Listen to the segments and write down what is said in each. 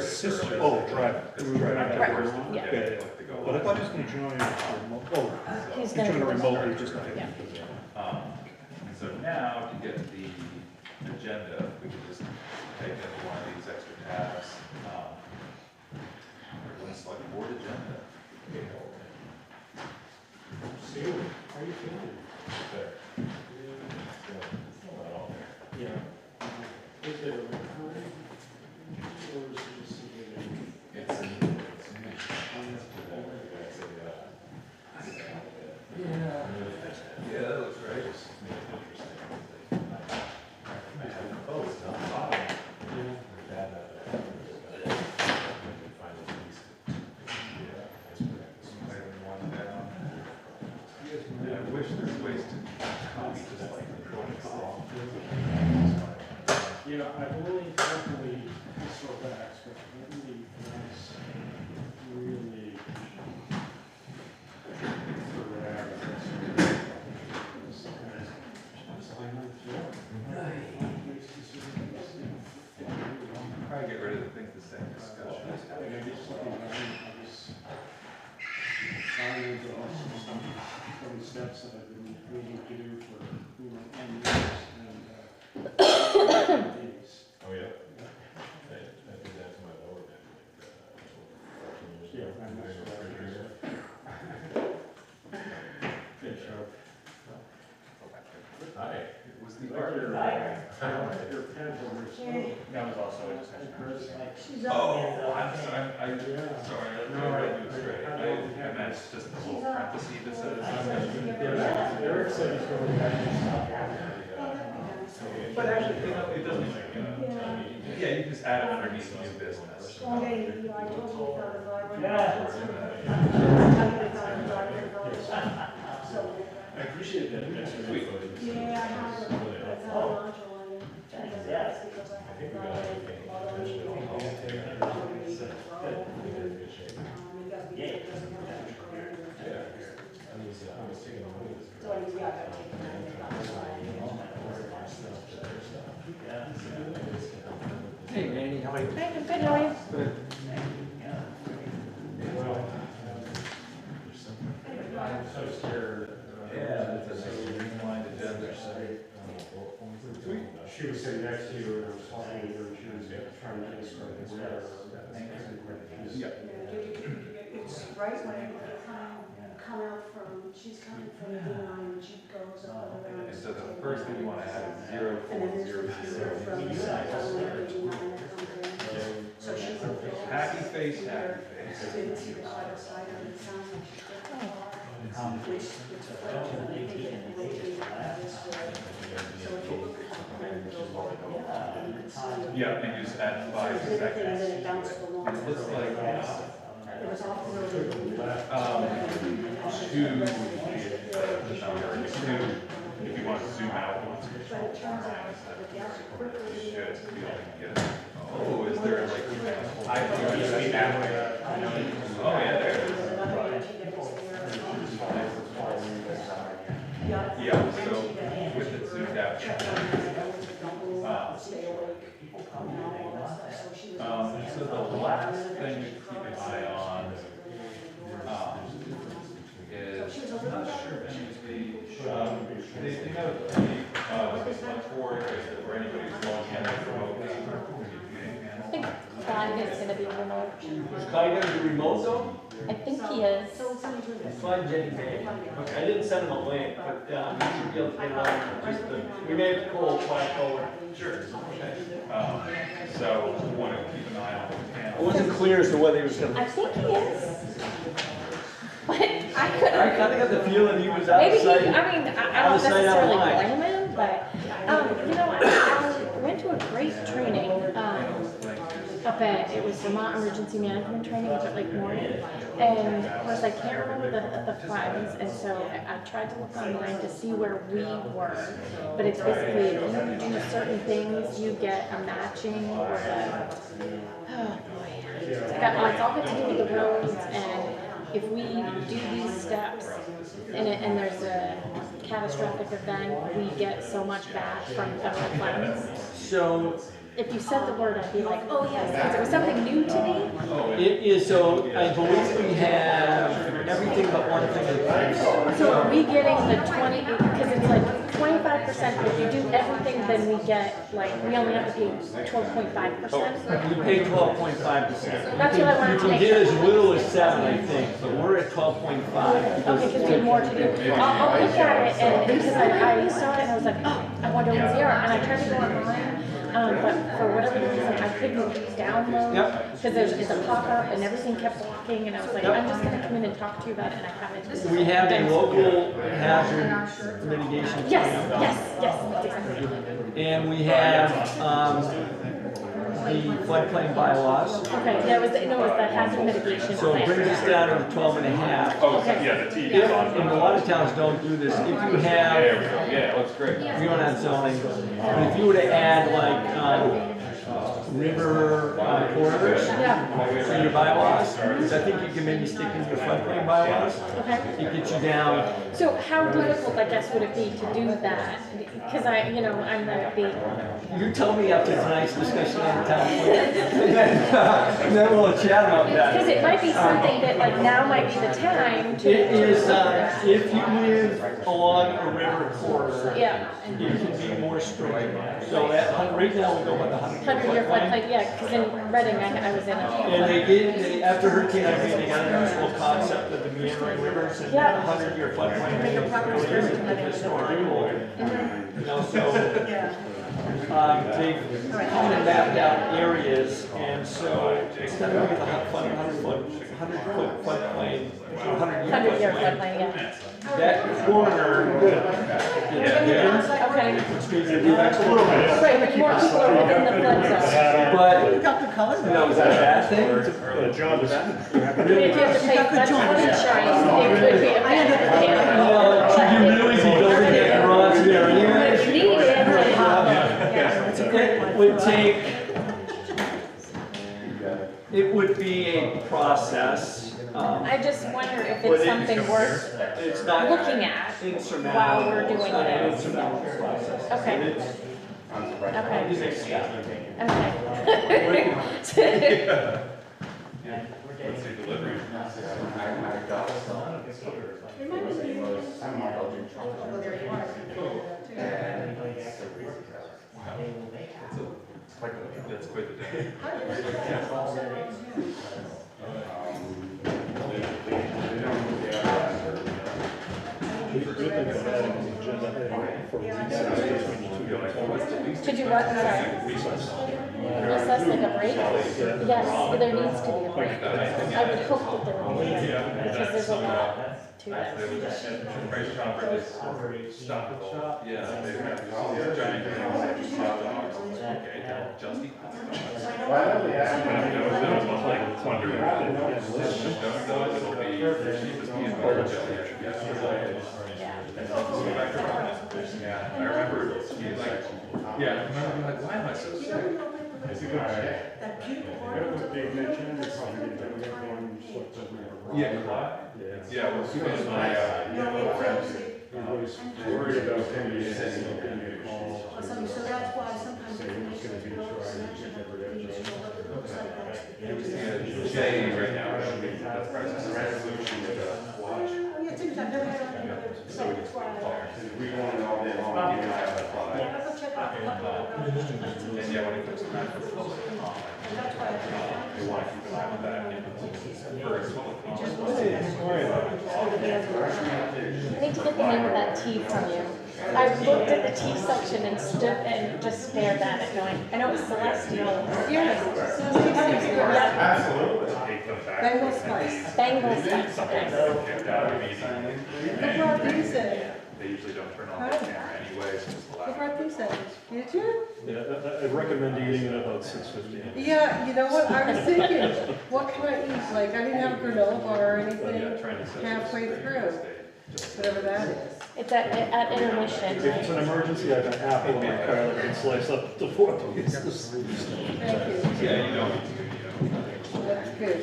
sister. Oh, driving. Right, yeah. Okay. But I thought he was gonna join remote, oh, He's he's joining gonna. remotely, just not. Yeah. So now to get to the agenda, we can just take any one of these extra tabs. Hartland Selectboard agenda. Sue, how are you feeling? There. Yeah. Is there a recurring? Or is it just something It's yeah, that looks right. Oh, it's not bottom. Yeah, I wish there's ways to copy just like You know, I've only definitely historical but really nice, really Probably get rid of the things the same discussion. From steps that I've been waiting to do for, 10 years and, days. Oh, yeah? I think that's my lower band. Yeah, I'm not sure. Okay, sure. Hi. It was the art. Your pen holders. That was also a discussion. She's up Oh, there. I'm sorry, sorry, I read you straight. I meant just the little parenthesis that says. Eric said he's going back. But actually, it doesn't, yeah, you just add it underneath new business. One day, I told you about the library. Yeah. So, I appreciate that. That's Sweet. yeah, I have it. That's how I'm enjoying it. Yeah. Because I I think we have got it. everything. Although we Good shape. you guys be it doesn't have to go anywhere. Yeah. I was taking a look at this. So I just got to take it Hey, Manny, how are you? Hey, I'm good, how are you? I'm so scared. Yeah, it's a streamlined agenda. She was sitting next to you and I was talking to her and she was trying to get us started. Yeah. It's right when you come out from, she's coming from D9 and she goes up and around. And so the first thing you want to add is 0, And then there's 0, the 0. from the side, from the D9 that comes in. So she's a little. Happy face, happy face. Didn't see the side of side and it sounds like she's got a car. Which, it's a photo, and I think it may be this way. So if you look at the plan, it'll go like that, and you can see. Yeah, and you just add 5 So it did a thing and then it seconds. bounced along. It looks like It was off the road. two, if you want to zoom out. But it turns out that the actual quicker It you should get be able to get it. Oh, is there like? I think it used to be that way. Oh, yeah, there it is. Yeah, so with it zoomed out. So the last thing to keep an eye on is, I'm not sure if any of they have a select board where anybody's logging in remotely. I think Guy is gonna be remote. Is Kai gonna be remote though? I think he is. Find Jenny May. Okay, I didn't send him a link, but we should be able to get it on. Just we may have to call flash forward. Sure. Okay. So we want to keep an eye on the It panel. wasn't clear as to whether he was gonna. I think he is. But I I couldn't. kinda got the feeling he was Maybe he, outside. I mean, I out don't of sight, out of necessarily mind. blame him, but, you know, I went to a great training, up at, it was Vermont Emergency Management Training up at Lake Morgan. And of course, I can't remember the funds, and so I tried to look online to see where we were. But it's basically, if you do certain things, you get a matching or a, oh boy. It's all got to do with the roads, and if we do these steps, and there's a catastrophic event, we get so much back from federal funds. So, If you said the word, I'd be like, oh yes, because it was something new to It is, so I believe we have everything but one thing in place. So are we getting the 20, because it's like 25%, but if you do everything, then we get, like, we only have to pay 12.5%? We pay 12.5%. That's what I wanted to You make can get as sure. little as 7, I think, but we're at 12.5. Okay, because we have more to do. I'll look at it, and because I saw it, and I was like, oh, I wonder what's here, and I tried to go online, but for whatever reason, I couldn't download. Yep. Because it's a pop-up, and everything kept blocking, and I was like, I'm just gonna come in and talk to you about it, and I haven't. We have a local hazard mitigation Yes, plan. yes, yes, exactly. And we have, the floodplain bylaws. Okay, that was, no, it was the hazard mitigation. So it brings us down to 12.5. Oh, Okay. yeah, the T If, is on. and a lot of towns don't do this, if you have, There we go. Yeah, it looks great. we don't have zoning, but if you were to add like, river corridors Yeah, for your bylaws, because I think you can maybe stick in your floodplain bylaws, okay. it gets you down. So how difficult, I guess, would it be to do that? Because I'm the, You tell me after tonight's discussion on the town plan, and then we'll chat about because that. it might be something that like now might be the time to. It is, if you live along a river corridor, Yeah, you can be more strict. So that, right now we go by the 100-year floodplain, yeah, because in Reading, I was in a. And after Hurricane Irene, they got into this whole concept of the meandering rivers and Yeah. 100-year floodplain. Make a proper Really survey. isn't historical. You know, so, they've kind of mapped out areas, and so instead of making a 100-foot floodplain, 100-year 100-year floodplain, floodplain, yeah. that corner gets bigger, Okay. which means that we've actually. Right, but more people are within the flood zone. But, Got the color. you know, is that a bad thing? John, does that? I mean, if you have to pay flood insurance, it could be a bad Well, should you really be building a garage there anyway? If you need it, It would take, it would be a process. I just wonder if but it's something worth It's not looking at insurmountable. while we're doing It's not an it. insurmountable process. Okay. It's Okay, a step. okay. Let's see, delivery. That's quite the day. We're good thinking of adding an agenda item for recess between the two. Could you what, I'm sorry, Recess. recess like a break? Yes, there needs to be a break. I would hope that there would be a break, because there's a lot to that. Price conference is stoppable. Yeah, they've got these giant things. Okay, just eat. Like wondering. It'll be cheapest peanut butter jelly. Yeah. Yeah, I remember being like, yeah, I remember being like, why am I so sick? Yeah. Yeah, we're doing my, Everybody's worried about him being So that's why sometimes. Jay right now, the president's resolution to watch. Yeah, it's I've never had it. So that's why. We want it all day long, even have the fly. Yeah, I'll check out the couple. And yeah, when it comes to that, for the public, And that's why. they want to keep an eye on that. For its public. I need to get the name of that tea from you. I looked at the tea section and stood and just stared at it going, I know it's celestial. Yeah, Absolutely. Bengal spice. Bengal spice, okay. Who brought these in? They usually don't turn on the camera anyway, so it's the Who last. brought these in? Did you? Yeah, I recommend eating it about 6:50. Yeah, you know what, I was thinking, what can I eat? Like, I didn't have granola bar or anything halfway through, whatever that is. It's at intermission, If it's an right? emergency, I have an apple in my car that can slice up the 4 pieces. Thank you. Yeah, you don't need to, you know. That's good.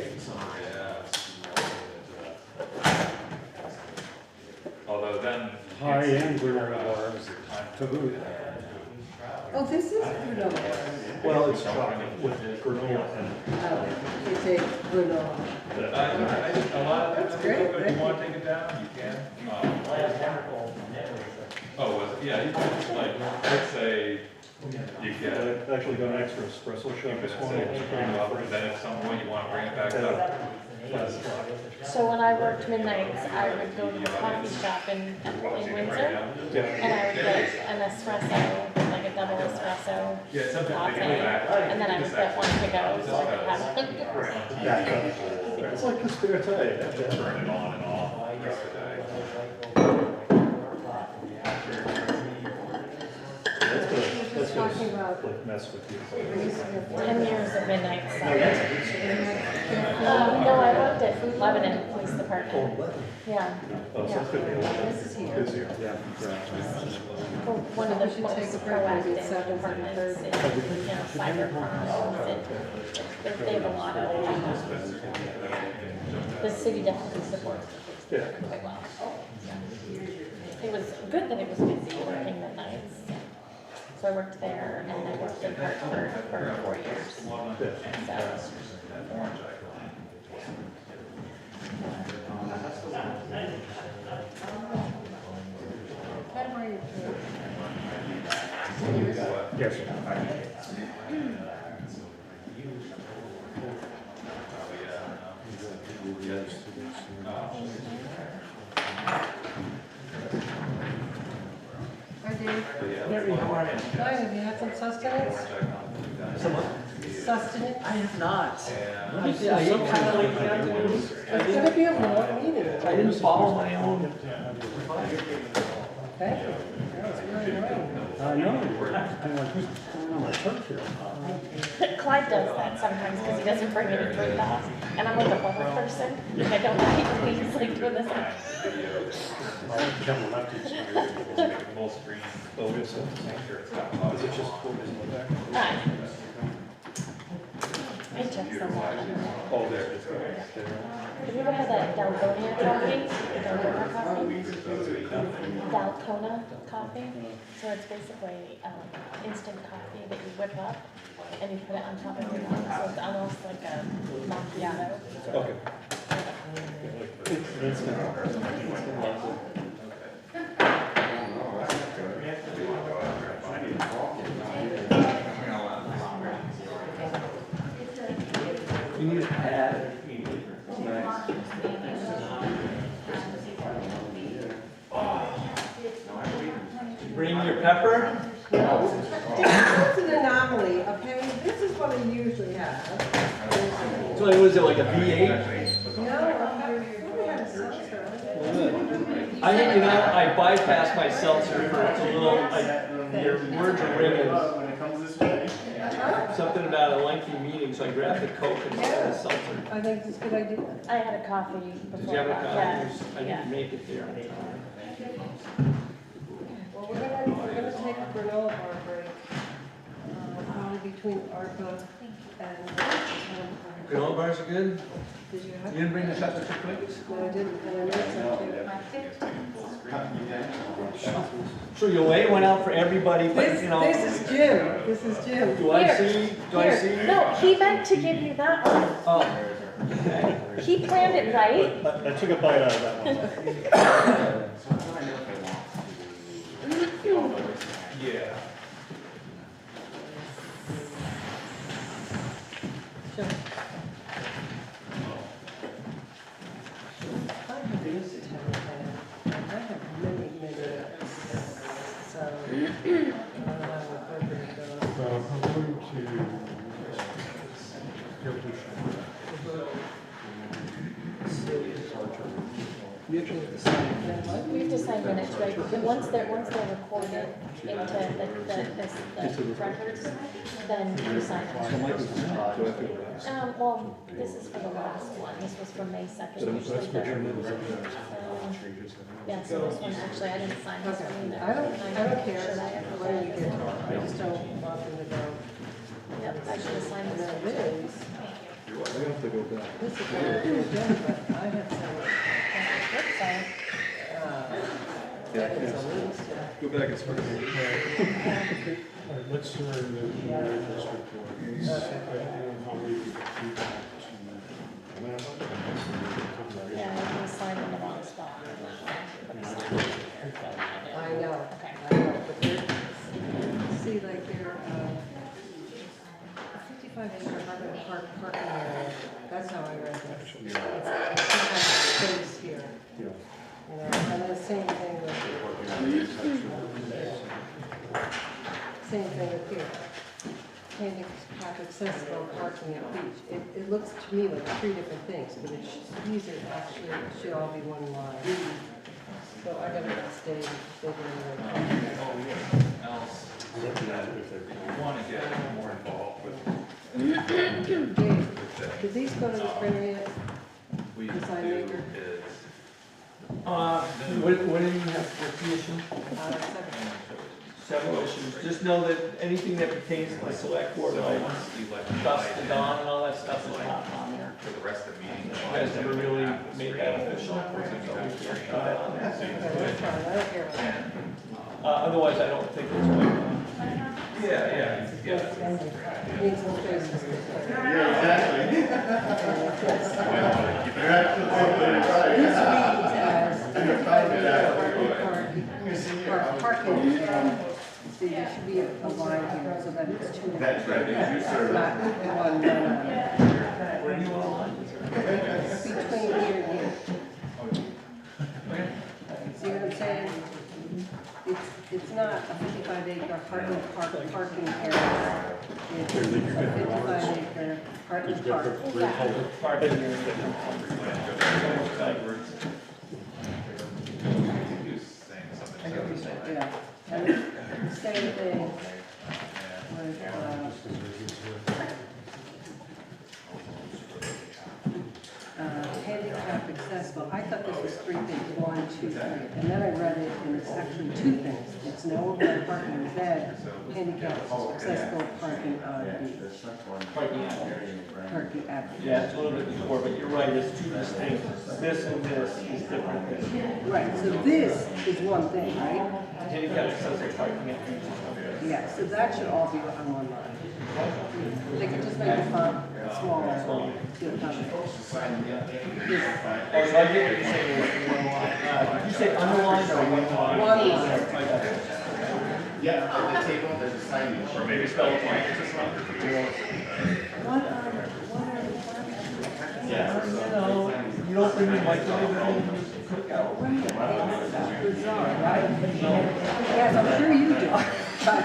Although then. High-end granola bars to boot. Oh, this is granola. Well, it's chocolate with granola in it. Oh, take Bruno. A lot of times, great, if you want to take it down, you can. Oh, was it? Yeah, you can just like, let's say, you get it. I actually got an extra espresso shot this morning. And then at some point you want to bring it back up. So when I worked midnights, I would go to the coffee shop in Windsor, and I would get an espresso, like a double espresso Yeah, sometimes they latte, go back. and then I would get one to go, so I could have it. Back up. It's like the spare tire. Turn it on and off yesterday. That's Talking gonna about- like mess with you. 10 years of midnights. No, I worked at Lebanon Police Department. Yeah. Oh, so it's gonna be a little This is here. busier. Yeah. For one of the We should take most a break, maybe proactive it's 7:30. departments in, cyber crimes. They have a lot of, the city definitely supports the police department quite well. It was good that it was busy working midnights. So I worked there and I worked in Hartford for 4 years. So, Yes. Hi, Dave. Hi, have you had some sustenance? Sustenance? I have not. I ate kind of late in the afternoon. It's gonna be a long meeting. I didn't follow my own. Thank you. That was really great. I know. I'm like, who's going on my turf here? Clyde does that sometimes because he doesn't bring any food back. And I'm like a bubble person. I don't like things like doing this. Jump left. Full screen. Oh, is it? Make sure it's got. Is it just what is in the back? I check some of them. Oh, there it is. Have you ever had that Daltonia coffee? Daltona coffee? Daltona coffee? So it's basically instant coffee that you whip up and you put it on top of your milk. So it's almost like a macchiato. Okay. It's instant. You need a pad. Bring your pepper? It's an anomaly, okay? This is what I usually have. So was it like a V8? No, we had a seltzer. I bypassed my seltzer for a little, your words are ringing. Something about a lengthy meeting, so I grabbed the Coke instead of the seltzer. I think it's a good idea. I had a coffee before. Did you have a that. coffee? I didn't make it there on time. Well, we're gonna take a granola bar break, probably between ARPA and. Granola bars are good? Did you have? You didn't bring the chocolate chip cookies? No, I didn't, and I made some too. So your way went out for everybody, but you know. This is Jim, this is Jim. Do I Here. see? Do I see? No, he meant to give you that one. Oh. Okay. He planned it right. I took a bite out of that one. Yeah. Sure. I have used to have a I have many, so, I don't know what program it goes. So I'm going to. We have to sign minutes, right? But once they're recorded into the records, then you sign them. Well, this is for the last one. This was from May 2nd. Usually yeah, so this one, actually, I didn't sign this one either. I don't care Should I ever where you get get it, I just don't want them to go. Yep, I should have signed this one This too. is, I have to go back. this is what I do, but I have some, Flip side. that is a list. Go back and start. All right, let's start the district board. How we get feedback to Yeah, I was signed in the wrong spot. I know, Okay. I know, but they're, see, like they're, 55-acre Hartland Park parking area, that's how I read this. It's not space here, Yeah. you know, and the same thing with, here. Handicap accessible parking at beach. It looks to me like three different things, but these are actually, it should all be one line. So I gotta stay bigger Else, Looking at it if they're. we want to get more involved with Dave, did these go to the printer yet? we Design do maker. is. What do you have for the issue? Seven. Several issues. Just know that anything that pertains to the select board, like dust to dawn and all that stuff is not on there. For the rest of the meeting. You guys never really made that official. So we can't put that on there. Okay, that's fine, I don't care about that. Otherwise, I don't think it's like, Yeah. Needs some spaces. Parking, see, there should be a line here so that it's two. That's right. Not one, where do you want to line? between here and here. See what I'm saying? It's not a 55-acre Hartland Park parking area. It's a 55-acre Hartland Park. Part of your. I get what you're saying, yeah. And same thing with, handicap accessible. I thought this was three things, 1, 2, 3. And then I read it and it's actually two things. It's no overnight parking, then handicap accessible parking on beach. Parking out. Parking at beach. Yeah, it's a little bit before, but you're right, it's two distinct. This and this is different. Right, so this is one thing, right? Handicap accessible parking at beach. Yeah, so that should all be on one line. They could just make the font small. Get it done. Oh, so I get what you're saying, it's one line. Did you say underlined or one line? One line. I got it. Yeah, at the table, there's a signage. Or maybe spell it like What are the requirements? Yeah, you don't bring your microwave in and cook out. That's bizarre, right? Yes, I'm sure you do. But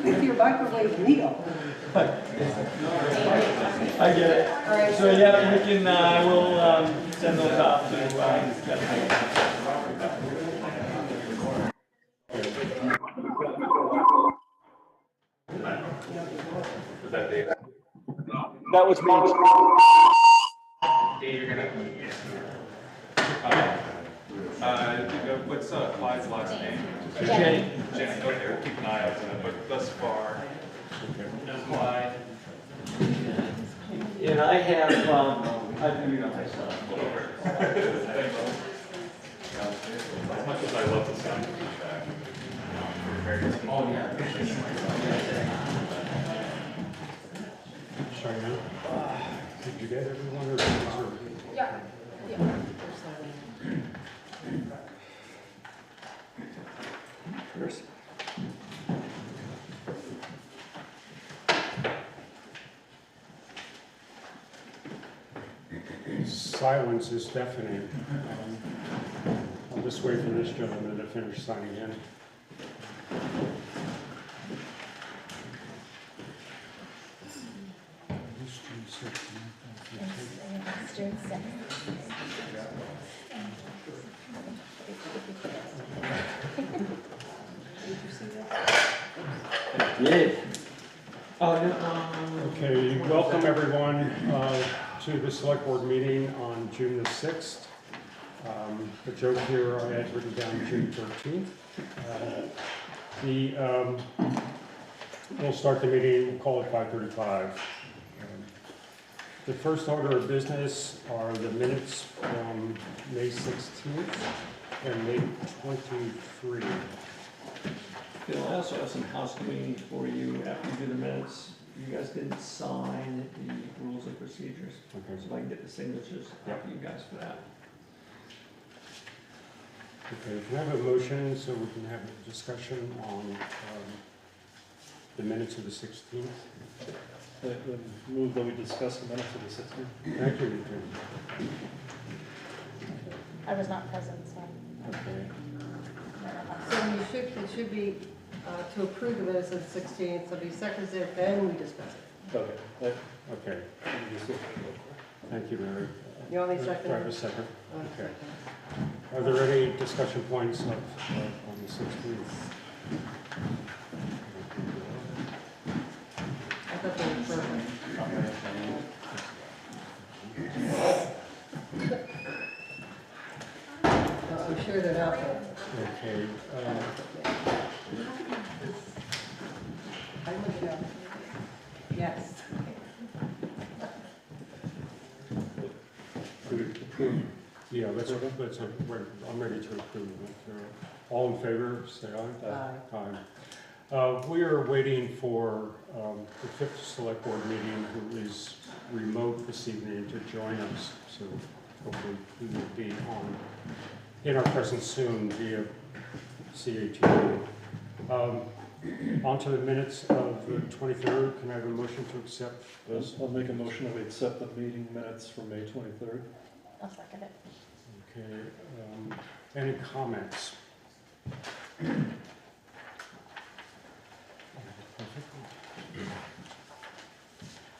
with your microwave needle. I get it. All right. So yeah, we can, we'll send those off to, Was that Dave? that was me. Dave, you're gonna. What's Clyde's last name? Jenny. Jenny, okay, we'll keep an eye out for that, but thus far, no Clyde. And I have, I do know myself. As much as I love the sound of feedback. Oh, yeah. China. Did you get everyone or reserve? Yeah. Yours? Silence is deafening. I'll just wait for this gentleman to finish signing in. Did. Oh, no. Okay, welcome everyone to the select board meeting on June the 6th. The joke here, I had written down June 13th. We'll start the meeting, we'll call it 5:35. The first order of business are the minutes from May 16th and May 23. I also have some housekeeping for you after you do the minutes. you guys didn't sign the rules and procedures. Okay. So if I can get the signatures, after you guys for that. Okay, can I have a motion so we can have a discussion on the minutes of the 16th? Move that we discuss the minutes of the 16th. Thank you, Jim. I was not present, so. So you should, it should be to approve the minutes of the 16th, so be seconds it, then we discuss it. Okay. Okay, thank you, Mary. You want me to second? Do I have a second? Oh, Okay. second. Are there any discussion points on the 16th? I thought they were perfect. I'm sure they're out there. Okay, I looked it up. Yes. yeah, I'm ready to approve it. All in favor, say aye. Aye. We are waiting for the 5th Select Board meeting, who is remote this evening, to join us. So hopefully he will be in our presence soon via CAT. On to the minutes of the 23rd. Can I have a motion to accept those? I'll make a motion that we accept the meeting minutes for May 23rd. I'll second it. Okay. Any comments?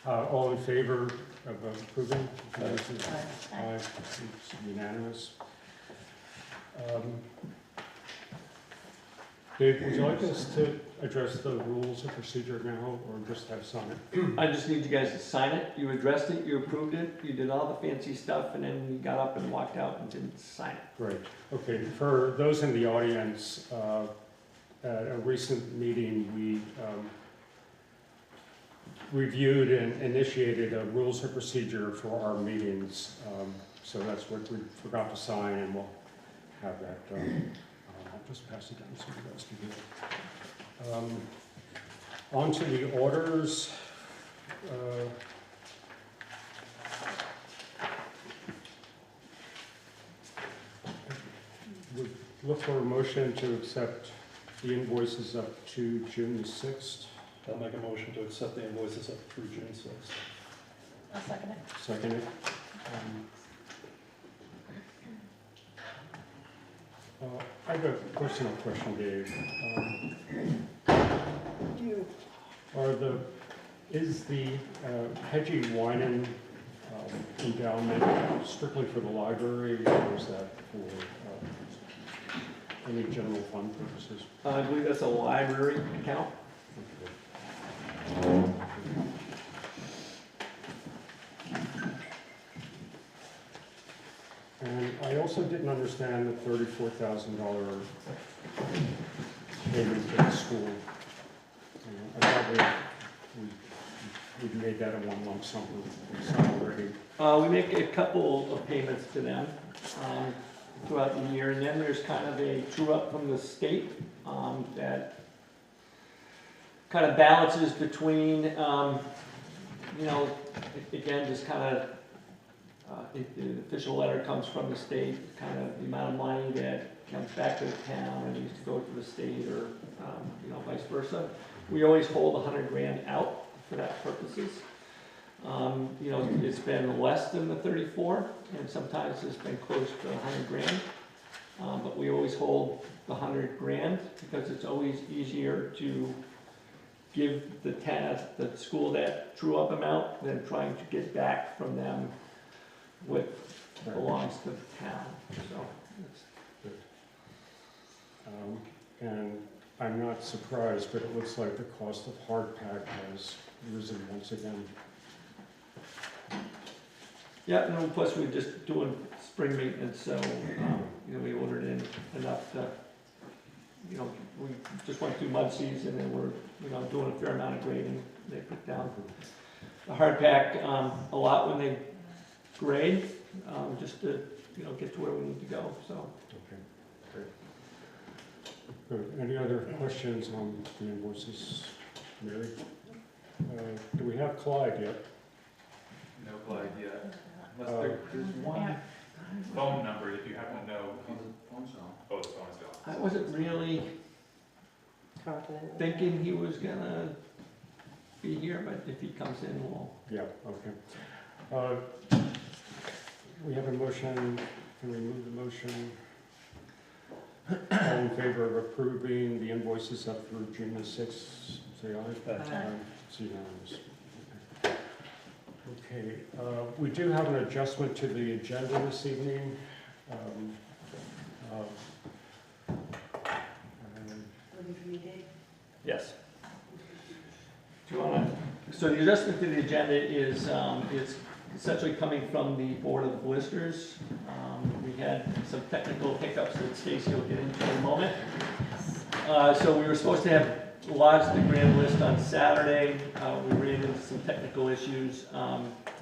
All in favor of approving? Aye. It's unanimous. Dave, would you like us to address the rules of procedure now, or just have sign it? I just need you guys to sign it. You addressed it, you approved it, you did all the fancy stuff, and then you got up and walked out and didn't sign it. Great. Okay, for those in the audience, at a recent meeting, we reviewed and initiated a rules of procedure for our meetings. So that's what we forgot to sign, and we'll have that done. I'll just pass it down so you guys can do it. On to the orders. We look for a motion to accept the invoices up to June the 6th. I'll make a motion to accept the invoices up through June 6th. I'll second it. Second it. I have a personal question, Dave. Is the Hedgie Winan endowment strictly for the library, or is that for any general fund purposes? I believe that's a library account. And I also didn't understand the $34,000 payment to the school. I thought we'd made that a one lump sum already. We make a couple of payments to them throughout the year, and then there's kind of a true up from the state that kind of balances between, again, just kind of, if the official letter comes from the state, kind of the amount of money that comes back to the town and needs to go to the state, or vice versa. We always hold $100,000 out for that purposes. It's been less than the 34, and sometimes it's been close to $100,000. But we always hold the $100,000 because it's always easier to give the school that true up amount than trying to get back from them what belongs to the town. So it's and I'm not surprised, but it looks like the cost of hard pack has risen once again. yeah, and plus we're just doing spring maintenance, so we ordered in enough to, we just went through mud season and we're doing a fair amount of grading. They put down the hard pack a lot when they grade, just to get to where we need to go. So Okay, great. Good. Any other questions on the invoices, Mary? Do we have Clyde yet? No Clyde yet. Unless there's one phone number if you happen to know. Oh, the phone is gone. I wasn't really Confident. thinking he was gonna be here, but if he comes in, we'll. Yeah, okay. We have a motion, can we move the motion? All in favor of approving the invoices up through June the 6th, say aye. Aye. It's unanimous. Okay, we do have an adjustment to the agenda this evening. Yes. Do you wanna, so the adjustment to the agenda is essentially coming from the Board of Listers. We had some technical hiccups that Stacy will get into in a moment. So we were supposed to have lodged the grand list on Saturday. We ran into some technical issues,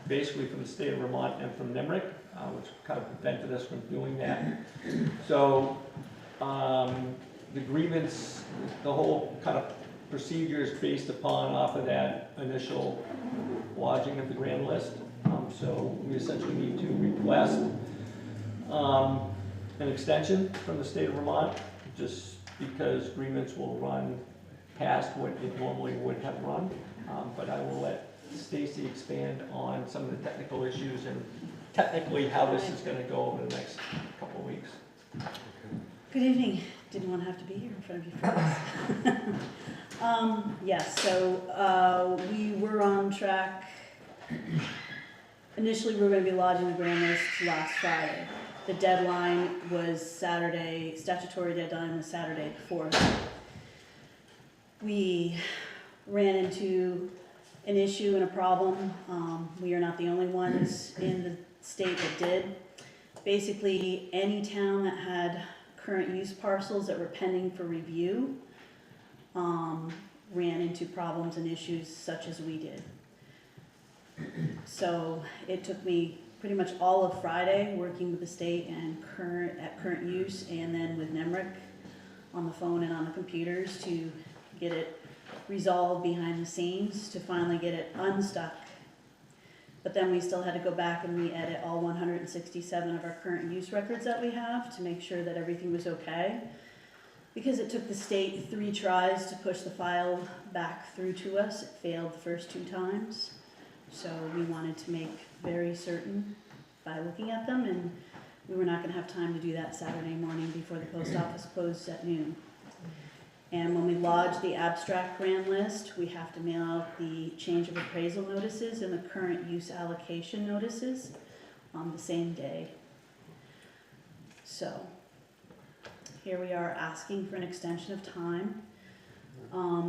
basically from the state of Vermont and from NIMRIC, which kind of prevented us from doing that. So the grievance, the whole kind of procedure is based upon off of that initial lodging of the grand list. So we essentially need to request an extension from the state of Vermont, just because grievance will run past what it normally would have run. But I will let Stacy expand on some of the technical issues and technically how this is gonna go over the next couple of weeks. Good evening. Didn't want to have to be here in front of you for this. Yes, so we were on track. Initially, we were going to be lodging the grand list last Friday. The deadline was Saturday, statutory deadline was Saturday the 4th. We ran into an issue and a problem. We are not the only ones in the state that did. Basically, any town that had current use parcels that were pending for review ran into problems and issues such as we did. So it took me pretty much all of Friday working with the state and current use, and then with NIMRIC on the phone and on the computers to get it resolved behind the scenes to finally get it unstuck. But then we still had to go back and re-edit all 167 of our current use records that we have to make sure that everything was okay. Because it took the state 3 tries to push the file back through to us. It failed the first 2 times. So we wanted to make very certain by looking at them, and we were not going to have time to do that Saturday morning before the post office closed at noon. And when we lodge the abstract grand list, we have to mail out the change of appraisal notices and the current use allocation notices on the same day. So here we are asking for an extension of time.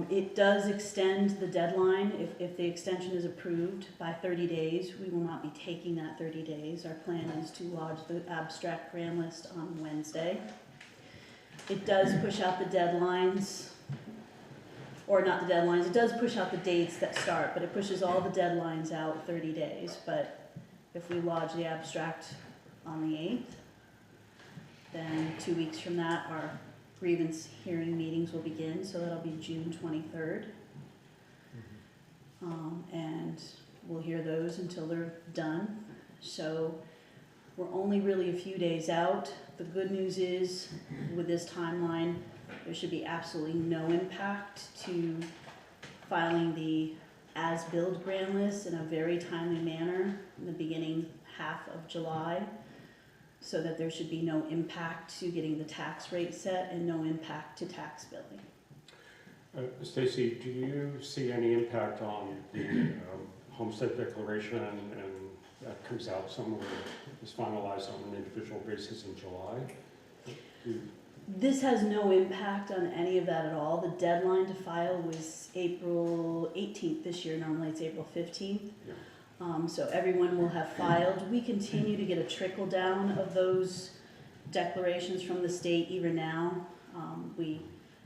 It does extend the deadline. If the extension is approved by 30 days, we will not be taking that 30 days. Our plan is to lodge the abstract grand list on Wednesday. It does push out the deadlines, or not the deadlines, it does push out the dates that start, but it pushes all the deadlines out 30 days. But if we lodge the abstract on the 8th, then 2 weeks from that, our grievance hearing meetings will begin, so that'll be June 23rd. And we'll hear those until they're done. So we're only really a few days out. The good news is, with this timeline, there should be absolutely no impact to filing the as-billed grand list in a very timely manner in the beginning half of July, so that there should be no impact to getting the tax rate set and no impact to tax billing. Stacy, do you see any impact on the homestead declaration and that comes out somewhere, is finalized on an individual basis in July? This has no impact on any of that at all. The deadline to file was April 18th this year. Normally it's April 15th. Yeah. So everyone will have filed. We continue to get a trickle down of those declarations from the state even now. We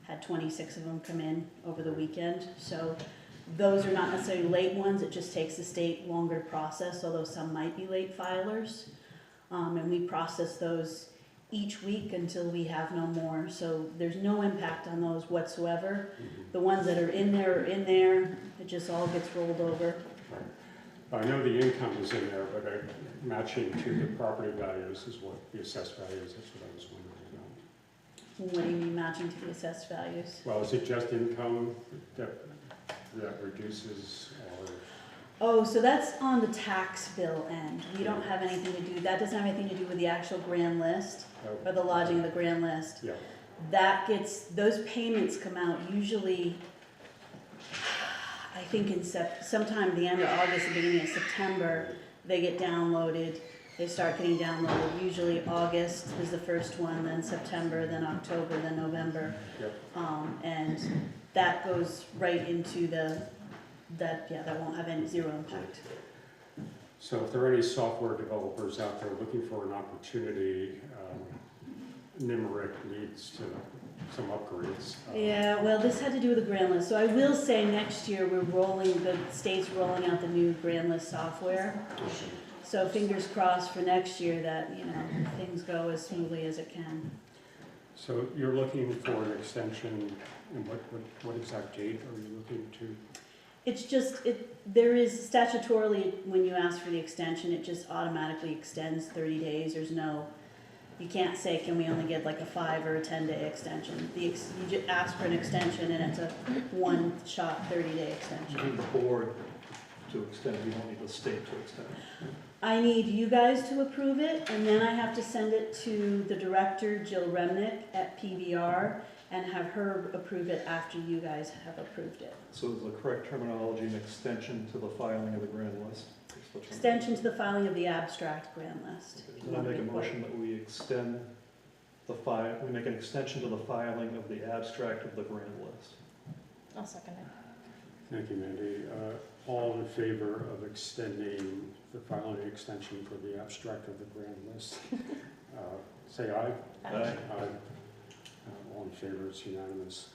had 26 of them come in over the weekend. So those are not necessarily late ones. It just takes the state longer to process, although some might be late filers. And we process those each week until we have no more, so there's no impact on those whatsoever. The ones that are in there are in there, it just all gets rolled over. I know the income is in there, but matching to the property values is what the assessed values, that's what I was wondering What do you mean matching to the assessed values? about. Well, is it just income that reduces, or? Oh, so that's on the tax bill end. We don't have anything to do, that doesn't have anything to do with the actual grand list or the lodging of the grand list. Yeah, That gets, those payments come out usually, I think in sometime the end of August, the beginning of September, they get downloaded. They start getting downloaded. Usually August is the first one, then September, then October, then November. yeah. And that goes right into that won't have any zero impact. So if there are any software developers out there looking for an opportunity, NIMRIC needs to some upgrades. Yeah, well, this had to do with the grand list. So I will say next year, the state's rolling out the new grand list software. So fingers crossed for next year that, things go as smoothly as it can. So you're looking for an extension, and what exact date are you looking to? It's just, there is statutorily, when you ask for the extension, it just automatically extends 30 days. There's no, you can't say, can we only get like a 5 or a 10-day extension? You just ask for an extension and it's a one-shot 30-day You extension. need the board to extend, you don't need the state to extend. I need you guys to approve it, and then I have to send it to the director, Jill Remnick, at PBR, and have her approve it after you guys have approved it. So is the correct terminology an extension to the filing of the grand list? Extension to the filing of the abstract grand list. Then I make a motion that we extend we make an extension to the filing of the abstract of the grand list. I'll second it. Thank you, Mandy. All in favor of extending the filing extension for the abstract of the grand list? Say aye. Aye. Aye. All in favor, it's unanimous.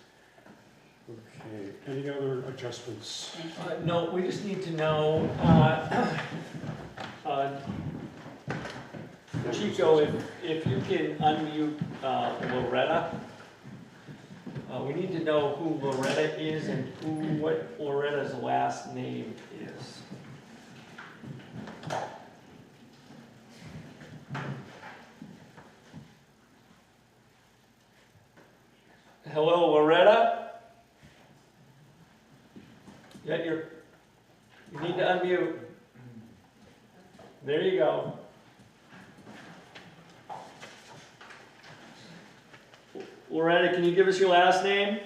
Okay, any other adjustments? No, we just need to know, Chico, if you can unmute Loretta. We need to know who Loretta is and what Loretta's last name is. Hello, Loretta? You need to unmute. There you go. Loretta, can you give us your last name?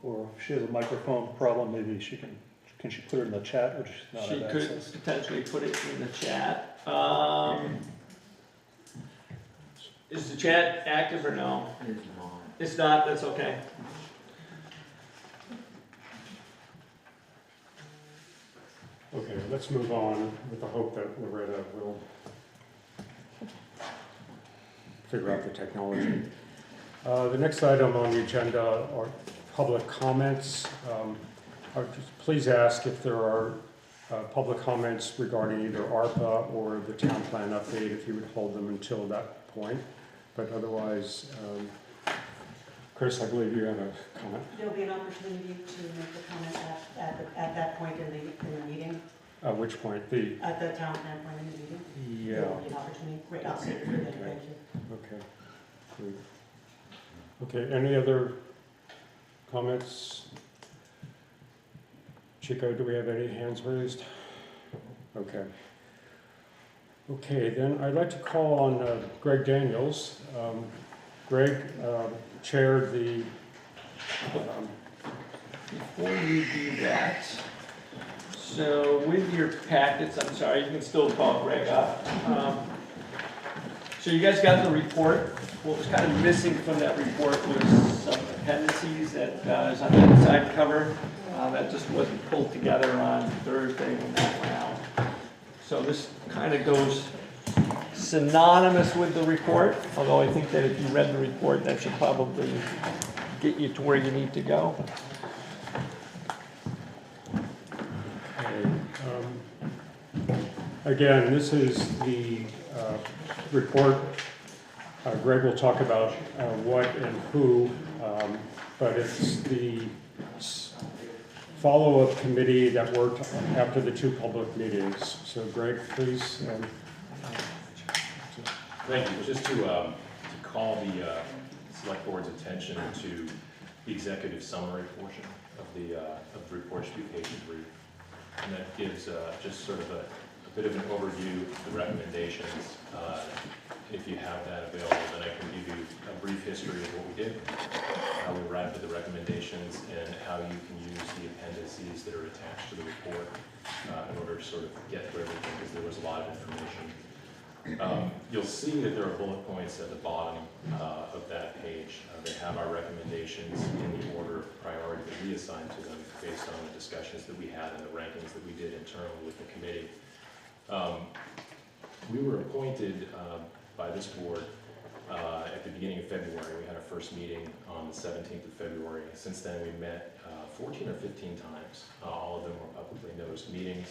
Or if she has a microphone problem, maybe can she put it in the chat, or does she not She have could access? potentially put it in the chat. Is the chat active or no? It's not. It's not, that's okay. Okay, let's move on with the hope that Loretta will figure out the technology. The next item on the agenda are public comments. Please ask if there are public comments regarding either ARPA or the town plan update, if you would hold them until that point. But otherwise, Chris, I believe you have a comment. There'll be an opportunity to make the comment at that point in the meeting, Which point? at the town plan point in the meeting. Yeah. There will be an opportunity, great, I'll save it for then, thank you. Okay, great. Okay, any other comments? Chico, do we have any hands raised? Okay. Okay, then I'd like to call on Greg Daniels. Greg chaired the... Before you do that, so with your packets, I'm sorry, you can still call Greg up. So you guys got the report. What was kind of missing from that report was some appendices that is on the inside cover. That just wasn't pulled together on Thursday when that went out. So this kind of goes synonymous with the report, although I think that if you read the report, that should probably get you to where you need to go. Okay, Again, this is the report. Greg will talk about what and who, but it's the follow-up committee that worked after the 2 public meetings. So Greg, please. Thank you. Just to call the select board's attention to the executive summary portion of the report, should be page 3. And that gives just sort of a bit of an overview of the recommendations. If you have that available, then I can give you a brief history of what we did, how we arrived at the recommendations, and how you can use the appendices that are attached to the report in order to sort of get through everything, because there was a lot of information. You'll see that there are bullet points at the bottom of that page. They have our recommendations in the order of priority that we assigned to them based on the discussions that we had and the rankings that we did internally with the committee. We were appointed by this board at the beginning of February. We had our first meeting on the 17th of February. Since then, we met 14 or 15 times. All of them were publicly noticed meetings.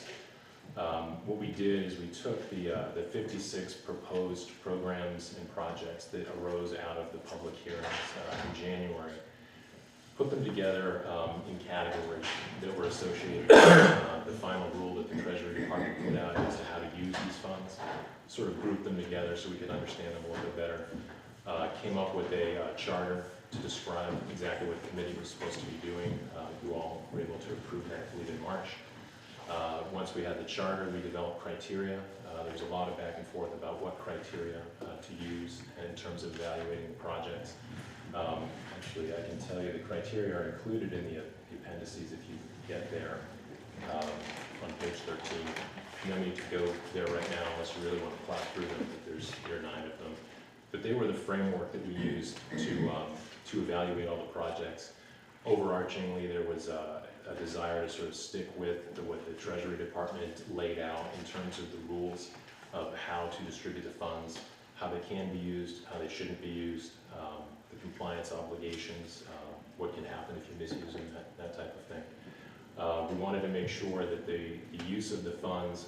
What we did is we took the 56 proposed programs and projects that arose out of the public hearings in January, put them together in categories that were associated with the final rule that the Treasury Department put out as to how to use these funds, sort of grouped them together so we could understand them a little bit better. Came up with a charter to describe exactly what the committee was supposed to be doing. You all were able to approve that, I believe, in March. Once we had the charter, we developed criteria. There was a lot of back and forth about what criteria to use in terms of evaluating the projects. Actually, I can tell you the criteria are included in the appendices if you get there on page 13. No need to go there right now unless you really want to plow through them, but there are 9 of them. But they were the framework that we used to evaluate all the projects. Overarchingly, there was a desire to sort of stick with what the Treasury Department laid out in terms of the rules of how to distribute the funds, how they can be used, how they shouldn't be used, the compliance obligations, what can happen if you misuse them, that type of thing. We wanted to make sure that the use of the funds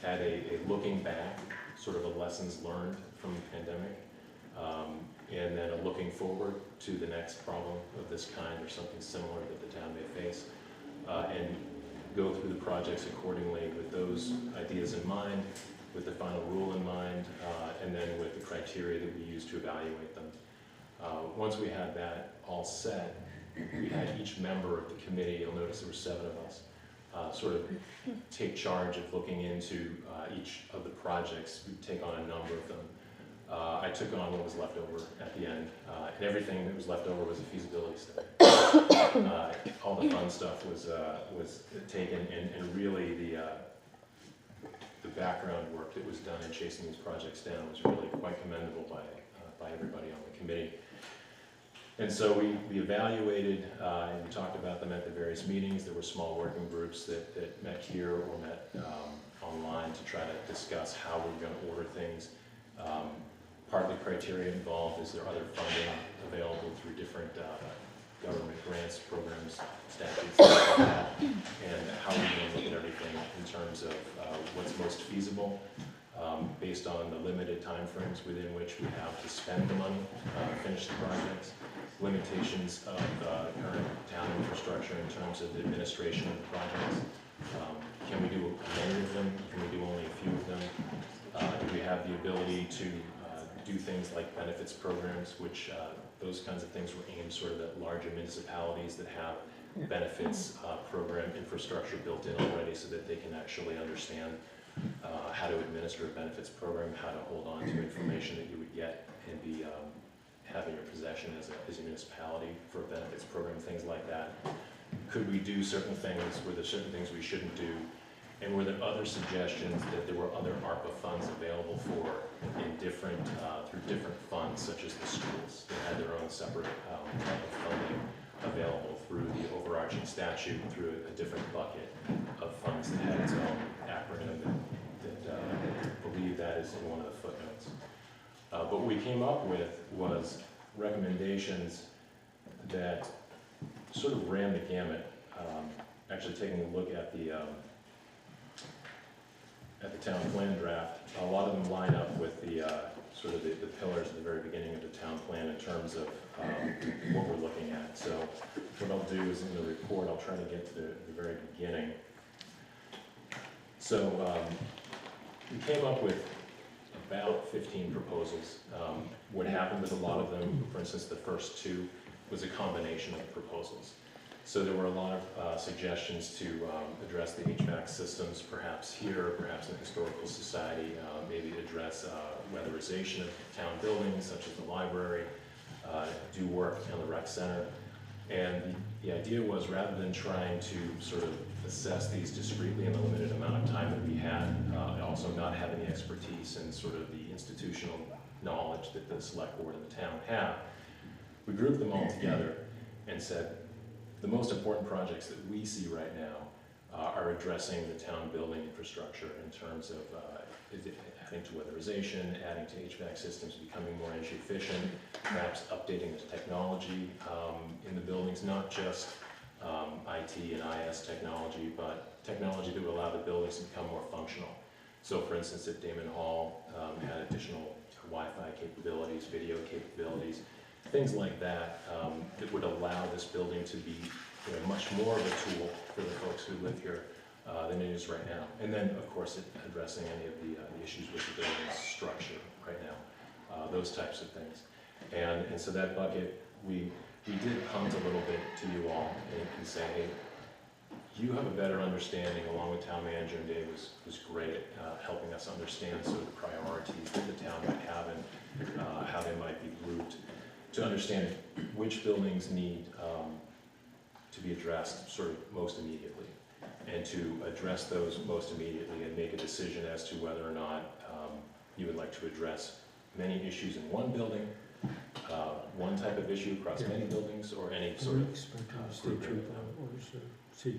had a looking back, sort of a lessons learned from the pandemic, and then a looking forward to the next problem of this kind or something similar that the town may face, and go through the projects accordingly with those ideas in mind, with the final rule in mind, and then with the criteria that we use to evaluate them. Once we had that all set, we had each member of the committee, you'll notice there were 7 of us, sort of take charge of looking into each of the projects. We'd take on a number of them. I took on what was left over at the end, and everything that was left over was a feasibility study. All the fun stuff was taken, and really the background work that was done in chasing these projects down was really quite commendable by everybody on the committee. And so we evaluated, and we talked about them at the various meetings. There were small working groups that met here or met online to try to discuss how we were going to order things. Part of the criteria involved is there other funding available through different government grants, programs, statutes, things like that, and how we're going to look at everything in terms of what's most feasible based on the limited timeframes within which we have to spend the money, finish the projects, limitations of current town infrastructure in terms of the administration of the projects. Can we do many of them? Can we do only a few of them? Do we have the ability to do things like benefits programs, which those kinds of things were aimed sort of at larger municipalities that have benefits program infrastructure built in already so that they can actually understand how to administer a benefits program, how to hold on to information that you would get and be have in your possession as a municipality for a benefits program, things like that. Could we do certain things? Were there certain things we shouldn't do? And were there other suggestions that there were other ARPA funds available for in different, through different funds, such as the schools that had their own separate type of funding available through the overarching statute, through a different bucket of funds that had its own acronym that I believe that is in one of the footnotes. But what we came up with was recommendations that sort of ran the gamut, actually taking a look at the at the town plan draft, a lot of them line up with the sort of the pillars at the very beginning of the town plan in terms of what we're looking at. So what I'll do is in the report, I'll try to get to the very beginning. So we came up with about 15 proposals. What happened with a lot of them, for instance, the first two, was a combination of proposals. So there were a lot of suggestions to address the HVAC systems, perhaps here, perhaps in the Historical Society, maybe address weatherization of town buildings, such as the library, do work on the rec center. And the idea was, rather than trying to sort of assess these discreetly in the limited amount of time that we had, and also not having the expertise and sort of the institutional knowledge that the select board and the town have, we grouped them all together and said, the most important projects that we see right now are addressing the town building infrastructure in terms of adding to weatherization, adding to HVAC systems, becoming more energy efficient, perhaps updating the technology in the buildings, not just IT and IS technology, but technology that would allow the buildings to become more functional. So for instance, if Damon Hall had additional Wi-Fi capabilities, video capabilities, things like that, that would allow this building to be much more of a tool for the folks who live here than it is right now. And then, of course, addressing any of the issues with the building's structure right now, those types of things. And so that bucket, we did punt a little bit to you all and say, hey, you have a better understanding, along with town manager, and Dave was great at helping us understand sort of the priorities that the town might have and how they might be grouped, to understand which buildings need to be addressed sort of most immediately, and to address those most immediately and make a decision as to whether or not you would like to address many issues in one building, one type of issue across many buildings, or any sort of grouping. Do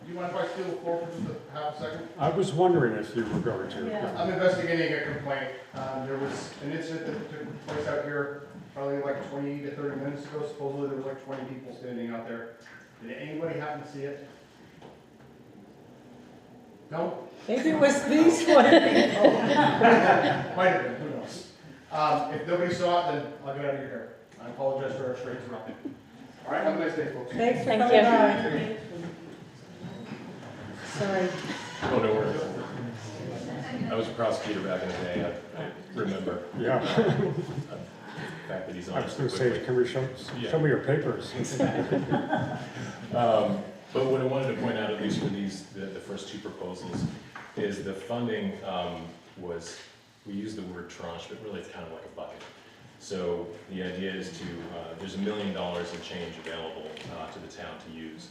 you mind if I steal the floor for just a half a second? I was wondering if you were going to. Yeah. I'm investigating a complaint. There was an incident that took place out here probably like 20 to 30 minutes ago. Supposedly there was like 20 people standing out there. Did anybody happen to see it? No? Maybe it was these 20 people. Might have been, who knows? If nobody saw it, then I'll get out of your hair. I apologize for our straight interrupting. All right, have a nice day, folks. Thanks for Thank coming you. by. Sorry. Oh, no worries. I was a prosecutor back in the day, I remember. Yeah. The fact that he's on. I was going to say, can we show me your papers? But what I wanted to point out, at least for the first two proposals, is the funding was, we use the word tranche, but really it's kind of like a bucket. So the idea is to, there's $1 million in change available to the town to use.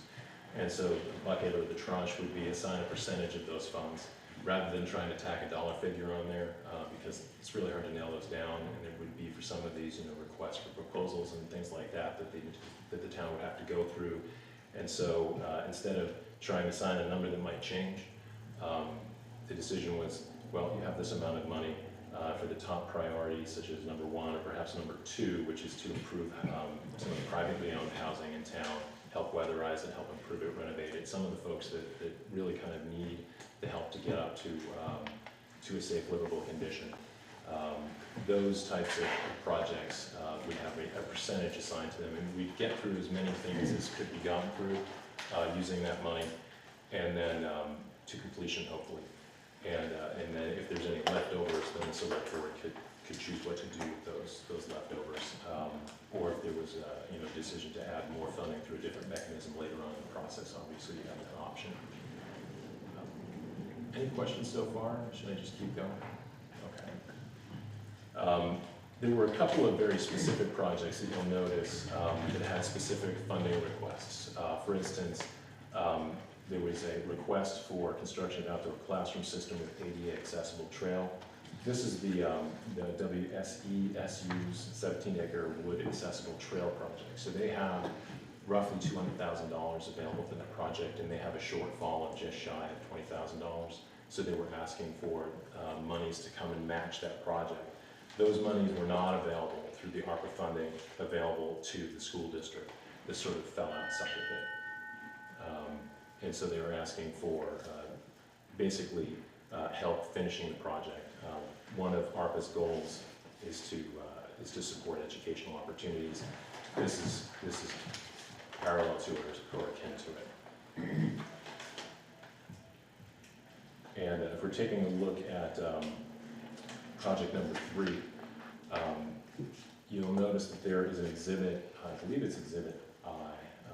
And so the bucket or the tranche would be assign a percentage of those funds, rather than trying to tack a dollar figure on there, because it's really hard to nail those down. And there would be, for some of these, requests for proposals and things like that that the town would have to go through. And so instead of trying to assign a number that might change, the decision was, well, you have this amount of money for the top priorities, such as number 1 or perhaps number 2, which is to improve some of the privately owned housing in town, help weatherize it, help improve it, renovate it. Some of the folks that really kind of need the help to get up to a safe, livable condition. Those types of projects would have a percentage assigned to them, and we'd get through as many things as could be gotten through using that money, and then to completion, hopefully. And then if there's any leftovers, then the select board could choose what to do with those leftovers, or if there was a decision to add more funding through a different mechanism later on in the process. Obviously, you have that option. Any questions so far? Should I just keep going? Okay. There were a couple of very specific projects that you'll notice that had specific funding requests. For instance, there was a request for construction of outdoor classroom system with ADA accessible trail. This is the WSESU's 17-acre wood accessible trail project. So they have roughly $200,000 available for that project, and they have a shortfall of just shy of $20,000. So they were asking for monies to come and match that project. Those monies were not available through the ARPA funding available to the school district. This sort of fell outside of it. And so they were asking for basically help finishing the project. One of ARPA's goals is to support educational opportunities. This is parallel to it or akin to it. And if we're taking a look at project number 3, you'll notice that there is an exhibit, I believe it's exhibit I,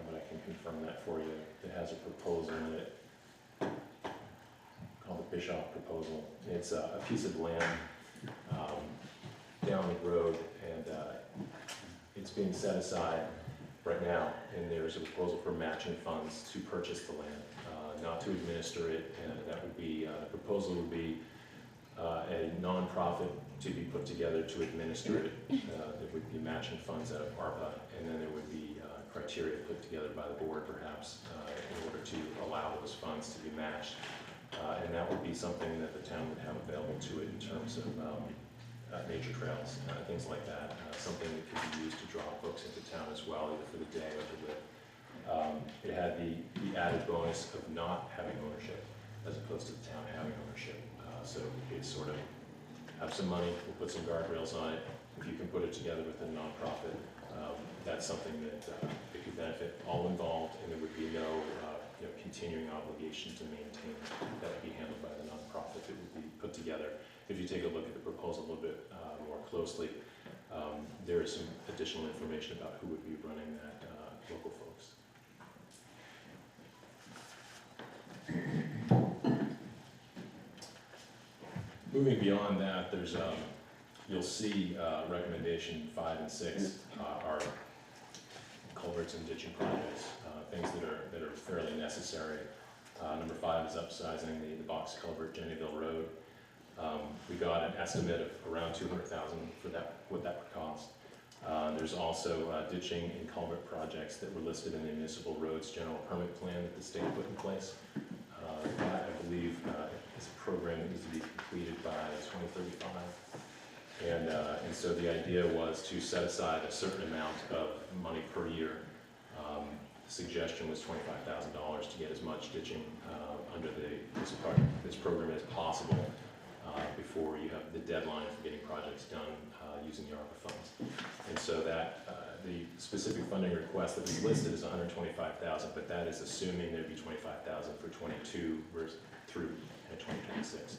but I can confirm that for you, that has a proposal in it called the Bischoff proposal. It's a piece of land down the road, and it's being set aside right now, and there's a proposal for matching funds to purchase the land, not to administer it, and that would be, the proposal would be a nonprofit to be put together to administer it. There would be matching funds out of ARPA, and then there would be criteria put together by the board perhaps in order to allow those funds to be matched. And that would be something that the town would have available to it in terms of nature trails, things like that. Something that could be used to draw folks into town as well, either for the day or to live. It had the added bonus of not having ownership, as opposed to the town having ownership. So it's sort of have some money, we'll put some guardrails on it. If you can put it together with a nonprofit, that's something that it could benefit all involved, and there would be no continuing obligation to maintain. That would be handled by the nonprofit that would be put together. If you take a look at the proposal a little bit more closely, there is some additional information about who would be running that, local folks. Moving beyond that, there's you'll see recommendation 5 and 6 are culverts and ditching projects, things that are fairly necessary. Number 5 is upsizing the box culvert Jennyville Road. We got an estimate of around $200,000 for that, what that would cost. There's also ditching and culvert projects that were listed in the municipal roads general permit plan that the state put in place. That, I believe, is a program that needs to be completed by 2035. And so the idea was to set aside a certain amount of money per year. The suggestion was $25,000 to get as much ditching under this program as possible before you have the deadline for getting projects done using the ARPA funds. And so that the specific funding request that was listed is $125,000, but that is assuming there'd be $25,000 for 22 through 2026.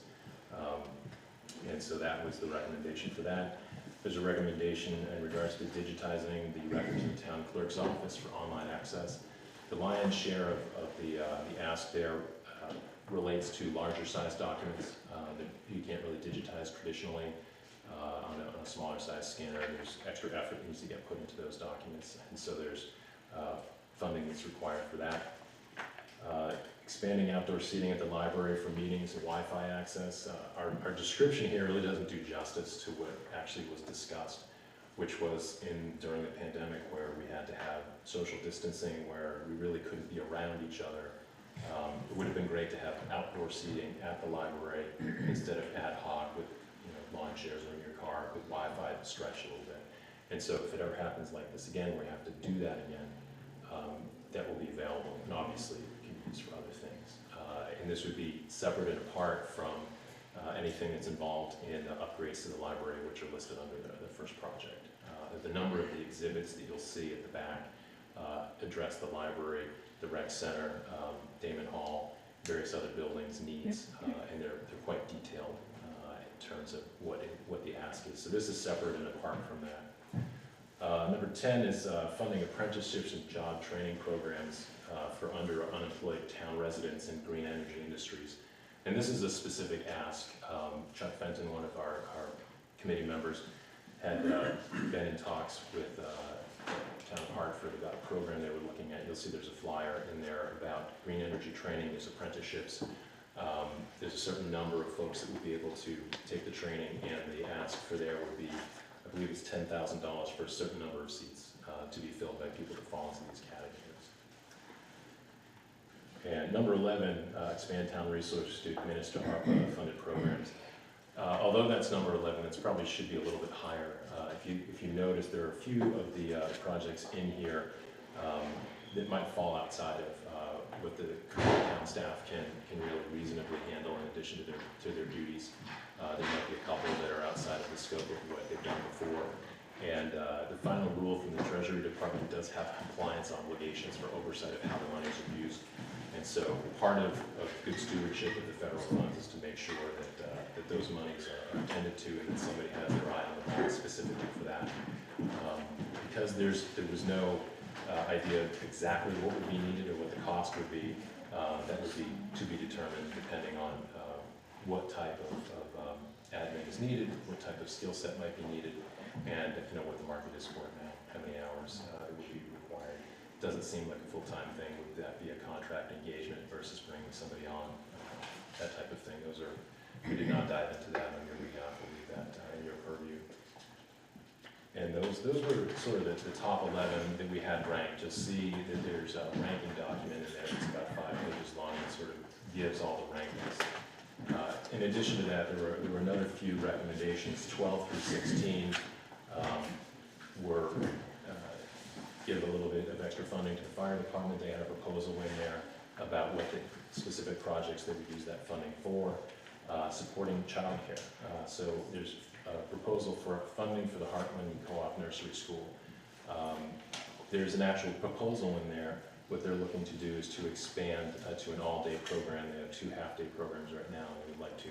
And so that was the recommendation for that. There's a recommendation in regards to digitizing the records in the town clerk's office for online access. The lion's share of the ask there relates to larger size documents that you can't really digitize traditionally on a smaller size scanner. There's extra effort that needs to get put into those documents, and so there's funding that's required for that. Expanding outdoor seating at the library for meetings and Wi-Fi access. Our description here really doesn't do justice to what actually was discussed, which was during the pandemic, where we had to have social distancing, where we really couldn't be around each other. It would have been great to have outdoor seating at the library instead of ad hoc with lawn chairs or in your car with Wi-Fi to stretch a little bit. And so if it ever happens like this again, where we have to do that again, that will be available, and obviously can be used for other things. And this would be separate and apart from anything that's involved in the upgrades to the library, which are listed under the first project. The number of the exhibits that you'll see at the back address the library, the rec center, Damon Hall, various other buildings' needs, and they're quite detailed in terms of what the ask is. So this is separate and apart from that. Number 10 is funding apprenticeships and job training programs for unemployed town residents in green energy industries. And this is a specific ask. Chuck Fenton, one of our committee members, had been in talks with town of Hartford about a program they were looking at. You'll see there's a flyer in there about green energy training. There's apprenticeships. There's a certain number of folks that would be able to take the training, and the ask for there would be, I believe it's $10,000 for a certain number of seats to be filled by people that fall into these categories. And number 11, expand town resources to administer ARPA-funded programs. Although that's number 11, it probably should be a little bit higher. If you notice, there are a few of the projects in here that might fall outside of what the current town staff can really reasonably handle in addition to their duties. There might be a couple that are outside of the scope of what they've done before. And the final rule from the Treasury Department does have compliance obligations for oversight of how the monies are used. And so part of good stewardship of the federal funds is to make sure that those monies are attended to and that somebody has their eye on the ball specifically for that. Because there was no idea of exactly what would be needed or what the cost would be, that would be to be determined depending on what type of admin is needed, what type of skill set might be needed, and what the market is for it now, how many hours it would be required. Doesn't seem like a full-time thing. Would that be a contract engagement versus bringing somebody on? That type of thing. We did not dive into that. I'm going to leave that in your purview. And those were sort of the top 11 that we had ranked. Just see that there's a ranking document in there. It's about 5 pages long and sort of gives all the rankings. In addition to that, there were another few recommendations. 12 through 16 were give a little bit of extra funding to the fire department. They had a proposal in there about what the specific projects they would use that funding for. Supporting childcare. So there's a proposal for funding for the Hartland Co-op Nursery School. There's an actual proposal in there. What they're looking to do is to expand to an all-day program. They have 2 half-day programs right now. They would like to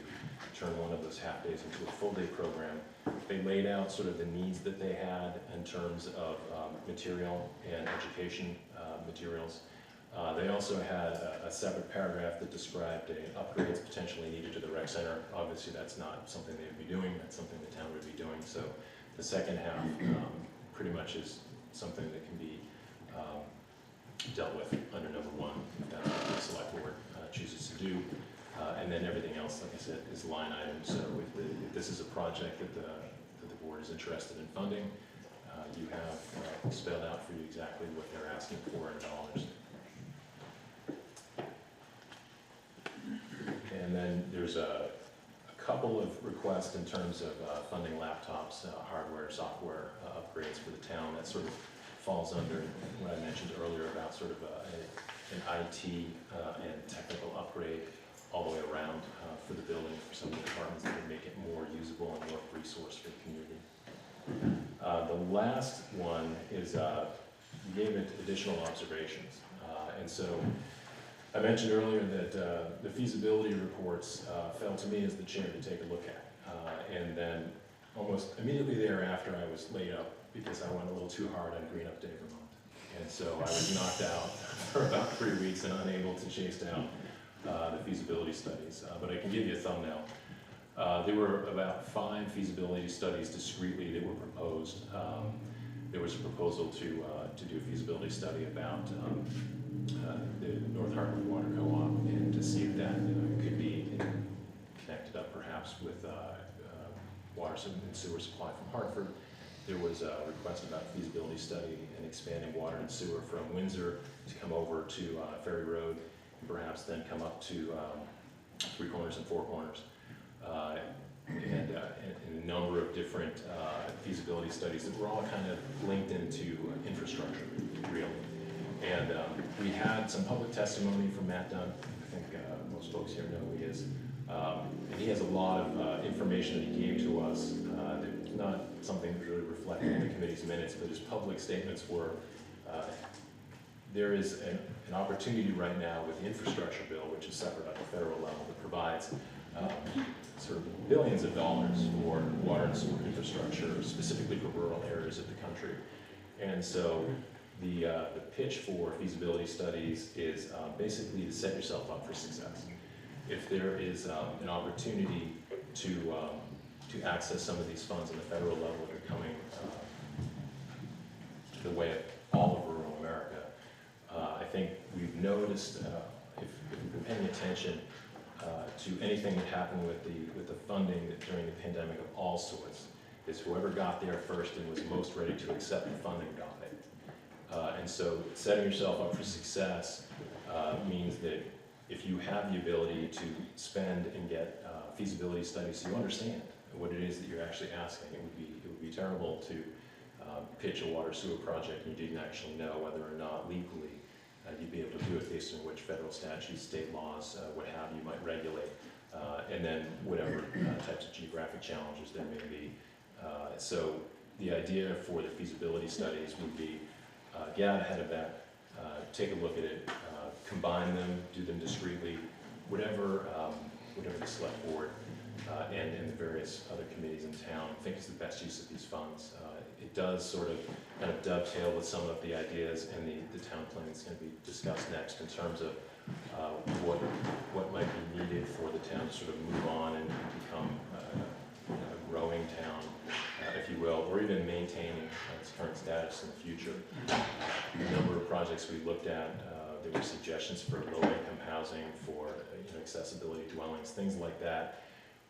turn one of those half-days into a full-day program. They laid out sort of the needs that they had in terms of material and education materials. They also had a separate paragraph that described upgrades potentially needed to the rec center. Obviously, that's not something they would be doing. That's something the town would be doing. So the second half pretty much is something that can be dealt with under number 1, if that's what the select board chooses to do. And then everything else, like I said, is line items. So if this is a project that the board is interested in funding, you have spelled out for you exactly what they're asking for in dollars. And then there's a couple of requests in terms of funding laptops, hardware, software upgrades for the town. That sort of falls under what I mentioned earlier about sort of an IT and technical upgrade all the way around for the building, for some of the departments that would make it more usable and more resource for the community. The last one is we gave it additional observations. And so I mentioned earlier that the feasibility reports fell to me as the chair to take a look at. And then almost immediately thereafter, I was laid up because I went a little too hard on Green Up Day, Vermont. And so I was knocked out for about 3 weeks and unable to chase down the feasibility studies. But I can give you a thumbnail. There were about 5 feasibility studies discretely that were proposed. There was a proposal to do a feasibility study about the North Hartland Water Co-op and to see if that could be connected up perhaps with water and sewer supply from Hartford. There was a request about a feasibility study and expanding water and sewer from Windsor to come over to Ferry Road and perhaps then come up to Three Corners and Four Corners. And a number of different feasibility studies that were all kind of linked into infrastructure, really. And we had some public testimony from Matt Dunn. I think most folks here know who he is. And he has a lot of information that he gave to us. That's not something that's really reflected in the committee's minutes, but his public statements were, there is an opportunity right now with the infrastructure bill, which is separate at the federal level, that provides sort of billions of dollars for water and sewer infrastructure, specifically for rural areas of the country. And so the pitch for feasibility studies is basically to set yourself up for success. If there is an opportunity to access some of these funds on the federal level that are coming the way of all of rural America, I think we've noticed, if we've been paying attention to anything that happened with the funding during the pandemic of all sorts, is whoever got there first and was most ready to accept the funding got it. And so setting yourself up for success means that if you have the ability to spend and get feasibility studies so you understand what it is that you're actually asking, it would be terrible to pitch a water sewer project and you didn't actually know whether or not legally you'd be able to do it based on which federal statutes, state laws, what have you, might regulate, and then whatever types of geographic challenges there may be. So the idea for the feasibility studies would be get out ahead of that, take a look at it, combine them, do them discreetly, whatever the select board and the various other committees in town think is the best use of these funds. It does sort of kind of dovetail with some of the ideas and the town plan that's going to be discussed next in terms of what might be needed for the town to sort of move on and become a growing town, if you will, or even maintaining its current status in the future. A number of projects we looked at, there were suggestions for low-income housing, for accessibility dwellings, things like that.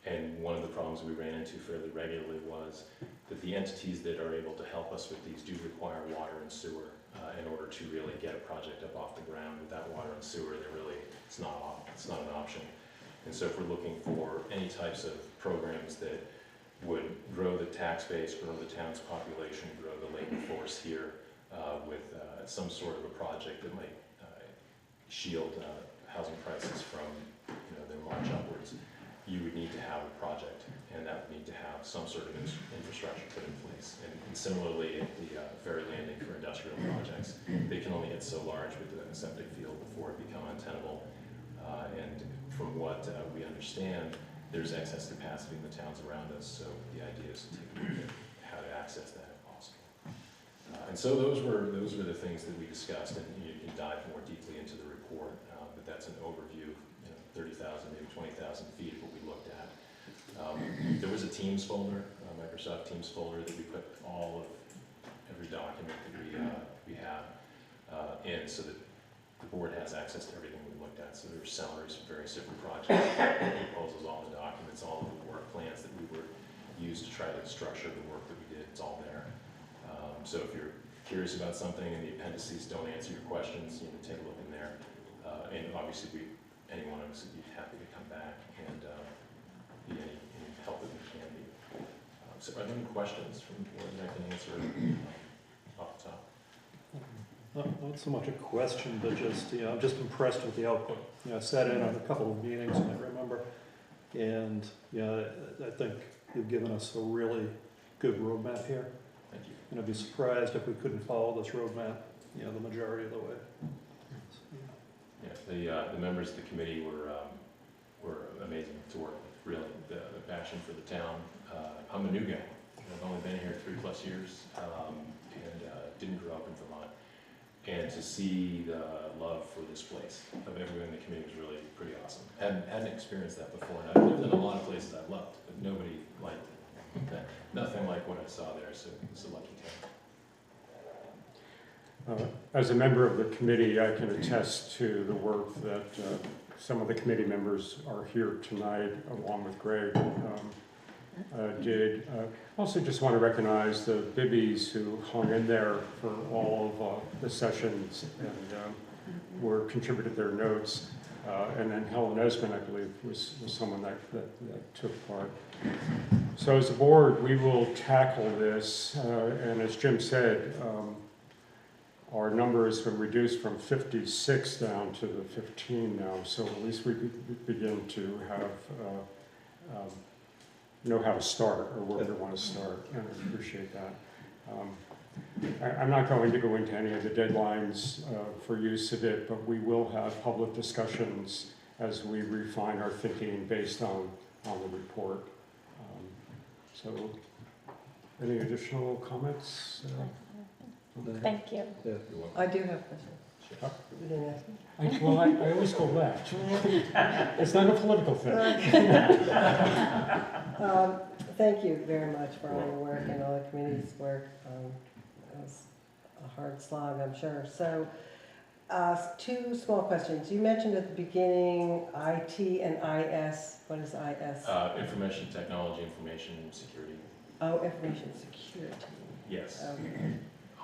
And one of the problems we ran into fairly regularly was that the entities that are able to help us with these do require water and sewer in order to really get a project up off the ground. Without water and sewer, it's not an option. And so if we're looking for any types of programs that would grow the tax base, grow the town's population, grow the labor force here with some sort of a project that might shield housing prices from their march upwards, you would need to have a project, and that would need to have some sort of infrastructure put in place. And similarly, at the ferry landing for industrial projects, they can only get so large with the septic field before it become untenable. And from what we understand, there's excess capacity in the towns around us, so the idea is to take a look at how to access that if possible. And so those were the things that we discussed, and you can dive more deeply into the report, but that's an overview, 30,000, maybe 20,000 feet of what we looked at. There was a Teams folder, a Microsoft Teams folder that we put every document that we have, and so that the board has access to everything we looked at. So there were summaries for various different projects, proposals, all the documents, all of the work plans that we were used to try to structure the work that we did. It's all there. So if you're curious about something and the appendices don't answer your questions, take a look in there. And obviously, any one of us would be happy to come back and be any help that we can be. So are there any questions from the board that I can answer off the top? Not so much a question, but just, I'm just impressed with the output. I sat in on a couple of meetings, I remember, and, I think you've given us a really good roadmap here. Thank you. And I'd be surprised if we couldn't follow this roadmap, the majority of the way. Yeah, the members of the committee were amazing to work with, really. The passion for the town. I'm a new guy. I've only been here 3+ years and didn't grow up in Vermont. And to see the love for this place of everyone in the community was really pretty awesome. Hadn't experienced that before. And I've lived in a lot of places I've loved, but nobody like nothing like what I saw there. So it's a lucky town. As a member of the committee, I can attest to the work that some of the committee members are here tonight, along with Greg, did. Also just want to recognize the Bibbies who hung in there for all of the sessions and contributed their notes. And then Helen Esmond, I believe, was someone that took part. So as a board, we will tackle this, and as Jim said, our number has been reduced from 56 down to the 15 now, so at least we begin to have know how to start or where we want to start, and I appreciate that. I'm not going to go into any of the deadlines for use of it, but we will have public discussions as we refine our thinking based on the report. So, any additional comments? Thank you. I do have questions. You didn't ask me? Well, I always go left. It's not a political thing. Thank you very much for all your work and all the community's work. It was a hard slog, I'm sure. So, two small questions. You mentioned at the beginning IT and IS. What is IS? Information technology, information security. Oh, information security. Yes. Okay.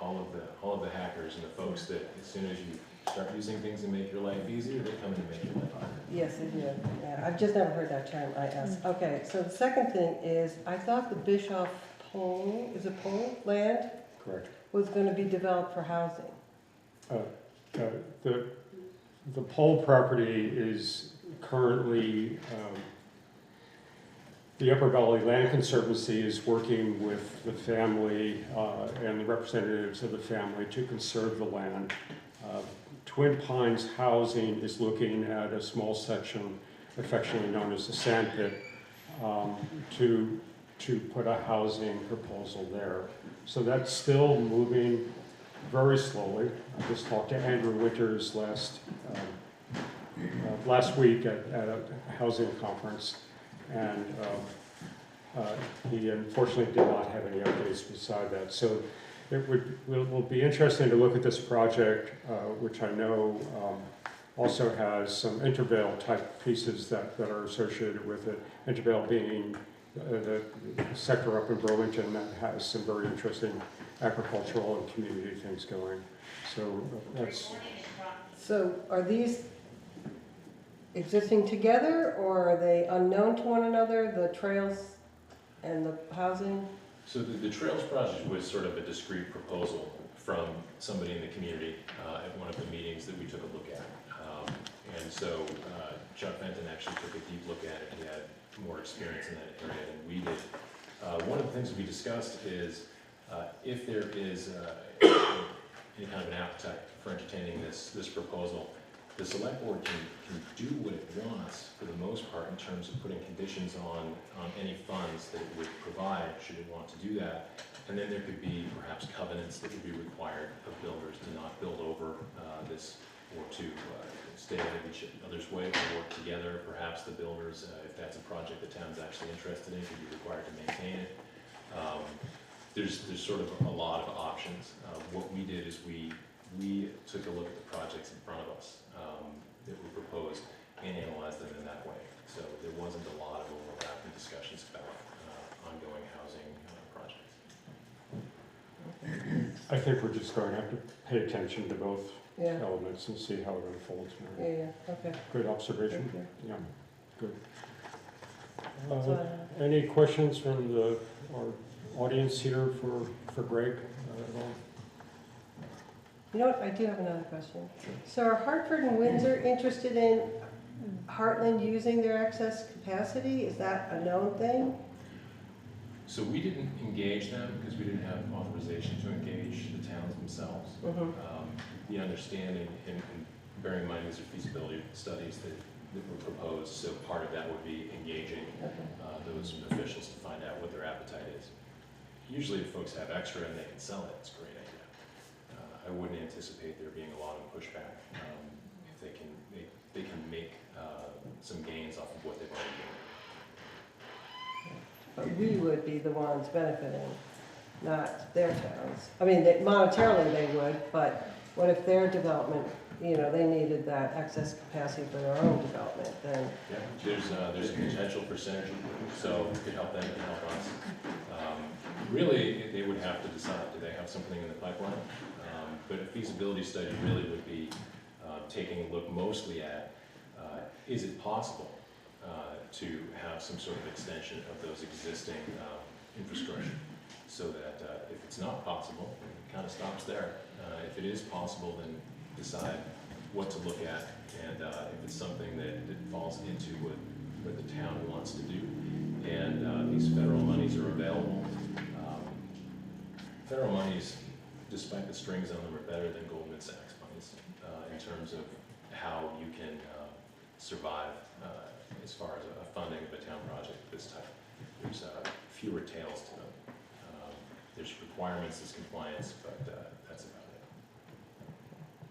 All of the hackers and the folks that as soon as you start using things that make your life easier, they come in and make your life harder. Yes, they do. Yeah, I've just never heard that term, IS. Okay, so the second thing is, I thought the Bischoff Pole, is it Pole land? Correct. was gonna be developed for housing? The Pole property is currently, the Upper Valley Land Conservancy is working with the family and the representatives of the family to conserve the land. Twin Pines Housing is looking at a small section, affectionately known as the sand pit, to put a housing proposal there. So that's still moving very slowly. I just talked to Andrew Winters last week at a housing conference, and he unfortunately did not have any updates beside that. So will be interesting to look at this project, which I know also has some intervale type pieces that are associated with it. Intervale being the sector up in Burlington that has some very interesting agricultural and community things going. So that's. So are these existing together, or are they unknown to one another, the trails and the housing? So the Trails project was sort of a discrete proposal from somebody in the community at one of the meetings that we took a look at. And so Chuck Fenton actually took a deep look at it. He had more experience in that area than we did. One of the things we discussed is if there is any kind of an appetite for entertaining this proposal, the select board can do what it wants for the most part in terms of putting conditions on any funds that it would provide should it want to do that. And then there could be perhaps covenants that would be required of builders to not build over this, or to stay out of each other's way, to work together. Perhaps the builders, if that's a project the town's actually interested in, could be required to maintain it. There's sort of a lot of options. What we did is we took a look at the projects in front of us that were proposed and analyzed them in that way. So there wasn't a lot of overlap in discussions about ongoing housing projects. I think we're just going to have to pay attention to both Yeah, elements and see how it unfolds. yeah, okay. Good observation. Thank you. Yeah, good. That's all I have. Any questions from our audience here for Greg at all? You know what, I do have another question. So are Hartford and Windsor interested in Hartland using their excess capacity? Is that a known thing? So we didn't engage them because we didn't have authorization to engage the towns themselves. Mm-hmm. The understanding, and bearing in mind these are feasibility studies that were proposed, so part of that would be engaging those officials to find out what their appetite is. Usually if folks have extra and they can sell it, it's a great idea. I wouldn't anticipate there being a lot of pushback if they can make some gains off of what they've already But we would be the ones benefiting, not their towns. I mean, monetarily they would, but what if their development, they needed that excess capacity for their own development, then? Yeah, there's a potential for synergy, so it could help them, it could help us. Really, they would have to decide, do they have something in the pipeline? But a feasibility study really would be taking a look mostly at, is it possible to have some sort of extension of those existing infrastructure, so that if it's not possible, it kind of stops there. If it is possible, then decide what to look at, and if it's something that falls into what the town wants to do, and these federal monies are available. Federal monies, despite the strings on them, are better than Goldman Sachs monies in terms of how you can survive as far as a funding of a town project of this type. There's fewer tails to them. There's requirements, there's compliance, but that's about it.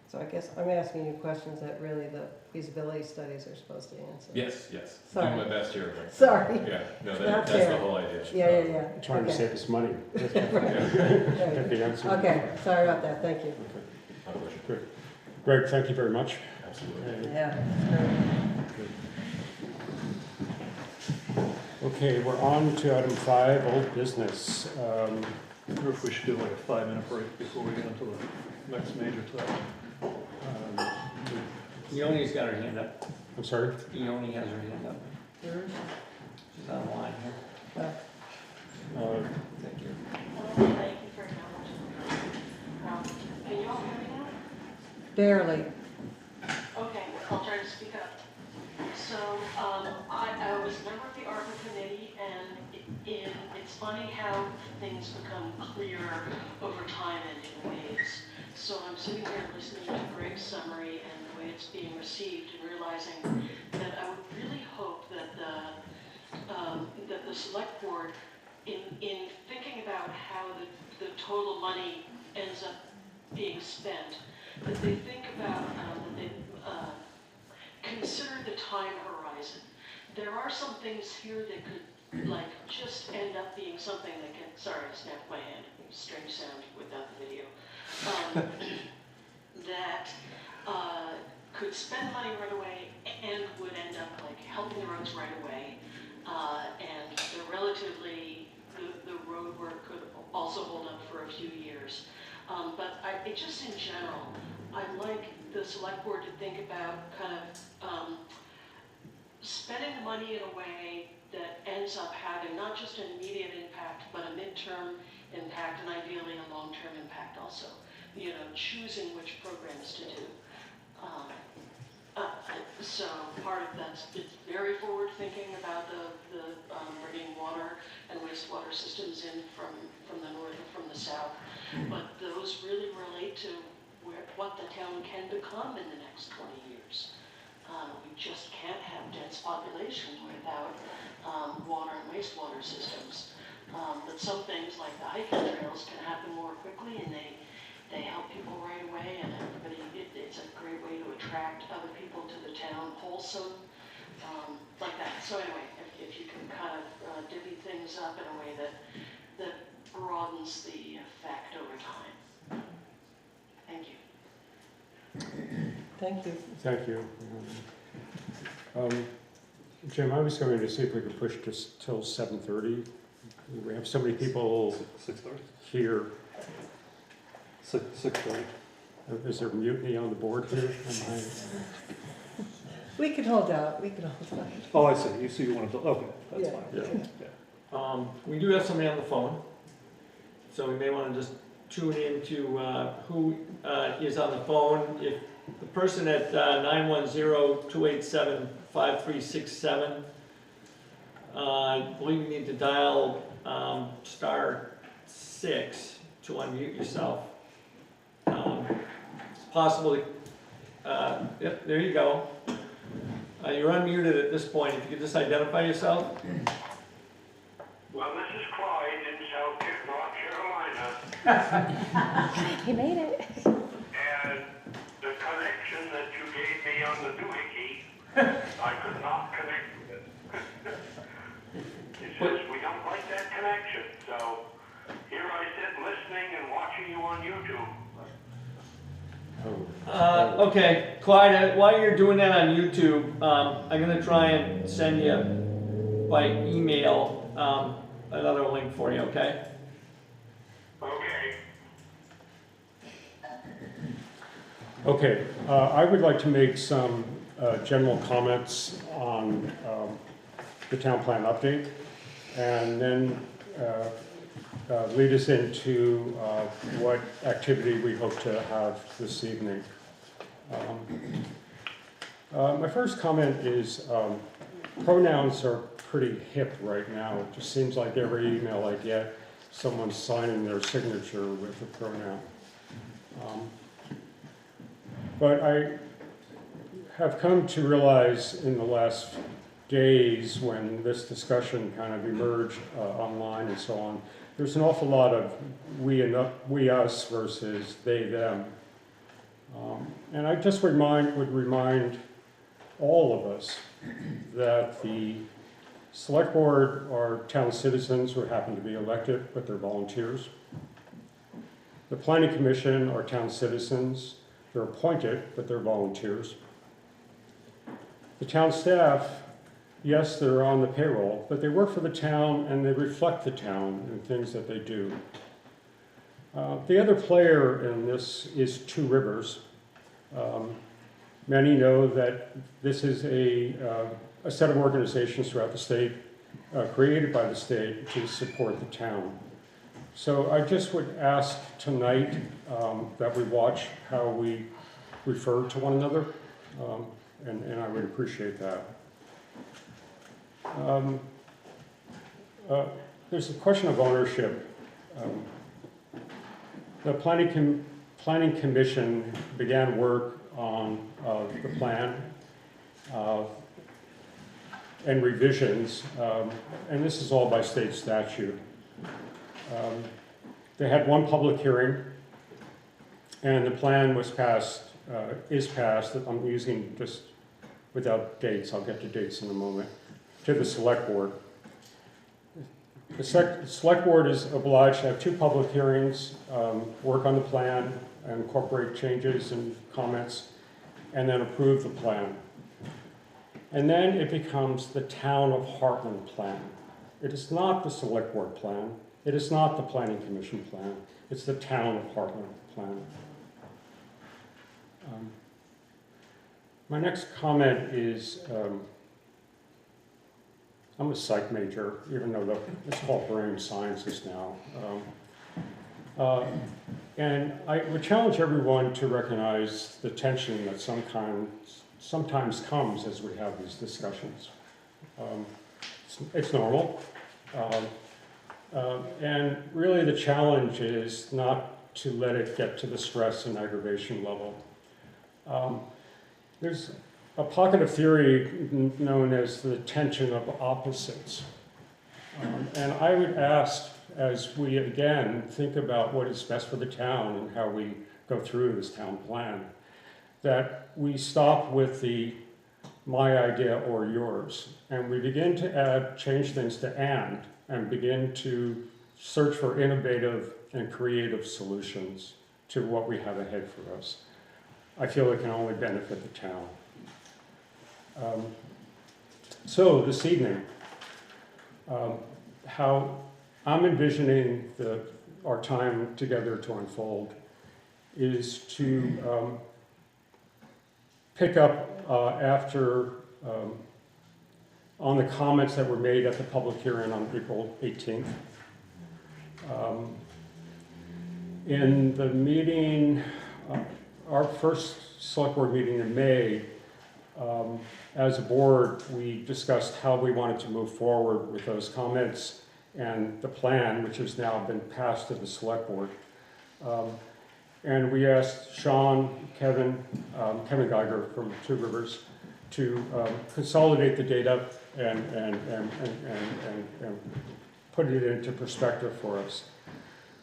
So I guess I'm asking you questions that really the feasibility studies are supposed to answer. Yes. Sorry. Doing my best here. Right? Sorry. Yeah, no, Not that's fair. the whole idea. Yeah. Trying to Okay. save us money. Yeah. Get the answer. Okay, sorry about that, thank you. Okay, My pleasure. good. Greg, thank you very much. Absolutely. Yeah. Okay, we're on to item 5, old business. I wonder if we should do like a 5-minute break before we get into the next major topic. Leonie's got her hand up. I'm sorry? Leonie has her hand up. She's on the line here. Uh, Thank you. Thank you for acknowledging. Barely. Okay, I'll try to speak up. So, I was a member of the ARPA committee, and it's funny how things become clearer over time and in waves. So I'm sitting here listening to Greg's summary and the way it's being received, and realizing that I would really hope that the select board, in thinking about how the total money ends up being spent, that they think about, that they consider the time horizon. There are some things here that could, like, just end up being something that can, sorry, I snapped my hand, strange sound without the video, that could spend money right away and would end up, like, helping the roads right away, and they're relatively, the road work could also hold up for a few years. But just in general, I'd like the select board to think about kind of spending the money in a way that ends up having not just an immediate impact, but a midterm impact, and ideally a long-term impact also. You know, choosing which programs to do. So part of that's, it's very forward thinking about the bringing water and wastewater systems in from the north and from the south. But those really relate to what the town can become in the next 20 years. We just can't have dense populations without water and wastewater systems. But some things like the hiking trails can happen more quickly, and they help people right away, and everybody, it's a great way to attract other people to the town, wholesome, like that. So anyway, if you can kind of divvy things up in a way that broadens the effect over time. Thank you. Thank you. Thank you. Jim, I was going to see if we could push this till 7:30. We have so many people 6:30? here. 6:30. Is there mutiny on the board here? We can hold out, we can hold out. Oh, I see. You want to, okay, that's Yeah. fine. Yeah. We do have somebody on the phone, so we may want to just tune in to who is on the phone. If the person at 910-287-5367, I believe you need to dial *6 to unmute yourself. It's possible to, yep, there you go. You're unmuted at this point. If you could just identify yourself. Well, this is Clyde in South Carolina, He made it. and the connection that you gave me on the doohickey, I could not connect with it. It says we don't like that connection, so here I sit listening and watching you on YouTube. Okay, Clyde, while you're doing that on YouTube, I'm going to try and send you by email another link for you, okay? Okay. Okay, I would like to make some general comments on the town plan update, and then lead us into what activity we hope to have this evening. My first comment is pronouns are pretty hip right now. It just seems like every email I get, someone's signing their signature with a pronoun. But I have come to realize in the last days, when this discussion kind of emerged online and so on, there's an awful lot of we us versus they them. And I just would remind all of us that the select board are town citizens who happen to be elected, but they're volunteers. The planning commission are town citizens. They're appointed, but they're volunteers. The town staff, yes, they're on the payroll, but they work for the town and they reflect the town in things that they do. The other player in this is Two Rivers. Many know that this is a set of organizations throughout the state, created by the state to support the town. So I just would ask tonight that we watch how we refer to one another, and I would appreciate that. There's a question of ownership. The Planning Commission began work on the plan and revisions, and this is all by state statute. They had one public hearing, and the plan was passed, is passed, I'm using just without dates, I'll get to dates in a moment, to the select board. The select board is obliged to have 2 public hearings, work on the plan, incorporate changes and comments, and then approve the plan. And then it becomes the Town of Hartland plan. It is not the select board plan. It is not the Planning Commission plan. It's the Town of Hartland plan. My next comment is, I'm a psych major, even though it's called brain sciences now. And I would challenge everyone to recognize the tension that sometimes comes as we have these discussions. It's normal. And really the challenge is not to let it get to the stress and aggravation level. There's a pocket of theory known as the tension of opposites. And I would ask, as we again think about what is best for the town and how we go through this town plan, that we stop with the my idea or yours, and we begin to change things to and begin to search for innovative and creative solutions to what we have ahead for us. I feel it can only benefit the town. So this evening, how I'm envisioning our time together to unfold is to pick up after on the comments that were made at the public hearing on April 18th. In the meeting, our first select board meeting in May, as a board, we discussed how we wanted to move forward with those comments and the plan, which has now been passed to the select board. And we asked Sean, Kevin Geiger from Two Rivers to consolidate the data and put it into perspective for us.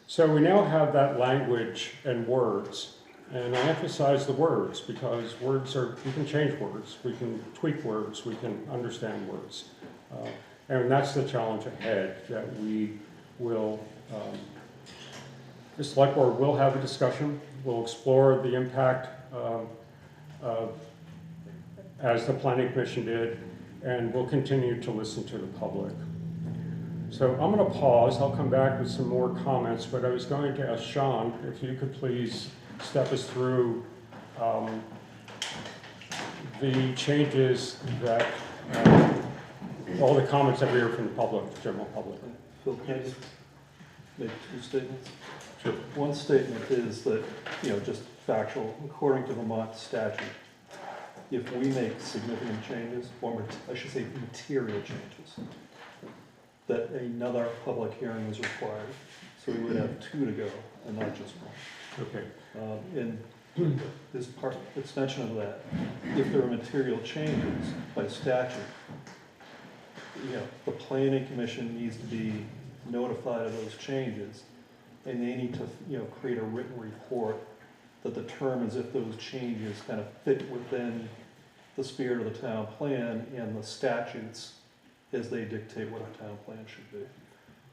So we now have that language and words. And I emphasize the words because we can change words, we can tweak words, we can understand words. And that's the challenge ahead, that we will, the select board will have a discussion, we'll explore the impact as the Planning Commission did, and we'll continue to listen to the public. So I'm going to pause, I'll come back with some more comments, but I was going to ask Sean if you could please step us through the changes that, all the comments that we hear from the public, the general public. Phil, can I just make 2 statements? Sure. One statement is that, just factual, according to Vermont statute, if we make significant changes, or I should say material changes, that another public hearing is required. So we would have 2 to go and not just 1. Okay. And this part, extension of that, if there are material changes by statute, the Planning Commission needs to be notified of those changes, and they need to, create a written report that determines if those changes kind of fit within the spirit of the town plan and the statutes as they dictate what a town plan should be.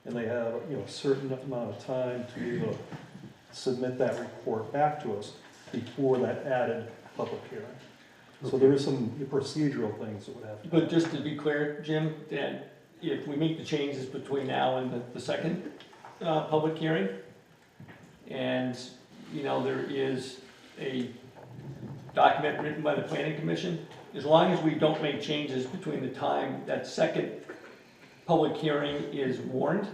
And they have, a certain amount of time to be able to submit that report back to us before that added public hearing. So there is some procedural things that would have to be. But just to be clear, Jim, that if we make the changes between now and the second public hearing, and, there is a document written by the Planning Commission, as long as we don't make changes between the time that second public hearing is warned,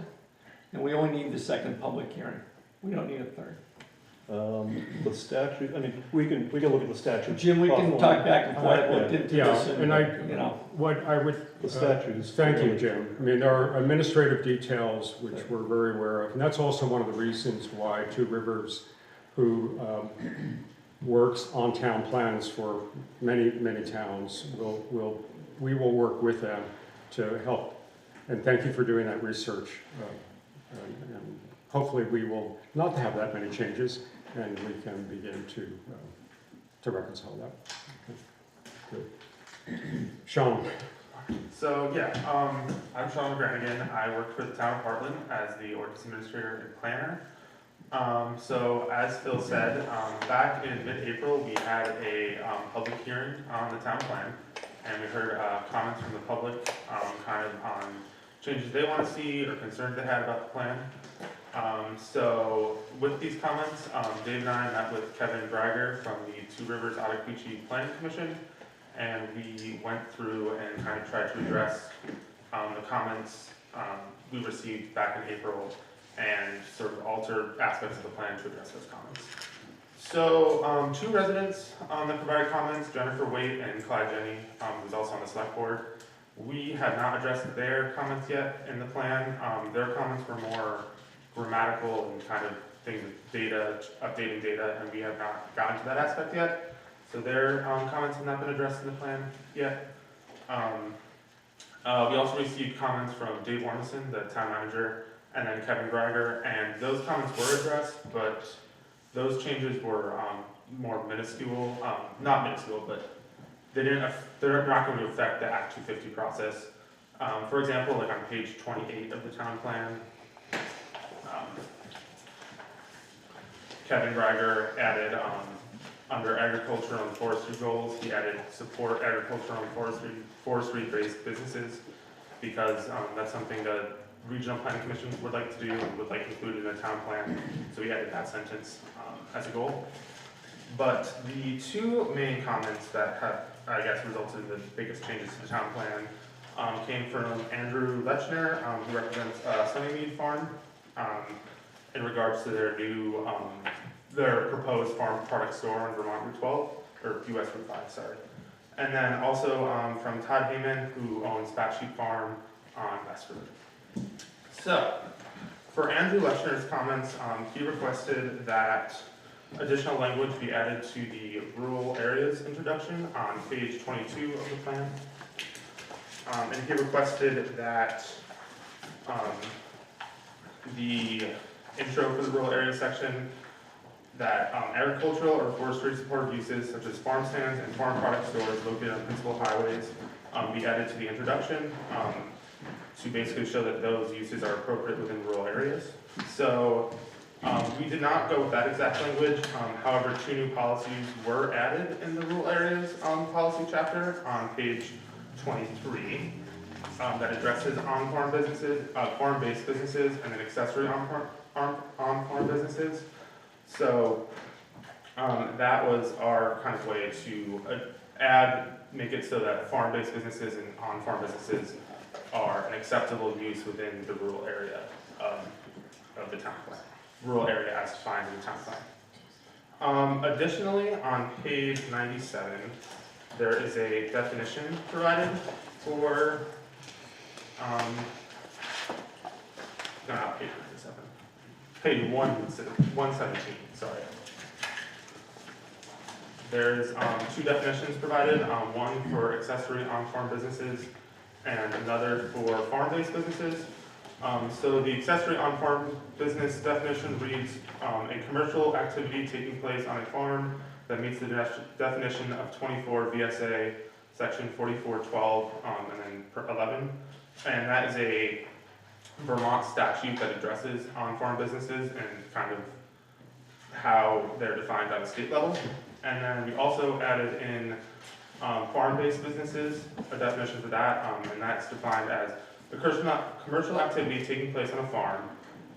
and we only need the second public hearing. We don't need a third. The statute, I mean, we can look at the statute. Jim, we can offline. talk back and forth, Yeah. look into Yeah, this and I, you know. what I would, The statute is. thank you, fairly- Jim. I mean, there are administrative details which we're very aware of, and that's also one of the reasons why Two Rivers, who works on town plans for many, many towns, we will work with them to help. And thank you for doing that research. And hopefully we will not have that many changes, and we can begin to reconcile that. Okay. Good. Sean? So, yeah, I'm Sean Granigan. I work for the town of Hartland as the ordinance administrator and planner. So, as Phil said, back in mid-April, we had a public hearing on the town plan, and we heard comments from the public kind of on changes they want to see or concerns they had about the plan. So, with these comments, Dave and I met with Kevin Brager from the Two Rivers Ottauquechee Planning Commission, and we went through and kind of tried to address the comments we received back in April and sort of alter aspects of the plan to address those comments. So, two residents that provided comments, Jennifer Waite and Clyde Jenny, who's also on the select board. We have not addressed their comments yet in the plan. Their comments were more grammatical and kind of things with data, updating data, and we have not gotten to that aspect yet. So their comments have not been addressed in the plan yet. We also received comments from Dave Ormison, the town manager, and then Kevin Brager, and those comments were addressed, but those changes were more minuscule, not minuscule, but they're not going to affect the Act 250 process. For example, like on page 28 of the town plan, Kevin Brager added under agricultural and forestry goals, he added support agricultural and forestry-based businesses, because that's something that regional planning commissions would like to do and would like included in a town plan. So we added that sentence as a goal. But the two main comments that have, I guess, resulted in the biggest changes to the town plan came from Andrew Lechner, who represents Sunnymead Farm, in regards to their new, their proposed farm product store on Vermont Route 12, or US Route 5, sorry. And then also from Todd Heyman, who owns Fat Sheep Farm on West Road. So, for Andrew Lechner's comments, he requested that additional language be added to the rural areas introduction on page 22 of the plan. And he requested that the intro for the rural area section, that agricultural or forestry supported uses such as farm stands and farm product stores located on principal highways be added to the introduction to basically show that those uses are appropriate within rural areas. So we did not go with that exact language. However, two new policies were added in the rural areas policy chapter on page 23 that addresses on-farm businesses, farm-based businesses, and then accessory on-farm businesses. So that was our kind of way to make it so that farm-based businesses and on-farm businesses are an acceptable use within the rural area of the town plan. Rural area as defined in the town plan. Additionally, on page 97, there is a definition provided for, no, not page 97, page 117, sorry. There's two definitions provided, one for accessory on-farm businesses and another for farm-based businesses. So the accessory on-farm business definition reads, a commercial activity taking place on a farm that meets the definition of 24 VSA section 4412 and then 11. And that is a Vermont statute that addresses on-farm businesses and kind of how they're defined on a state level. And then we also added in farm-based businesses, a definition for that, and that's defined as the commercial activity taking place on a farm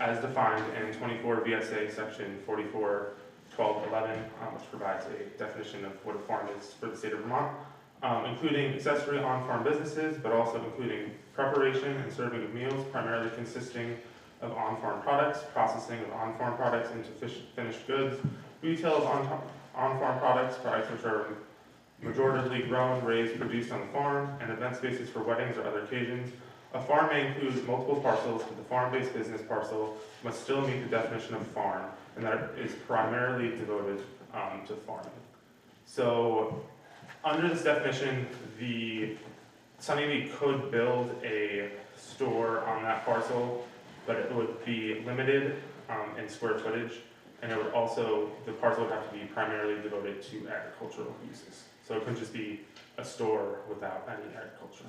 as defined in 24 VSA section 441211, which provides a definition of what a farm is for the state of Vermont, including accessory on-farm businesses, but also including preparation and serving of meals, primarily consisting of on-farm products, processing of on-farm products into finished goods, retail of on-farm products, products which are majoritively grown, raised, produced on the farm, and event spaces for weddings or other occasions. A farm may include multiple parcels, but the farm-based business parcel must still meet the definition of farm, and that it is primarily devoted to farming. So, under this definition, the Sunnymead could build a store on that parcel, but it would be limited in square footage, and it would also, the parcel would have to be primarily devoted to agricultural uses. So it couldn't just be a store without any agriculture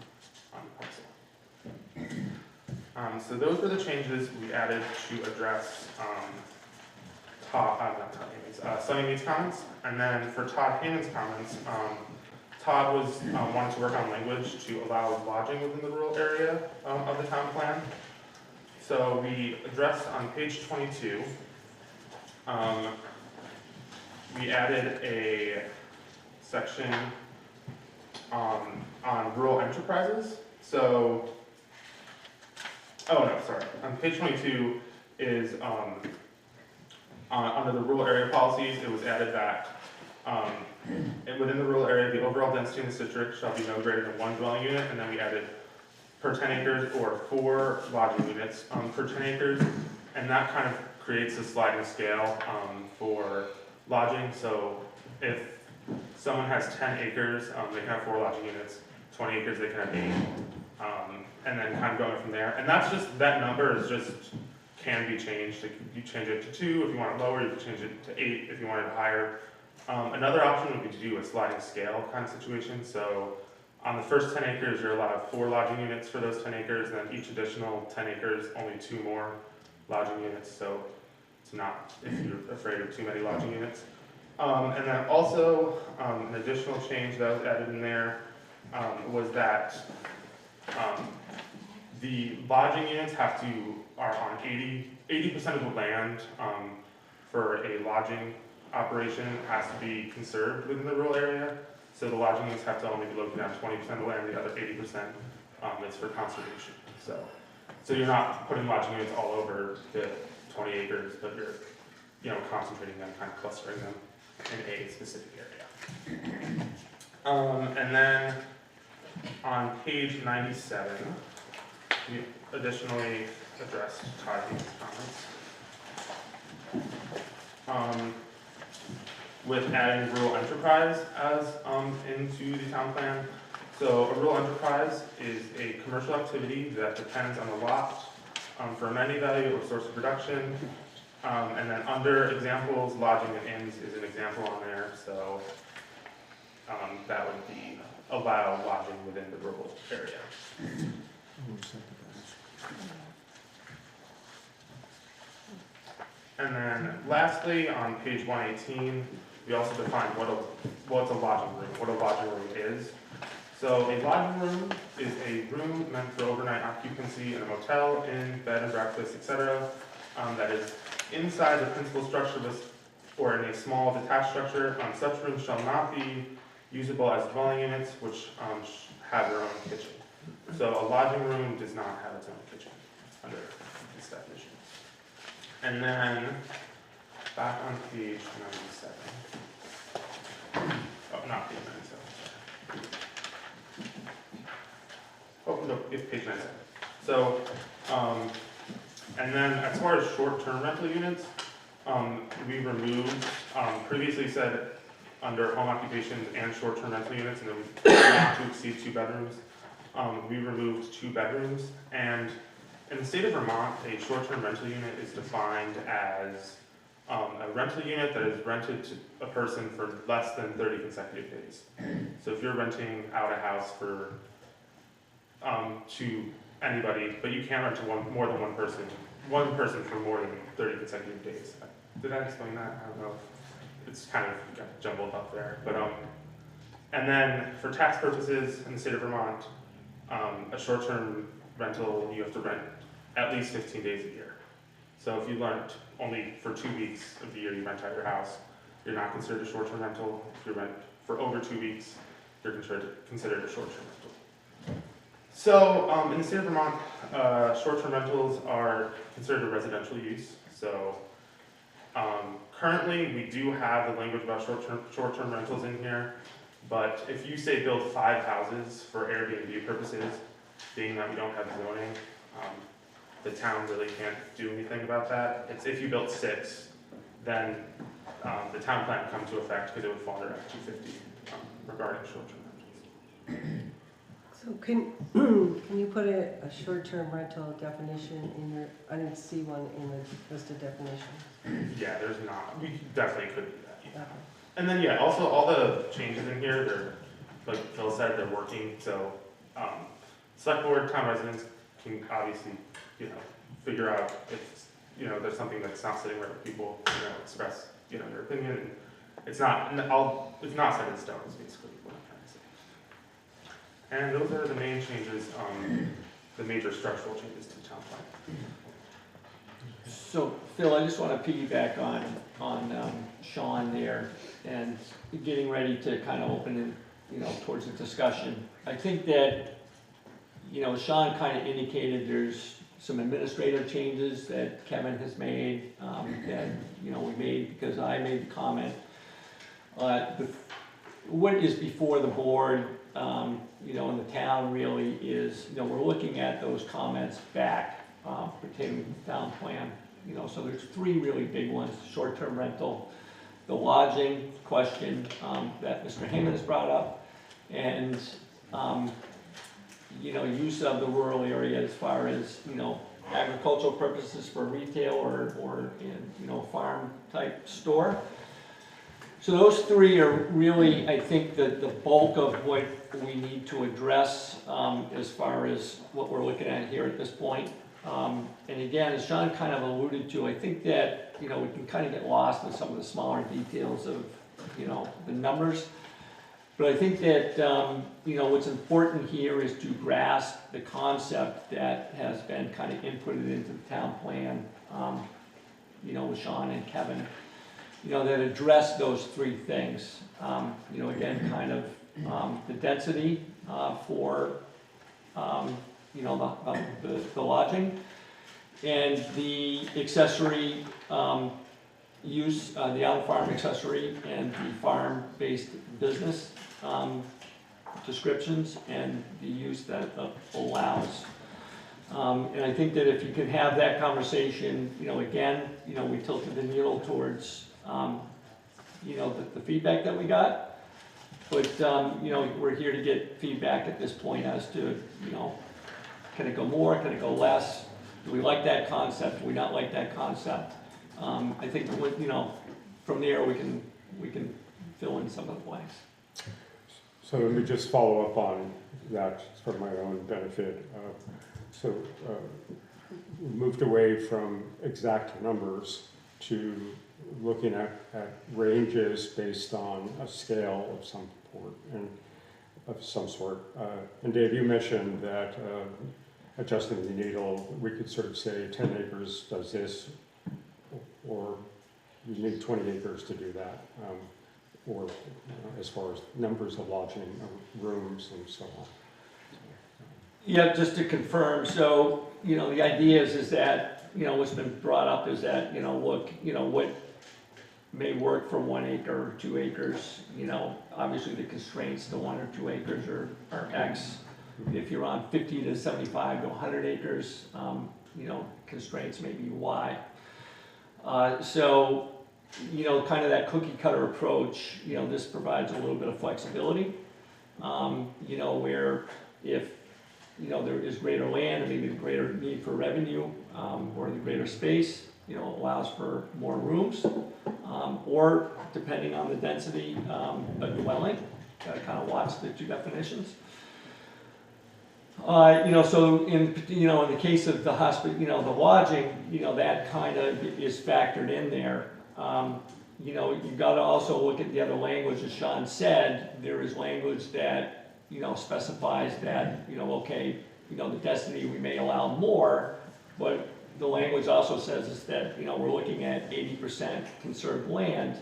on the parcel. So those were the changes we added to address Sunnymead's comments. And then for Todd Hannon's comments, Todd was wanted to work on language to allow lodging within the rural area of the town plan. So we addressed on page 22, we added a section on rural enterprises. So, on page 22 is under the rural area policies, it was added that within the rural area, the overall density in the district shall be no greater than 1 dwelling unit, and then we added per 10 acres or 4 lodging units per 10 acres, and that kind of creates a sliding scale for lodging. So if someone has 10 acres, they can have 4 lodging units, 20 acres, they can have 8, and then kind of going from there. And that's just, that number is just, can be changed. You change it to 2 if you want it lower, you can change it to 8 if you want it higher. Another option would be to do a sliding scale kind of situation. So on the first 10 acres, you're allowed 4 lodging units for those 10 acres, and then each additional 10 acres, only 2 more lodging units. So it's not, if you're afraid of too many lodging units. And then also, an additional change that was added in there was that the lodging units are on 80% of the land for a lodging operation has to be conserved within the rural area. So the lodging units have to only be located on 20% of the land, the other 80% is for conservation. So you're not putting lodging units all over the 20 acres, but you're concentrating them, kind of clustering them in a specific area. And then on page 97, we additionally addressed Todd Hannon's comments with adding rural enterprise as into the town plan. So a rural enterprise is a commercial activity that depends on the lot for amenity value or source of production. And then under examples, lodging and inns is an example on there. So that would be allow lodging within the rural area. And then lastly, on page 118, we also defined what's a lodging room, what a lodging room is. So a lodging room is a room meant for overnight occupancy in a motel, inn, bed and breakfast, etc. That is inside the principal structure or in a small detached structure. Such rooms shall not be usable as dwelling units, which have their own kitchen. So a lodging room does not have its own kitchen under this definition. And then back on page 97. Oh, not page 97. Oh, no, it's page 97. So, and then as far as short-term rental units, we removed, previously said under home occupations and short-term rental units, and then not to exceed 2 bedrooms. We removed 2 bedrooms, and in the state of Vermont, a short-term rental unit is defined as a rental unit that is rented to a person for less than 30 consecutive days. So if you're renting out a house for to anybody, but you can't rent to more than one person for more than 30 consecutive days. Did I explain that? I don't know. It's kind of got jumbled up there, but and then for tax purposes in the state of Vermont, a short-term rental, you have to rent at least 15 days a year. So if you rent only for 2 weeks of the year, you rent out your house, you're not considered a short-term rental. If you rent for over 2 weeks, you're considered a short-term rental. So, in the state of Vermont, short-term rentals are considered a residential use. So, currently, we do have the language about short-term rentals in here. But if you say build 5 houses for Airbnb purposes, being that we don't have zoning, the town really can't do anything about that. It's if you built 6, then the town plan would come to effect because it would fall under Act 250 regarding short-term rentals. So can you put a short-term rental definition in your, I didn't see one in the list of definitions. Yeah, there's not. We definitely could do that. Okay. And then, yeah, also all the changes in here, they're, like Phil said, they're working. So, select board, town residents can obviously, figure out if, there's something that's not sitting right with people, express, their opinion. And it's not set in stone, is basically what I'm trying to say. And those are the main changes, the major structural changes to the town plan. So, Phil, I just want to piggyback on Sean there, and getting ready to kind of open it, towards the discussion. I think that, Sean kind of indicated there's some administrative changes that Kevin has made, that, we made because I made the comment. What is before the board, in the town really is, we're looking at those comments back, pertaining to the town plan. So there's 3 really big ones: short-term rental, the lodging question that Mr. Heyman has brought up, and use of the rural area as far as agricultural purposes for retail or in farm type store. So those 3 are really, I think, the bulk of what we need to address as far as what we're looking at here at this point. And again, as Sean kind of alluded to, I think that, we can kind of get lost in some of the smaller details of, the numbers. But I think that, what's important here is to grasp the concept that has been kind of inputted into the town plan, with Sean and Kevin, that address those 3 things. Again, kind of the density for the lodging, and the accessory use, the on-farm accessory and the farm-based business descriptions, and the use that allows. And I think that if you can have that conversation, again, we tilted the needle towards, the feedback that we got. But, we're here to get feedback at this point as to, can it go more, can it go less? Do we like that concept, do we not like that concept? I think, from there we can fill in some of the blanks. So let me just follow up on that for my own benefit. We moved away from exact numbers to looking at ranges based on a scale of some sort. And Dave, you mentioned that adjusting the needle, we could sort of say 10 acres does this, or you need 20 acres to do that, or as far as numbers of lodging rooms and so on. Yeah, just to confirm, so, the idea is that, what's been brought up is that, look, what may work for 1 acre or 2 acres, obviously the constraints to 1 or 2 acres are X. If you're on 50 to 75 to 100 acres, constraints may be Y. So, kind of that cookie cutter approach, this provides a little bit of flexibility, where if, there is greater land, maybe the greater need for revenue, or the greater space, allows for more rooms, or depending on the density, a dwelling, kind of watch the 2 definitions. So in the case of the hospital, the lodging, that kind of is factored in there. You've got to also look at the other language. As Sean said, there is language that, specifies that, okay, the density, we may allow more, but the language also says is that, we're looking at 80% conserved land.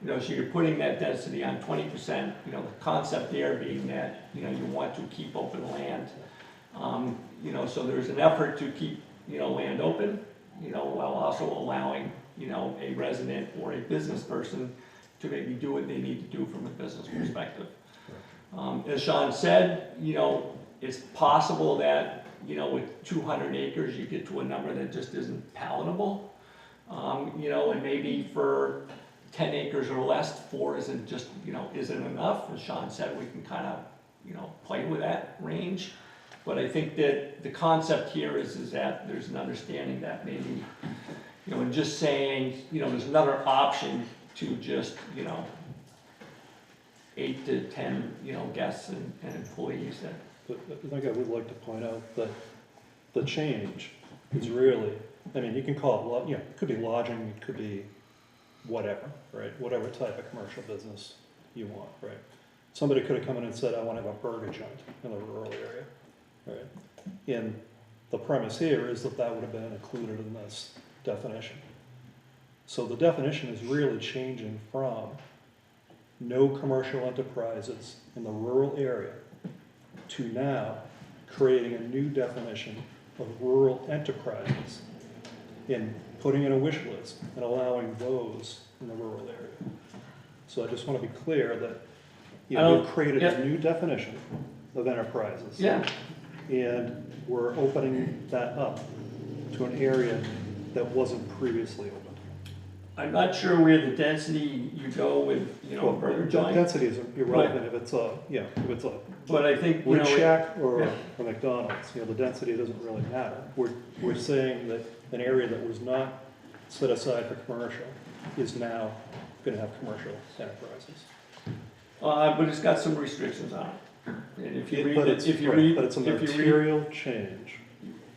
So you're putting that density on 20%, the concept there being that, you want to keep open land. You know, so there's an effort to keep, you know, land open, you know, while also allowing, you know, a resident or a business person to maybe do what they need to do from a business perspective. As Sean said, you know, it's possible that, you know, with 200 acres, you get to a number that just isn't palatable. You know, and maybe for 10 acres or less, 4 isn't just, you know, isn't enough. As Sean said, we can kind of, you know, play with that range. But I think that the concept here is that there's an understanding that maybe, you know, and just saying, you know, there's another option to just, you know, 8 to 10, you know, guests and employees that. But I think I would like to point out that the change is really, I mean, you can call it, you know, it could be lodging, it could be whatever, right? Whatever type of commercial business you want, right? Somebody could have come in and said, I want to have a burger joint in the rural area, right? And the premise here is that that would have been included in this definition. So the definition is really changing from no commercial enterprises in the rural area to now creating a new definition of rural enterprises and putting in a wish list and allowing those in the rural area. So I just want to be clear that, you know, we've created a new definition of enterprises. Yeah. And we're opening that up to an area that wasn't previously opened. I'm not sure where the density you go with, you know, a burger joint. Density is irrelevant if it's a, yeah, if it's a But I think, you wood know, shack or yeah. a McDonald's, you know, the density doesn't really matter. We're saying that an area that was not set aside for commercial is now gonna have commercial enterprises. But it's got some restrictions on it. And if you read, But it's, if you right, read, but it's a if you read, material change.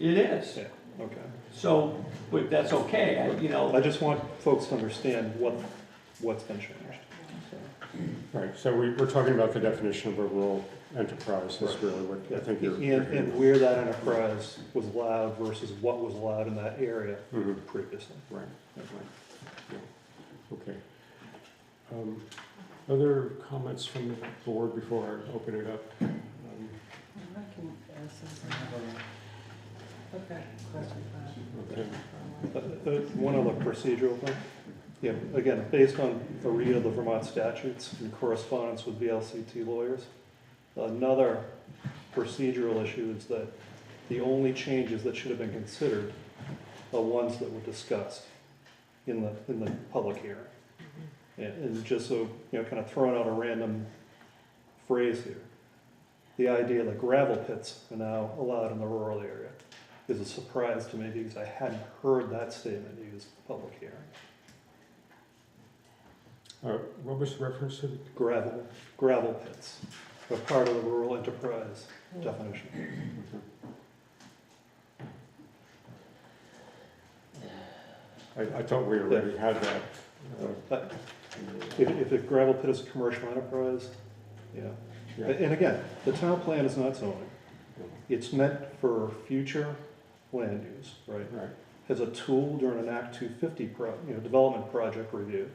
it is. Yeah, okay. So, but that's okay, you know. I just want folks to understand what's been changed. So. Right, so we're talking about the definition of a rural enterprise, is really what I think you're. And where that enterprise was allowed versus what was allowed in that area previously. Right, right, yeah, okay. Other comments from the board before I open it up? I can ask something. Okay, question Okay. One other procedural thing. Yeah, again, based on a read of the Vermont statutes and correspondence with VLCT lawyers, another procedural issue is that the only changes that should have been considered are ones that were discussed in the public hearing. And just so, you know, kind of throwing out a random phrase here, the idea that gravel pits are now allowed in the rural area is a surprise to me because I hadn't heard that statement used in the public hearing. What was the reference to? Gravel pits are part of the rural enterprise definition. I thought we already had that. If a gravel pit is a commercial enterprise, yeah. And again, the town plan is not zoning. It's meant for future land use, right? Right. As a tool during an Act 250 development project review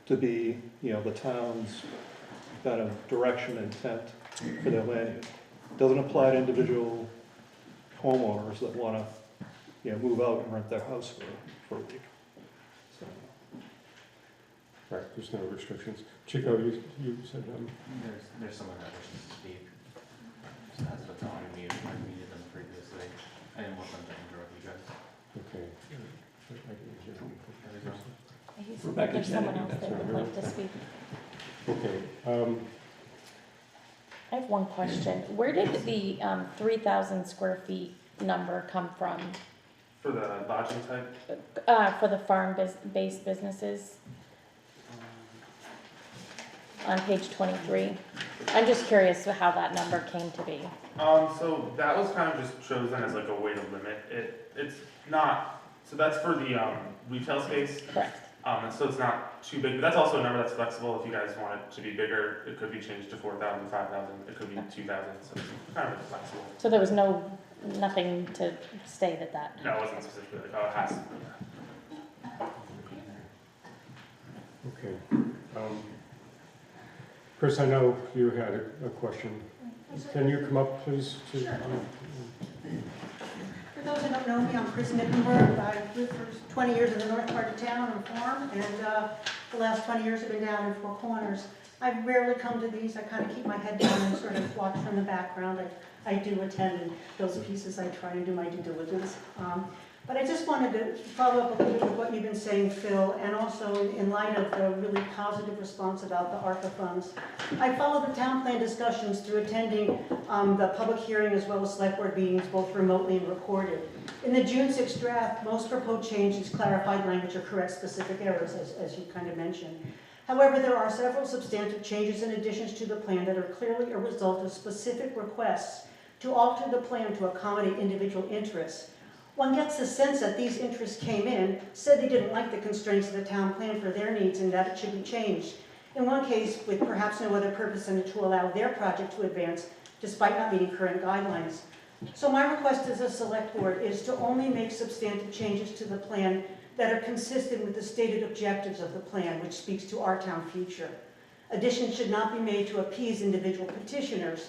to be, you know, the town's kind of direction and intent for their land use. Doesn't apply to individual homeowners that want to, you know, move out and rent their house for a week. So. Right, there's no restrictions. Chico, you said, There's some other questions to speak. That's what's on me, I read them previously. I didn't want them to interrupt you guys. okay. Rebecca, There's someone else that would like to speak. Okay, I have one question. Where did the 3,000 square feet number come from For the lodging type? for the farm-based businesses on page 23? I'm just curious how that number came to be. So that was kind of just chosen as like a way to limit it. It's not, so that's for the retail space. Correct. And so it's not too big, but that's also a number that's flexible. If you guys want it to be bigger, it could be changed to 4,000, 5,000, it could be 2,000, so it's kind of flexible. So there was nothing to say that. No, it wasn't specifically like, oh, it has to be that. okay. Chris, I know you had a question. Can you come up, please? those that don't know me, I'm Chris Nickenberg. I've lived for 20 years in the north part of town on a farm, and the last 20 years have been down in Four Corners. I rarely come to these. I kind of keep my head down and sort of watch from the background. I do attend, and those pieces I try and do my due diligence. But I just wanted to follow up a little bit with what you've been saying, Phil, and also in light of the really positive response about the ARPA funds. I followed the town plan discussions through attending the public hearing as well as select board meetings, both remotely and recorded. In the June 6th draft, most proposed changes clarified language or correct specific errors, as you kind of mentioned. However, there are several substantive changes and additions to the plan that are clearly a result of specific requests to alter the plan to accommodate individual interests. One gets the sense that these interests came in, said they didn't like the constraints of the town plan for their needs and that it should be changed. In one case, with perhaps no other purpose than to allow their project to advance despite not meeting current guidelines. So my request as a select board is to only make substantive changes to the plan that are consistent with the stated objectives of the plan, which speaks to our town future. Additions should not be made to appease individual petitioners.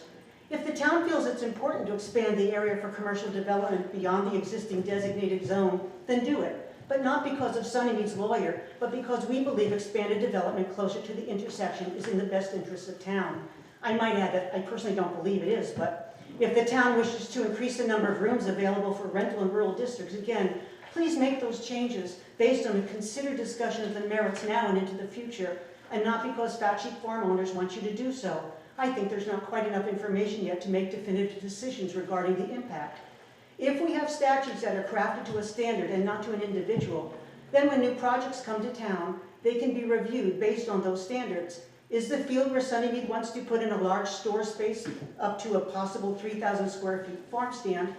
If the town feels it's important to expand the area for commercial development beyond the existing designated zone, then do it. But not because of Sunnymead's lawyer, but because we believe expanded development closer to the intersection is in the best interest of town. I might add that I personally don't believe it is, but if the town wishes to increase the number of rooms available for rental in rural districts, again, please make those changes based on a considered discussion of the merits now and into the future, and not because fat sheep farm owners want you to do so. I think there's not quite enough information yet to make definitive decisions regarding the impact. If we have statutes that are crafted to a standard and not to an individual, then when new projects come to town, they can be reviewed based on those standards. Is the field where Sunnymead wants to put in a large store space up to a possible 3,000 square feet farm stand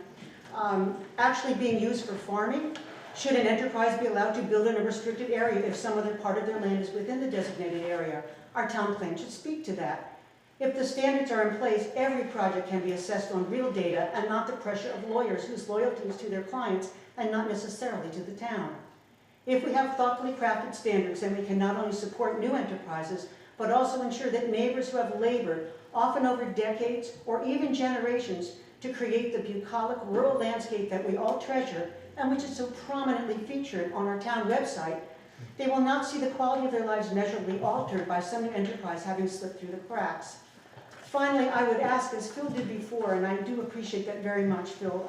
actually being used for farming? Should an enterprise be allowed to build in a restricted area if some other part of their land is within the designated area? Our town plan should speak to that. If the standards are in place, every project can be assessed on real data and not the pressure of lawyers whose loyalty is to their clients and not necessarily to the town. If we have thoughtfully crafted standards, then we can not only support new enterprises, but also ensure that neighbors who have labored, often over decades or even generations, to create the bucolic rural landscape that we all treasure and which is so prominently featured on our town website, they will not see the quality of their lives measurably altered by some new enterprise having slipped through the cracks. Finally, I would ask, as Phil did before, and I do appreciate that very much, Phil,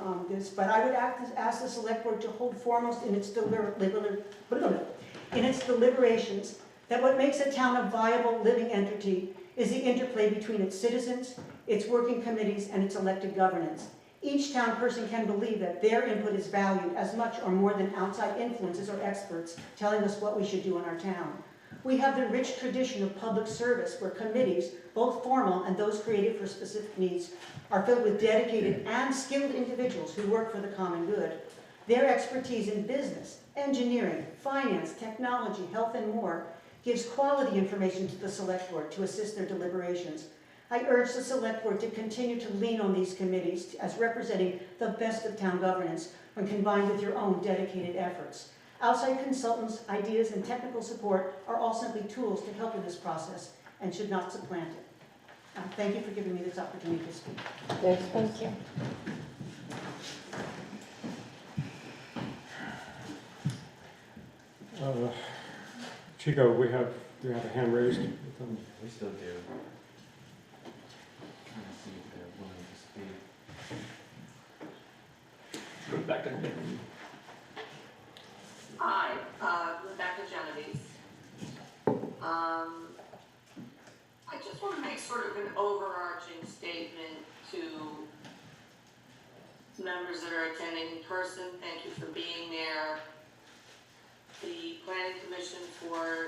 but I would ask the select board to hold foremost in its deliberations that what makes a town a viable living entity is the interplay between its citizens, its working committees, and its elected governance. Each town person can believe that their input is valued as much or more than outside influences or experts telling us what we should do in our town. We have the rich tradition of public service where committees, both formal and those created for specific needs, are filled with dedicated and skilled individuals who work for the common good. Their expertise in business, engineering, finance, technology, health, and more gives quality information to the select board to assist their deliberations. I urge the select board to continue to lean on these committees as representing the best of town governance when combined with your own dedicated efforts. Outside consultants, ideas, and technical support are all simply tools to help in this process and should not supplant it. Thank you for giving me this opportunity to speak. Yes, thank you. Chico, we have a hand raised. We still do. Trying to see if they're willing to speak. Go back to Nick. Hi, Rebecca Genovese. I just want to make sort of an overarching statement to members that are attending in person. Thank you for being there. The Planning Commission for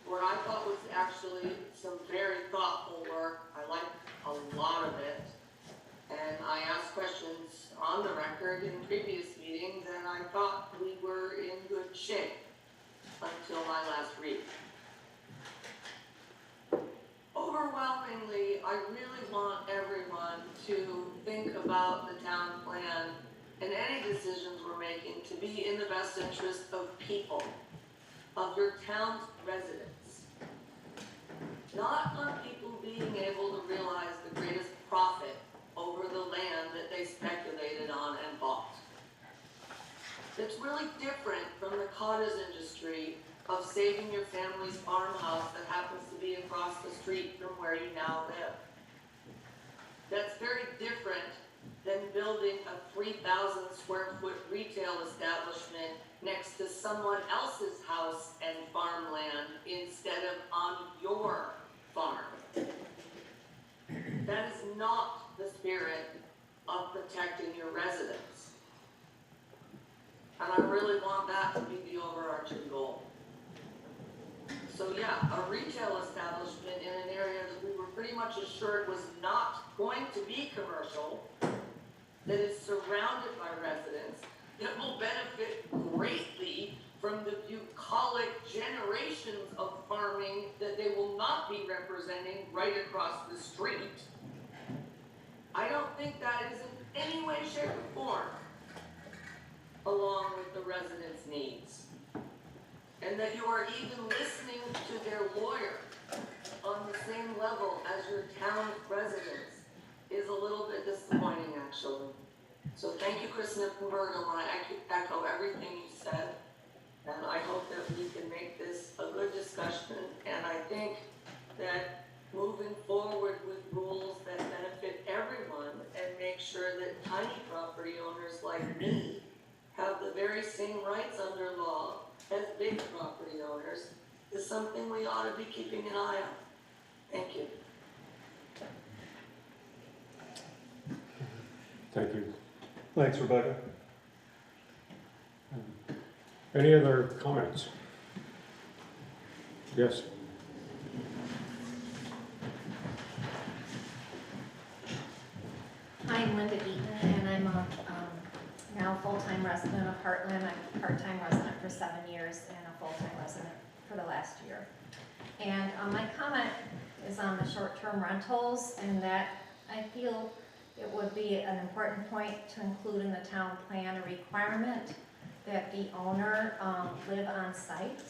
what I thought was actually some very thoughtful work. I liked a lot of it. And I asked questions on the record in previous meetings, and I thought we were in good shape until my last read. Overwhelmingly, I really want everyone to think about the town plan and any decisions we're making to be in the best interest of people, of your town's residents. Not on people being able to realize the greatest profit over the land that they speculated on and bought. cottage industry of saving your family's farmhouse that happens to be across the street from where you now live. That's very different than building a 3,000 square foot retail establishment next to someone else's house and farmland instead of on your farm. That is not the spirit of protecting your residents. And I really want that to be the overarching goal. So yeah, a retail establishment in an area that we were pretty much assured was not going to be commercial, that is surrounded by residents, that will benefit greatly from the bucolic generations of farming that they will not be representing right across the street. I don't think that is in any way, shape, or form along with the residents' needs. And that you are even listening to their lawyer on the same level as your town residents is a little bit disappointing, actually. So thank you, Chris Nippenberg. I want to echo everything you said. And I hope that we can make this a good discussion. And I think that moving forward with rules that benefit everyone and make sure that tiny property owners like me have the very same rights under law as big property owners is something we ought to be keeping an eye on. Thank you. Thank you. Thanks, Rebecca. Any other comments? Yes. Hi, I'm Linda Eaton, and I'm a now full-time resident of Hartland. I'm a part-time resident for 7 years and a full-time resident for the last year. And my comment is on the short-term rentals, and that I feel it would be an important point to include in the town plan a requirement that the owner live on site.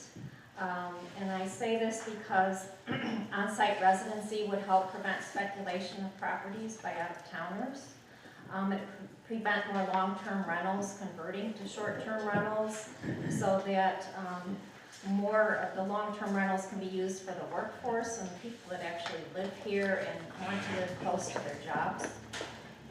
And I say this because on-site residency would help prevent speculation of properties by out-of-towners. It prevent more long-term rentals converting to short-term rentals, so that more of the long-term rentals can be used for the workforce and the people that actually live here and want to live close to their jobs.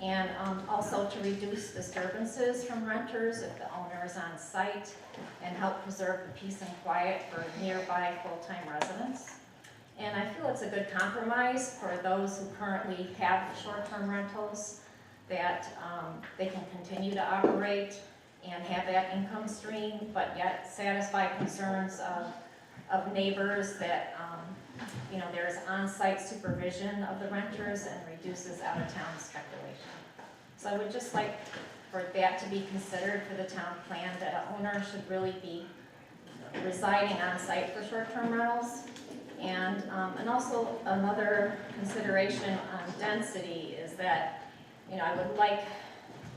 And also to reduce disturbances from renters if the owner is on site, and help preserve the peace and quiet for nearby full-time residents. And I feel it's a good compromise for those who currently have short-term rentals, that they can continue to operate and have that income stream, but yet satisfy concerns of neighbors that you know, there's on-site supervision of the renters and reduces out-of-town speculation. So I would just like for that to be considered for the town plan, that an owner should really be residing on-site for short-term rentals. And also another consideration on density is that, you know, I would like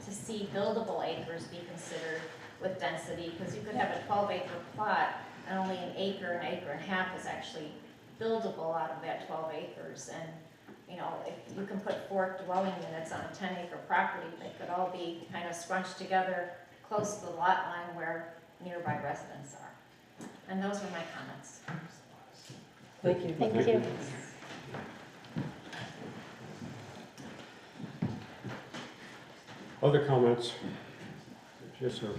to see buildable acres be considered with density, because you could have a 12-acre plot and only an acre and a half is actually buildable out of that 12 acres. And, you know, if you can put 4 dwelling units on a 10-acre property, they could all be kind of scrunched together close to the lot line where nearby residents are. And those were my comments. Thank you. Thank you. Other comments? Yes, sir.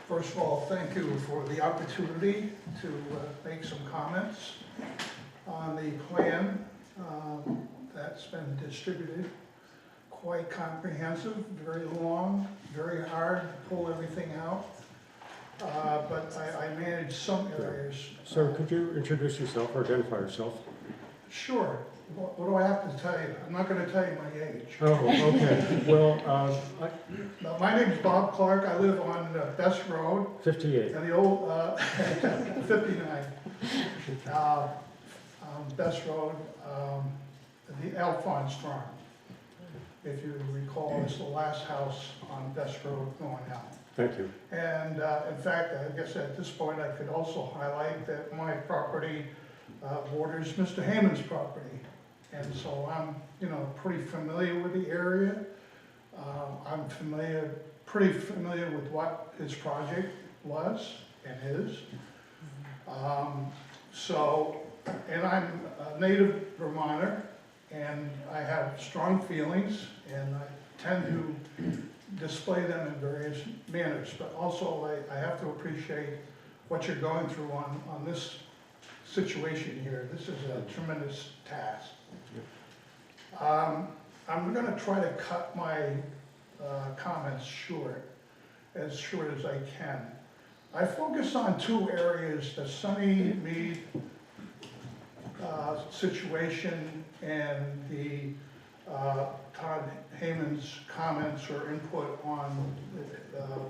First of all, thank you for the opportunity to make some comments on the plan that's been distributed. Quite comprehensive, very long, very hard to pull everything out. But I managed some areas. Sir, could you introduce yourself or identify yourself? Sure. What do I have to tell you? I'm not going to tell you my age. Oh, okay. Well, No, my name's Bob Clark. I live on Best Road. 58. And the old 59. Best Road, the Alphonse Farm. If you recall, it's the last house on Best Road going out. Thank you. And in fact, I guess at this point I could also highlight that my property borders Mr. Heyman's property. And so I'm, you know, pretty familiar with the area. I'm pretty familiar with what his project was and is. And I'm a native Vermonter, and I have strong feelings, and I tend to display them in various manners, but also I have to appreciate what you're going through on this situation here. This is a tremendous task. I'm gonna try to cut my comments short as I can. I focus on two areas, the Sunny Mead situation and the Todd Heyman's comments or input on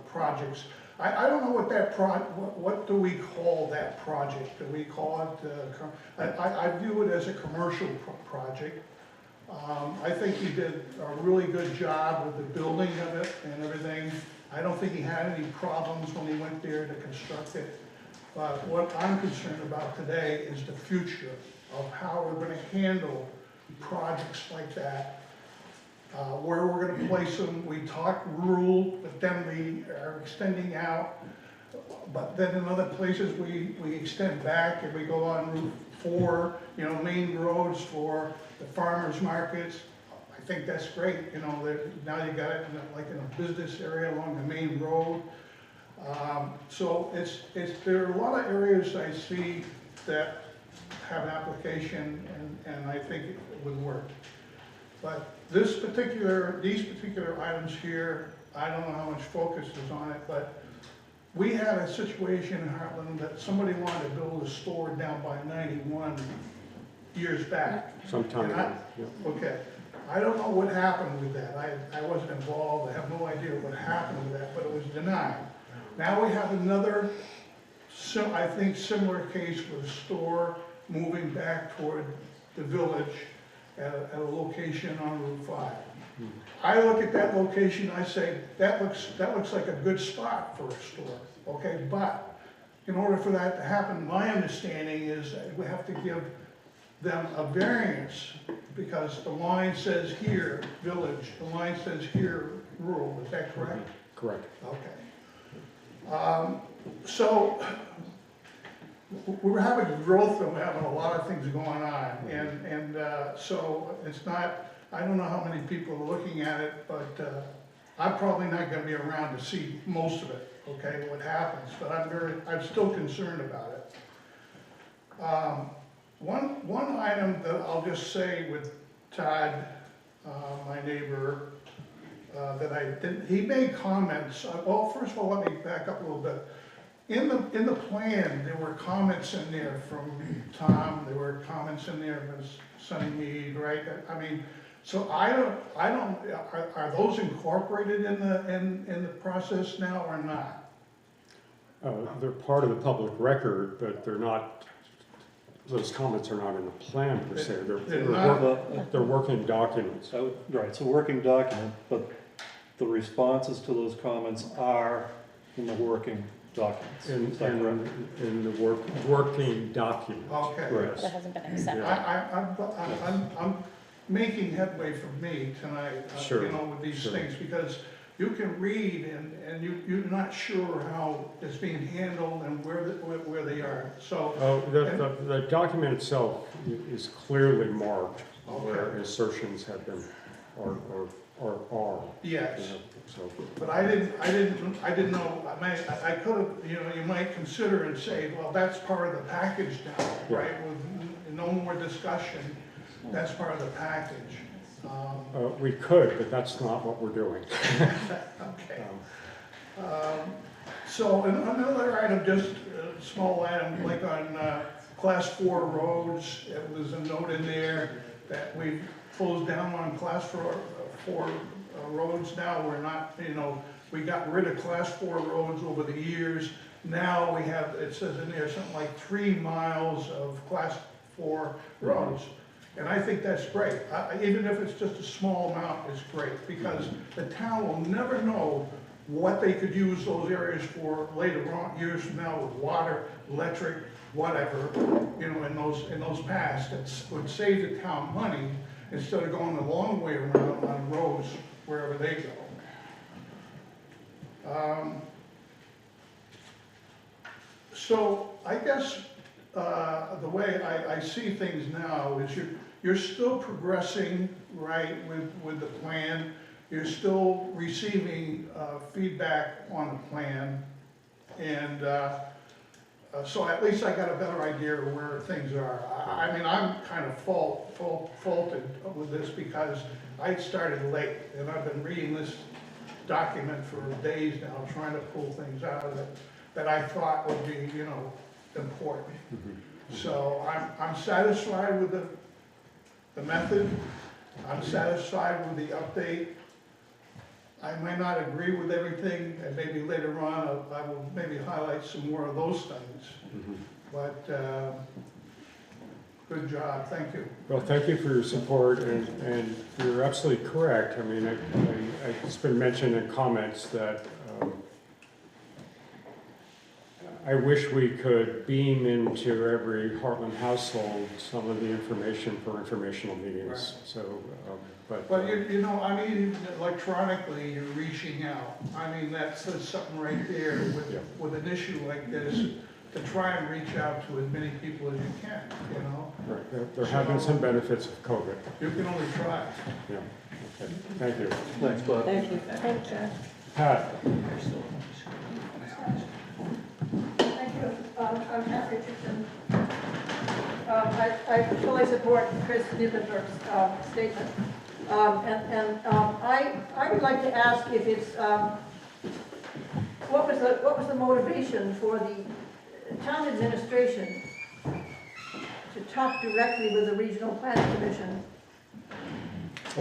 projects. I don't know what do we call that project? Do we call it, I view it as a commercial project. I think he did a really good job with the building of it and everything. I don't think he had any problems when he went there to construct it. But what I'm concerned about today is the future of how we're gonna handle projects like that, where we're gonna place them. We talk rural, but then we are extending out. But then in other places, we extend back and we go on Route 4, you know, main roads for the farmers markets. I think that's great, you know, that now you got it like in a business area along the main road. So there are a lot of areas I see that have application and I think it would work. But these particular items here, I don't know how much focus is on it, but we had a situation in Hartland that somebody wanted to build a store down by 91 years back. Sometime ago, yeah. Okay. I don't know what happened with that. I wasn't involved. I have no idea what happened with that, but it was denied. Now we have another, I think, similar case with a store moving back toward the village at a location on Route 5. I look at that location, I say, that looks like a good spot for a store, okay? But in order for that to happen, my understanding is that we have to give them a variance because the line says here, village, the line says here, rural. Is that correct? Correct. Okay. So we're having growth and we're having a lot of things going on. And so it's not, I don't know how many people are looking at it, but I'm probably not gonna be around to see most of it, okay, what happens, but I'm still concerned about it. One item that I'll just say with Todd, my neighbor, he made comments, well, first of all, let me back up a little bit. In the plan, there were comments in there from Tom, there were comments in there from Sunny Mead, right? I mean, so are those incorporated in the process now or not? They're part of the public record, but they're not, those comments are not in the plan per se. They're working documents. Right, it's a working document, but the responses to those comments are in the working documents. In the working document. Okay. Yes. That hasn't been accepted. I'm making headway for me tonight, Sure, you know, with these sure. things, because you can read and you're not sure how it's being handled and where they are, so. The document itself is clearly marked where Okay. assertions have been, or are. Yes. You know, so. But I didn't know, I could have, you know, you might consider and say, well, that's part of the package now, Yeah. right? With no more discussion, that's part of the package. We could, but that's not what we're doing. Okay. So another item, just a small item, like on class 4 roads, there's a note in there that we've closed down on class 4 roads now. We're not, you know, we got rid of class 4 roads over the years. Now we have, it says in there something like 3 miles of class 4 roads. And I think that's great. Even if it's just a small amount, it's great, because the town will never know what they could use those areas for later on, years from now, with water, electric, whatever, you know, in those past, that would save the town money instead of going the long way around on roads wherever they go. So I guess the way I see things now is you're still progressing, right, with the plan. You're still receiving feedback on the plan. And so at least I got a better idea of where things are. I mean, I'm kind of faulted with this because I started late, and I've been reading this document for days now, trying to pull things out of it that I thought would be, you know, important. So I'm satisfied with the method. I'm satisfied with the update. I might not agree with everything, and maybe later on I will maybe highlight some more of those things. But good job, thank you. Well, thank you for your support, and you're absolutely correct. I mean, it's been mentioned in comments that I wish we could beam into every Hartland household some of the information for informational meetings. So, But you know, I mean, electronically, you're reaching out. I mean, that says something right there with an issue like this, to try and reach out to as many people as you can, you know? Right. There have been some benefits of COVID. You can only try. Yeah. Okay. Thank you. Thanks, Bob. Thank you. Thank you. Pat? Thank you. I'm Pat Richardson. I fully support Chris Nivenberg's statement. I would like to ask if it's, what was the motivation for the town administration to talk directly with the Regional Planning Commission?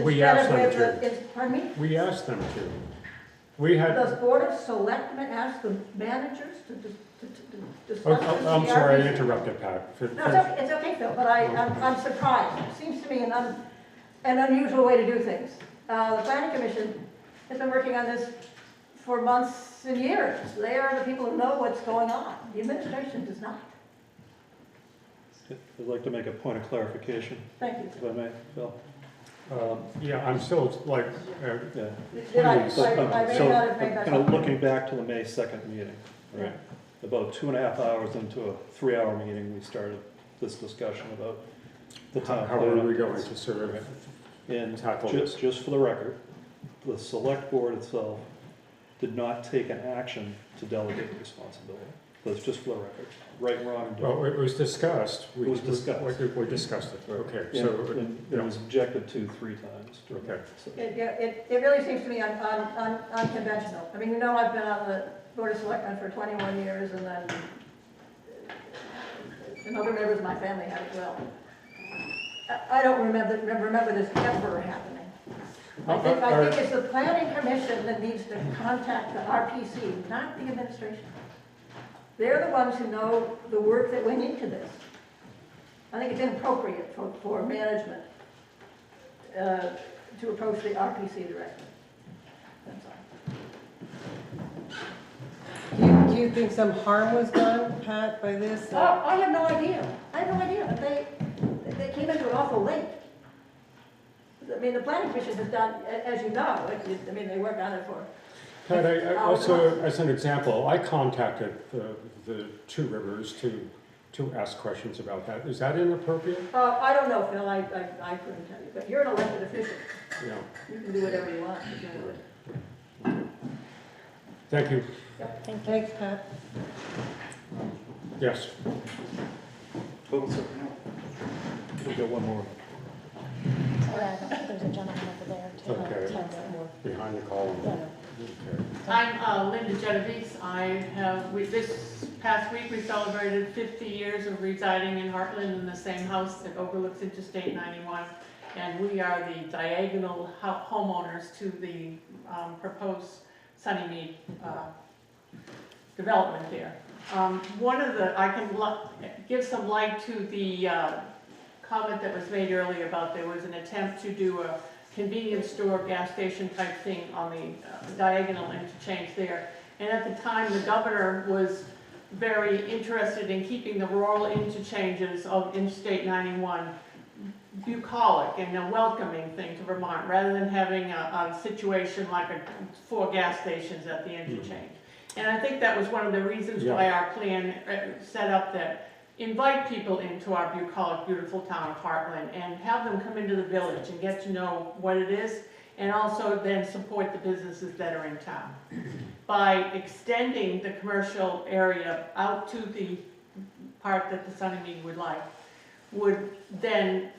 We asked them to. Pardon me? We asked them to. We had. Does Board of Selectmen ask the managers to discuss this? I'm sorry, I interrupted, Pat. No, it's okay, Phil, but I'm surprised. It seems to me an unusual way to do things. The Planning Commission has been working on this for months and years. They are the people who know what's going on. The administration does not. I'd like to make a point of clarification. Thank you. If I may, Phil. Yeah, I'm still like, Yeah. Did I may So, not have made that kind of clear. looking back to the May 2nd meeting, right? About 2.5 hours into a 3-hour meeting, we started this discussion about the town. how plan are we going updates. to sort of And tackle this? just for the record, the select board itself did not take an action to delegate the responsibility. That's just for the record. Right and wrong. Well, it was discussed. It was discussed. We discussed it. Okay, And- so, and it was objected to 3 times. okay. So- It really seems to me unconventional. I mean, you know, I've been on the Board of Selectmen for 21 years, and then other members of my family have as well. I don't remember this ever happening. I think it's the Planning Commission that needs to contact the RPC, not the administration. They're the ones who know the work that went into this. I think it's inappropriate for management to approach the RPC directly. That's all. Do you think some harm was done, Pat, by this? I have no idea. I have no idea, but they came into it awful late. I mean, the Planning Commission has done, as you know, I mean, they work on it for. Pat, I also, as an example, I contacted the Two Rivers to ask questions about that. Is that inappropriate? I don't know, Phil, I couldn't tell you, but you're an elected official. Yeah. You can do whatever you want to do it. Thank you. Yep. Thanks, Pat. Yes. We'll get one more. There's a gentleman over there too. Okay. Behind the column. Okay. I'm Linda Genovese. This past week we celebrated 50 years of residing in Hartland in the same house that overlooks Interstate 91. And we are the diagonal homeowners to the proposed Sunnymead development there. I can give some light to the comment that was made earlier about there was an attempt to do a convenience store, gas station type thing on the diagonal interchange there. And at the time, the governor was very interested in keeping the rural interchanges of Interstate 91 bucolic and a welcoming thing to Vermont, rather than having a situation like 4 gas stations at the interchange. And I think that was one of the reasons why our plan set up that invite people into our bucolic, beautiful town of Hartland and have them come into the village and get to know what it is, and also then support the businesses that are in town. By extending the commercial area out to the part that the Sunnymead would like, would then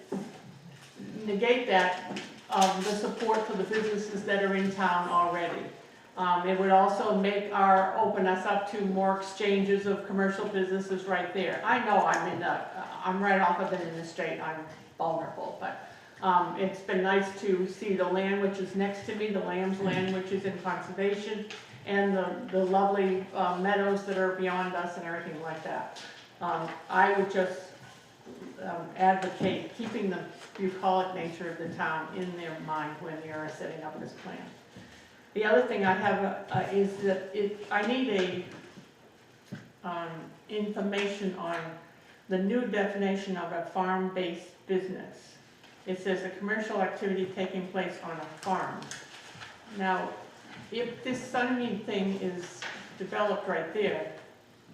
negate that, the support for the businesses that are in town already. It would also open us up to more exchanges of commercial businesses right there. I know I'm right off of an interstate, I'm vulnerable, but it's been nice to see the land which is next to me, the Lamb's land which is in conservation, and the lovely meadows that are beyond us and everything like that. I would just advocate keeping the bucolic nature of the town in their mind when they are setting up this plan. The other thing I have is that I need information on the new definition of a farm-based business. It says a commercial activity taking place on a farm. Now, if this Sunnymead thing is developed right there,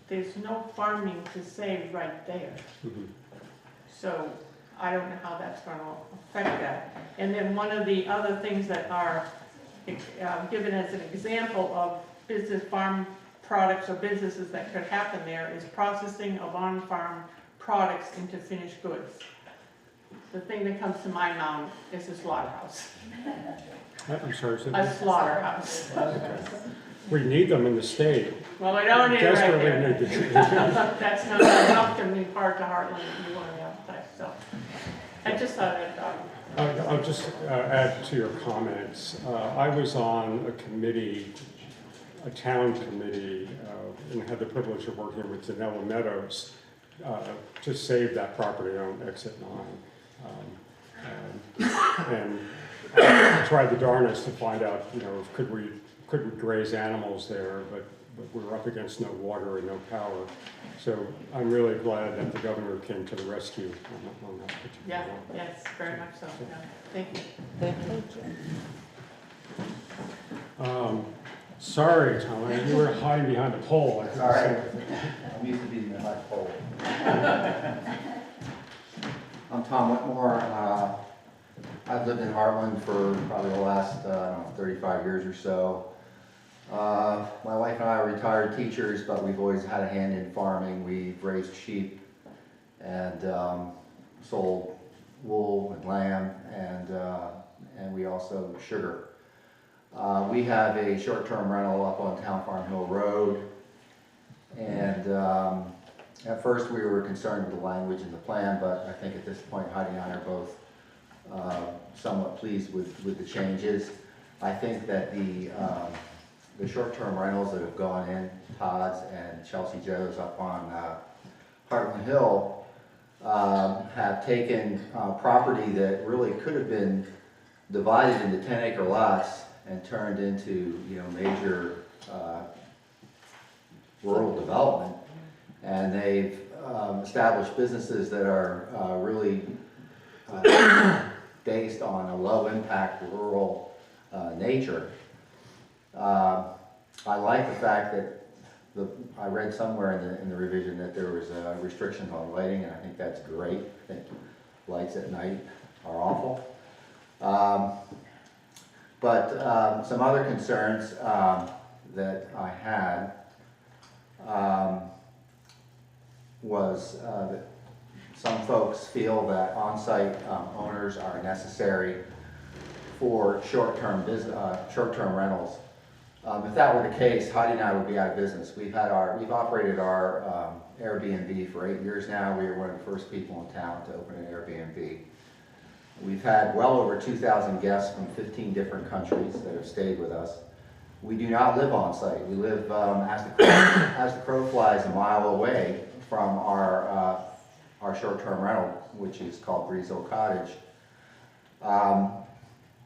there's no farming to say right there. So I don't know how that's going to affect that. And then one of the other things that are given as an example of business farm products or businesses that could happen there is processing of on-farm products into finished goods. The thing that comes to my mind is a slaughterhouse. I'm sorry, A slaughterhouse. We need them in the state. Well, we don't need it right Desperately there. need to. That's not enough to be part to Hartland if you want to have a place, so. I just thought I'll just add to your comments. I was on a committee, a town committee, and had the privilege of working with Zanella Meadows to save that property on Exit 9. And I tried the darnest to find out, could we graze animals there, but we were up against no water and no power. So I'm really glad that the governor came to the rescue on that particular one. yes, very much so. Yeah. Thank you. Thank you. Sorry, Tom, you were hiding behind a pole. That's all right. I'm used to being behind a pole. I'm Tom Whitmore. I've lived in Hartland for probably the last 35 years or so. My wife and I are retired teachers, but we've always had a hand in farming. We've raised sheep and sold wool and lamb, and we also sugar. We have a short-term rental up on Town Farm Hill Road, and at first we were concerned with the language in the plan, but I think at this point Heidi and I are both somewhat pleased with the changes. I think that the short-term rentals that have gone in, Todd's and Chelsea Joe's up on Hartland Hill, have taken property that really could have been divided into 10-acre lots and turned into, major rural development. And they've established businesses that are really based on a low-impact rural nature. I like the fact that I read somewhere in the revision that there was restrictions on lighting, and I think that's great. I think lights at night are awful. But some other concerns that I had was that some folks feel that on-site owners are necessary for short-term rentals. If that were the case, Heidi and I would be out of business. We've operated our Airbnb for 8 years now. We were one of the first people in town to open an Airbnb. We've had well over 2,000 guests from 15 different countries that have stayed with us. We do not live on site. We live as the crow flies a mile away from our short-term rental, which is called Breezehill Cottage.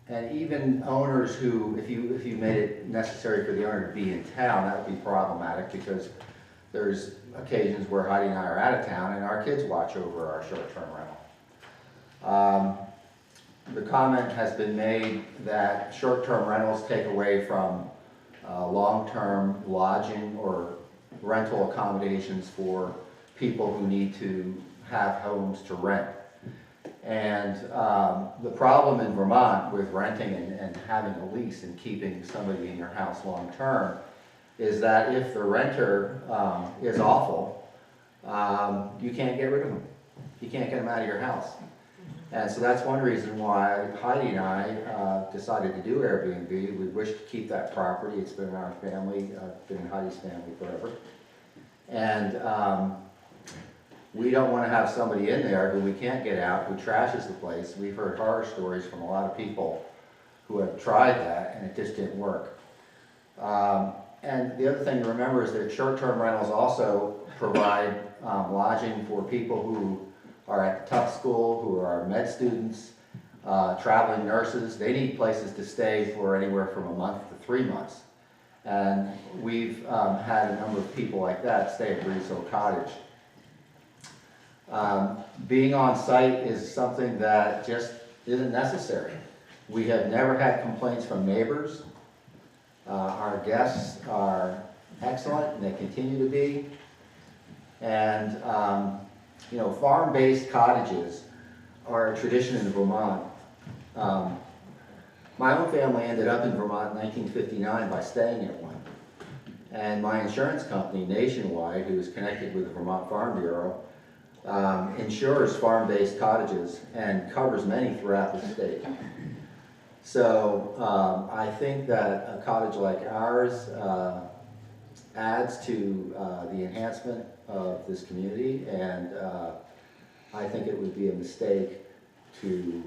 And even owners who, if you made it necessary for the owner to be in town, that would be problematic because there's occasions where Heidi and I are out of town and our kids watch over our short-term rental. The comment has been made that short-term rentals take away from long-term lodging or rental accommodations for people who need to have homes to rent. And the problem in Vermont with renting and having a lease and keeping somebody in your house long-term is that if the renter is awful, you can't get rid of them. You can't get them out of your house. And so that's one reason why Heidi and I decided to do Airbnb. We wish to keep that property. It's been in our family, been in Heidi's family forever. And we don't want to have somebody in there who we can't get out, who trashes the place. We've heard horror stories from a lot of people who have tried that and it just didn't work. And the other thing to remember is that short-term rentals also provide lodging for people who are at the Tufts School, who are med students, traveling nurses. They need places to stay for anywhere from a month to 3 months. And we've had a number of people like that stay at Breeze Hill Cottage. Being on site is something that just isn't necessary. We have never had complaints from neighbors. Our guests are excellent and they continue to be. And you know, farm-based cottages are a tradition in Vermont. My own family ended up in Vermont in 1959 by staying at one. And my insurance company, Nationwide, who is connected with the Vermont Farm Bureau, insures farm-based cottages and covers many throughout the state. So I think that a cottage like ours adds to the enhancement of this community, and I think it would be a mistake to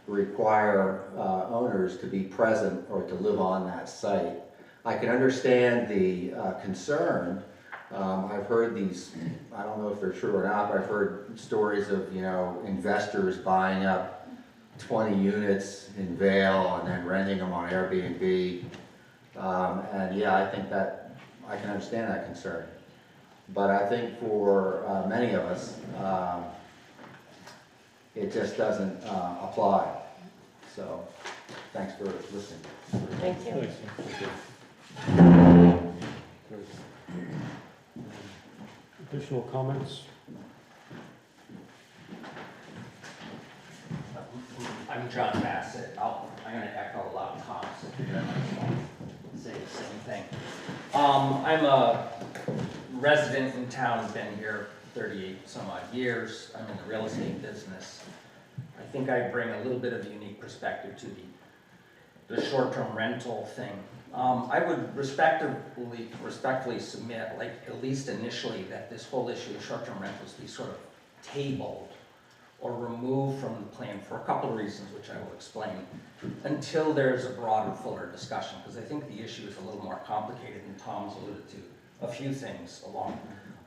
require owners to be present or to live on that site. I can understand the concern. I've heard these, I don't know if they're true or not, but I've heard stories of, you know, investors buying up 20 units in Vail and then renting them on Airbnb. And yeah, I think that, I can understand that concern. But I think for many of us, it just doesn't apply. So, thanks for listening. Thank you. Additional comments? I'm John Bassett. I'm going to echo a lot of Tom's. Say the same thing. I'm a resident in town, been here 38 some odd years. I'm in the real estate business. I think I bring a little bit of a unique perspective to the short-term rental thing. I would respectfully submit, like at least initially, that this whole issue of short-term rentals be sort of tabled or removed from the plan for a couple of reasons, which I will explain, until there's a broader, fuller discussion, because I think the issue is a little more complicated, and Tom's alluded to a few things along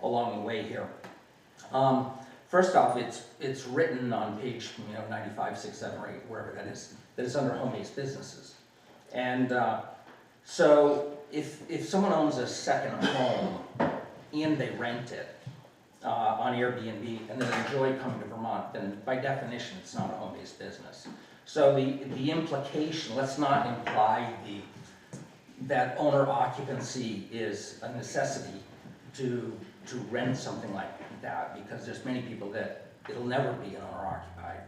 the way here. First off, it's written on page 95, 6, 7, or 8, wherever that is under home-based businesses. And so if someone owns a second home and they rent it on Airbnb and then enjoy coming to Vermont, then by definition it's not a home-based business. So the implication, let's not imply that owner occupancy is a necessity to rent something like that, because there's many people that it'll never be an owner-occupied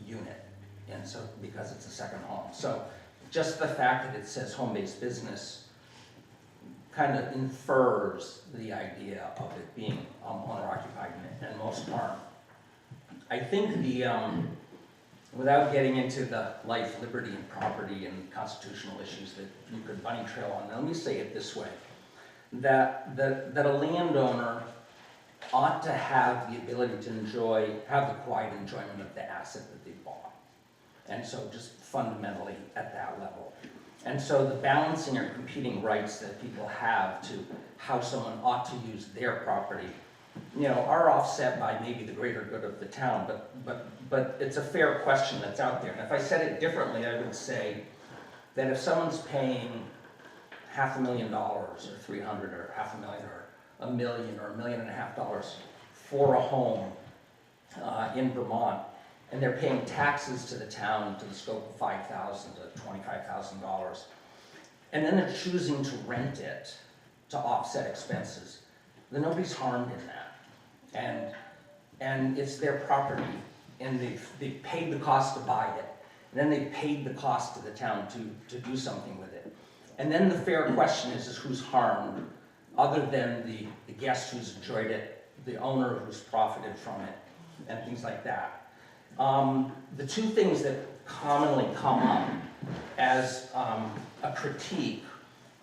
unit, and so because it's a second home. So just the fact that it says home-based business kind of infers the idea of it being owner-occupied, and most aren't. I think without getting into the life, liberty, and property and constitutional issues that you could bunny trail on, let me say it this way, that a landowner ought to have the ability to have the quiet enjoyment of the asset that they bought. And so just fundamentally at that level. And so the balancing or competing rights that people have to how someone ought to use their property, are offset by maybe the greater good of the town, but it's a fair question that's out there. And if I said it differently, I would say that if someone's paying $500,000 or $300,000 or $500,000 or $1 million or $1.5 million for a home in Vermont, and they're paying taxes to the town to the scope of $5,000 to $25,000, and then they're choosing to rent it to offset expenses, then nobody's harmed in that. And it's their property, and they've paid the cost to buy it, and then they've paid the cost to the town to do something with it. And then the fair question is who's harmed, other than the guest who's enjoyed it, the owner who's profited from it, and things like that. The two things that commonly come up as a critique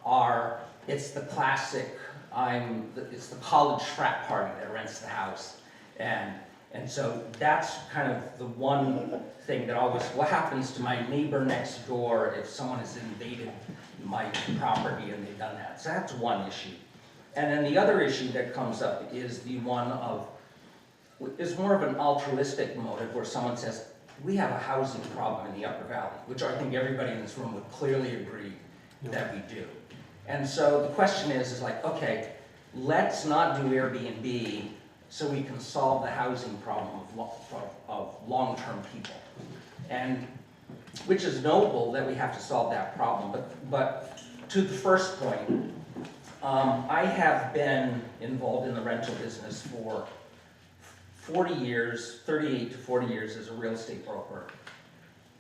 are, it's the classic, it's the college frat party that rents the house. And so that's kind of the one thing that always, what happens to my neighbor next door if someone has invaded my property and they've done that? So that's one issue. And then the other issue that comes up is the one of, is more of an altruistic motive where someone says, we have a housing problem in the Upper Valley, which I think everybody in this room would clearly agree that we do. And so the question is like, okay, let's not do Airbnb so we can solve the housing problem of long-term people. And which is noble that we have to solve that problem. But to the first point, I have been involved in the rental business for 40 years, 38 to 40 years as a real estate broker.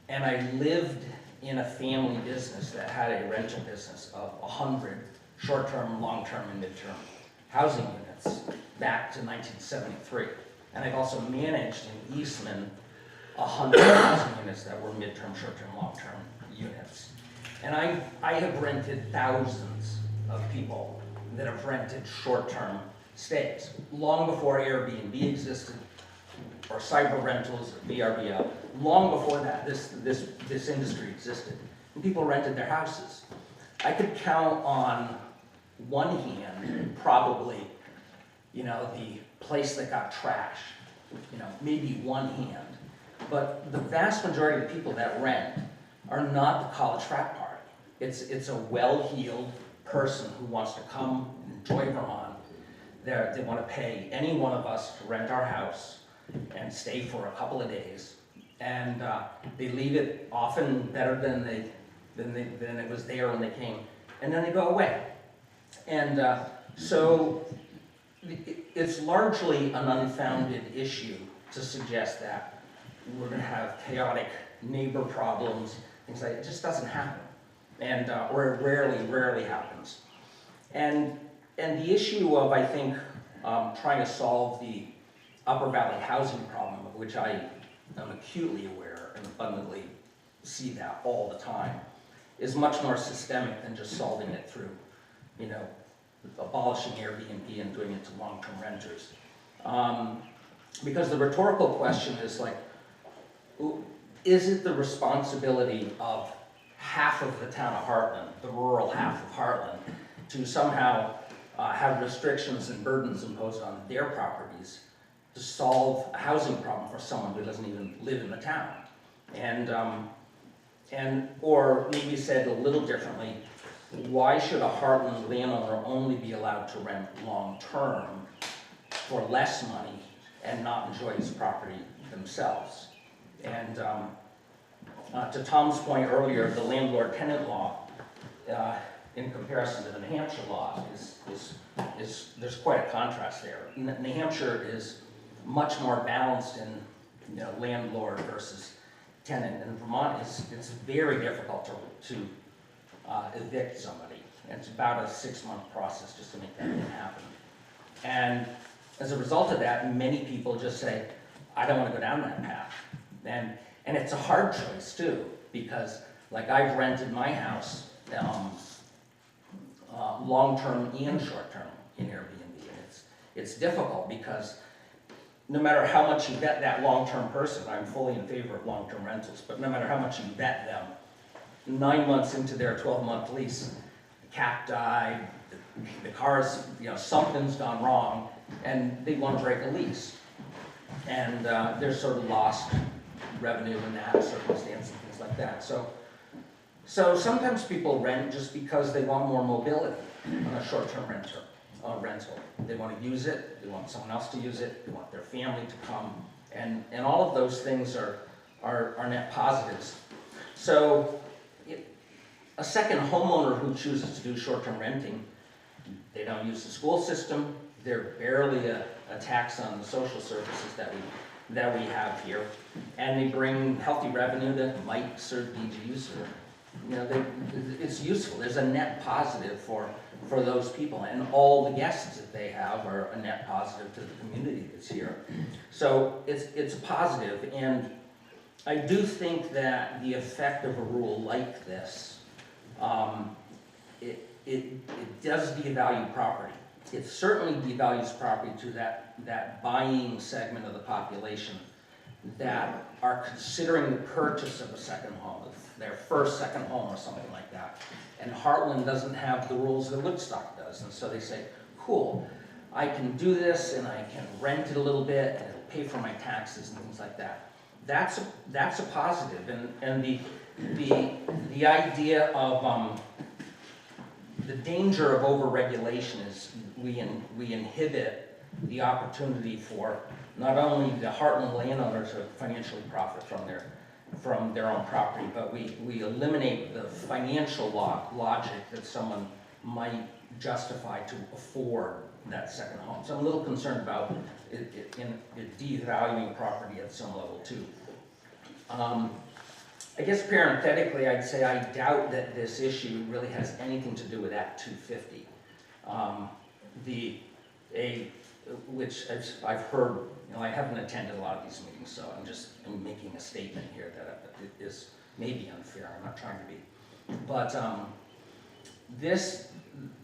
And I lived in a family business that had a rental business of 100 short-term, long-term, and mid-term housing units back to 1973. And I've also managed in Eastman 100 housing units that were mid-term, short-term, long-term units. And I have rented thousands of people that have rented short-term stays, long before Airbnb existed, or cyber rentals, or VRBO, long before that, this industry existed. And people rented their houses. I could count on one hand, probably, the place that got trashed, maybe one hand. But the vast majority of the people that rent are not the college frat party. It's a well-heeled person who wants to come and enjoy Vermont. They want to pay any one of us to rent our house and stay for a couple of days. And they leave it often better than it was there when they came. And then they go away. And so it's largely an unfounded issue to suggest that we're going to have chaotic neighbor problems, things like that. It just doesn't happen. And, or it rarely happens. And the issue of, I think, trying to solve the Upper Valley housing problem, of which I am acutely aware and abundantly see that all the time, is much more systemic than just solving it through, abolishing Airbnb and doing it to long-term renters. Because the rhetorical question is like, is it the responsibility of half of the town of Hartland, the rural half of Hartland, to somehow have restrictions and burdens imposed on their properties to solve a housing problem for someone who doesn't even live in the town? Or maybe said a little differently, why should a Hartland landowner only be allowed to rent long-term for less money and not enjoy his property themselves? And to Tom's point earlier, the landlord-tenant law, in comparison to the New Hampshire law, there's quite a contrast there. New Hampshire is much more balanced in landlord versus tenant. In Vermont, it's very difficult to evict somebody. And it's about a 6-month process just to make that thing happen. And as a result of that, many people just say, I don't want to go down that path. And it's a hard choice too, because like I've rented my house long-term and short-term in Airbnb. And it's difficult because no matter how much you vet that long-term person, I'm fully in favor of long-term rentals, but no matter how much you vet them, 9 months into their 12-month lease, the cat died, the car's, something's gone wrong, and they want to break a lease. And there's sort of lost revenue in that circumstance and things like that. So sometimes people rent just because they want more mobility on a short-term rental. they want to use it, they want someone else to use it, they want their family to come, and all of those things are net positives. So a second homeowner who chooses to do short-term renting, they don't use the school system, they're barely a tax on the social services that we have here, and they bring healthy revenue that might serve DGs, or, you know, it's useful. There's a net positive for those people, and all the guests that they have are a net positive to the community that's here. So it's a positive, and I do think that the effect of a rule like this, it does devalue property. It certainly devalues property to that buying segment of the population that are considering the purchase of a second home, their first, second home or something like that. And Hartland doesn't have the rules that Woodstock does. And so they say, cool, I can do this and I can rent it a little bit and it'll pay for my taxes and things like that. That's a positive. And the idea of the danger of over-regulation is we inhibit the opportunity for not only the Hartland landowners to financially profit from their own property, but we eliminate the financial logic that someone might justify to afford that second home. So I'm a little concerned about it devaluing property at some level too. I guess parenthetically, I'd say I doubt that this issue really has anything to do with Act 250. Which I've heard, you know, I haven't attended a lot of these meetings, so I'm making a statement here that it is maybe unfair. I'm not trying to be. But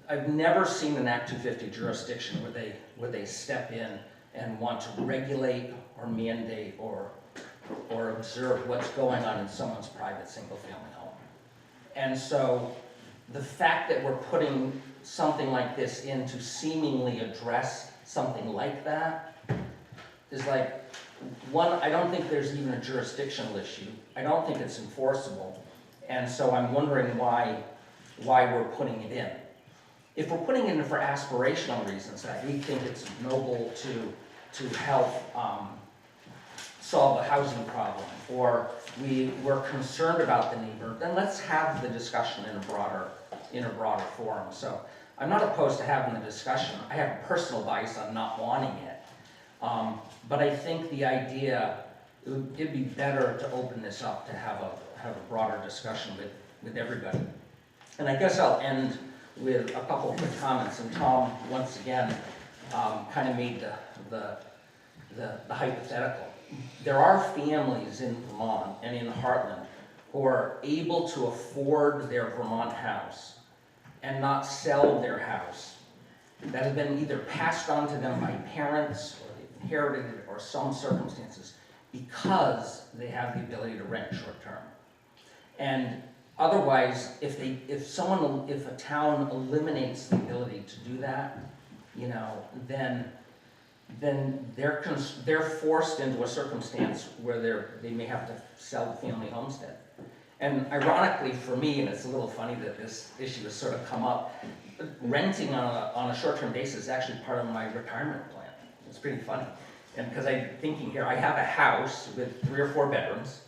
I've never seen an Act 250 jurisdiction where they step in and want to regulate or mandate or observe what's going on in someone's private single-family home. And so the fact that we're putting something like this in to seemingly address something like that is like, one, I don't think there's even a jurisdictional issue. I don't think it's enforceable. And so I'm wondering why we're putting it in. If we're putting it in for aspirational reasons, that we think it's noble to help solve a housing problem, or we're concerned about the neighbor, then let's have the discussion in a broader forum. So I'm not opposed to having the discussion. I have a personal bias on not wanting it. But I think the idea, it'd be better to open this up to have a broader discussion with everybody. And I guess I'll end with a couple of quick comments. And Tom, once again, kind of made the hypothetical. There are families in Vermont and in Hartland who are able to afford their Vermont house and not sell their house, that has been either passed on to them by parents or they've inherited it or some circumstances, because they have the ability to rent short term. And otherwise, if a town eliminates the ability to do that, you know, then they're forced into a circumstance where they may have to sell the family homestead. And ironically for me, and it's a little funny that this issue has sort of come up, renting on a short-term basis is actually part of my retirement plan. It's pretty funny. And because I'm thinking here, I have a house with 3 or 4 bedrooms.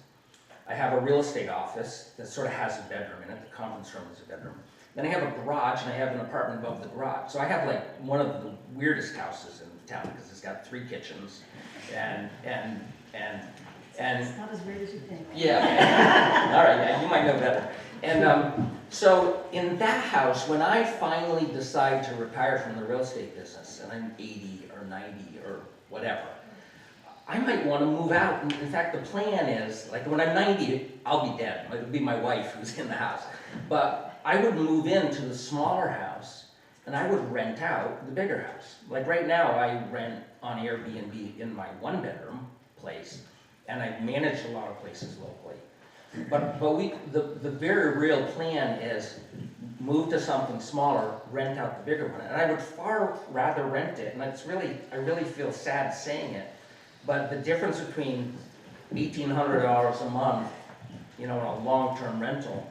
I have a real estate office that sort of has a bedroom in it. The conference room is a bedroom. Then I have a garage, and I have an apartment above the garage. So I have like one of the weirdest houses in town because it's got 3 kitchens and It's not as weird as you think. yeah. All right, yeah, you might know better. And so in that house, when I finally decide to retire from the real estate business, and I'm 80 or 90 or whatever, I might want to move out. In fact, the plan is, like when I'm 90, I'll be dead. It'll be my wife who's in the house. But I would move into the smaller house, and I would rent out the bigger house. Like right now, I rent on Airbnb in my 1-bedroom place, and I've managed a lot of places locally. But the very real plan is move to something smaller, rent out the bigger one. And I would far rather rent it, and I really feel sad saying it, but the difference between $1,800 a month, you know, in a long-term rental,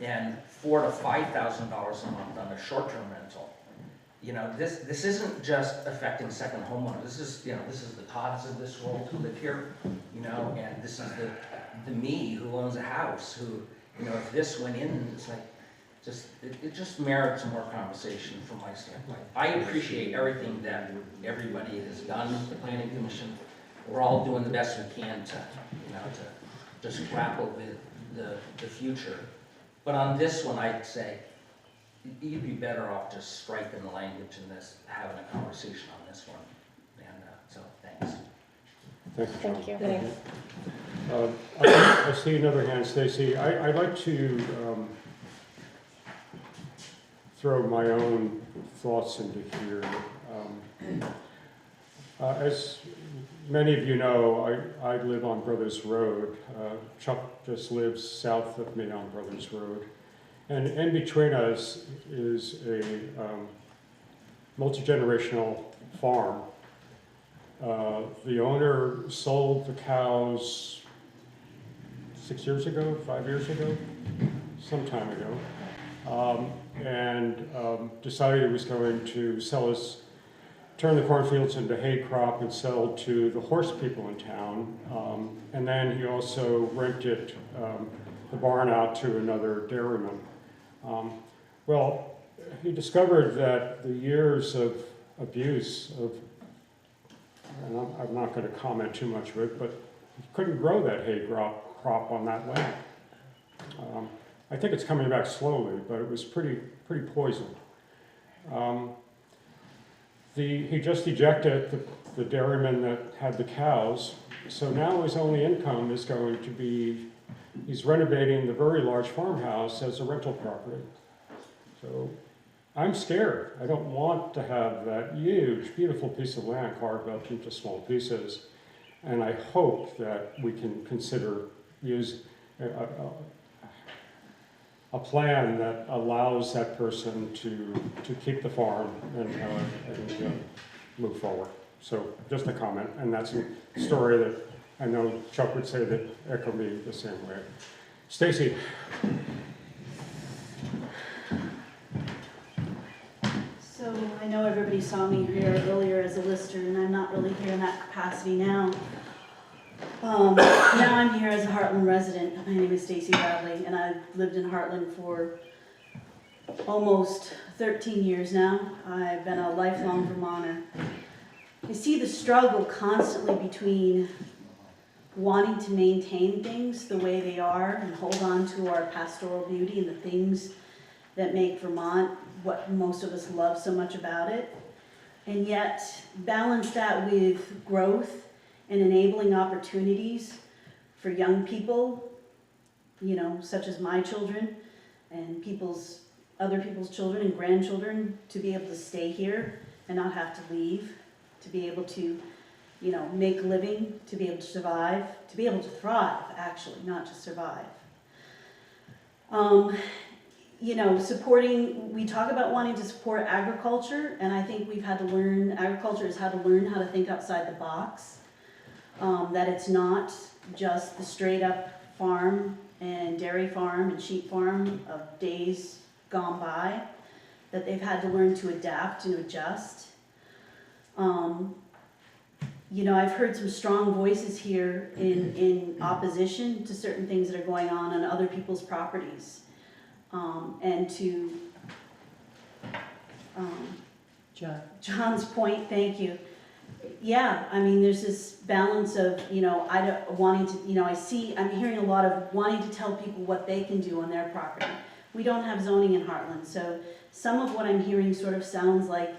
and $4,000 to $5,000 a month on a short-term rental you know, this isn't just affecting second homeowners. This is the Todds of this world who live here, you know, and this is the me who owns a house who, you know, if this went in, it's like, it just merits more conversation from my standpoint. I appreciate everything that everybody has done, the planning commission. We're all doing the best we can to, you know, to just grapple with the future. But on this one, I'd say, you'd be better off just striking the language in this, having a conversation on this one. And so, thanks. Thank you. Thank you. I see another hand, Stacy. I'd like to throw my own thoughts into here. As many of you know, I live on Brothers Road. Chuck just lives south of me on Brothers Road. And in between us is a multi-generational farm. The owner sold the cows 6 years ago, 5 years ago, some time ago, and decided he was going to turn the cornfields into hay crop and sell to the horse people in town. And then he also rented the barn out to another dairyman. Well, he discovered that the years of abuse and I'm not going to comment too much of it, but he couldn't grow that hay crop on that land. I think it's coming back slowly, but it was pretty poisoned. He just ejected the dairyman that had the cows, so now his only income is going to be, he's renovating the very large farmhouse as a rental property. So I'm scared. I don't want to have that huge, beautiful piece of land carved up into small pieces. And I hope that we can consider a plan that allows that person to keep the farm and move forward. So just a comment, and that's a story that I know Chuck would say that echo me the same way. Stacy. So I know everybody saw me here earlier as a lister, and I'm not really here in that capacity now. Now I'm here as a Hartland resident. My name is Stacy Bradley, and I've lived in Hartland for almost 13 years now. I've been a lifelong Vermonter. I see the struggle constantly between wanting to maintain things the way they are and hold on to our pastoral beauty and the things that make Vermont what most of us love so much about it, and yet balance that with growth and enabling opportunities for young people, you know, such as my children and other people's children and grandchildren, to be able to stay here and not have to leave, to be able to, you know, make a living, to be able to survive, to be able to thrive, actually, not just survive. You know, we talk about wanting to support agriculture, and I think agriculture has had to learn how to think outside the box. That it's not just the straight up farm and dairy farm and sheep farm of days gone by, that they've had to learn to adapt and adjust. You know, I've heard some strong voices here in opposition to certain things that are going on other people's properties. And to John's point, thank you. Yeah, I mean, there's this balance of, you know, I'm hearing a lot of wanting to tell people what they can do on their property. We don't have zoning in Hartland, so some of what I'm hearing sort of sounds like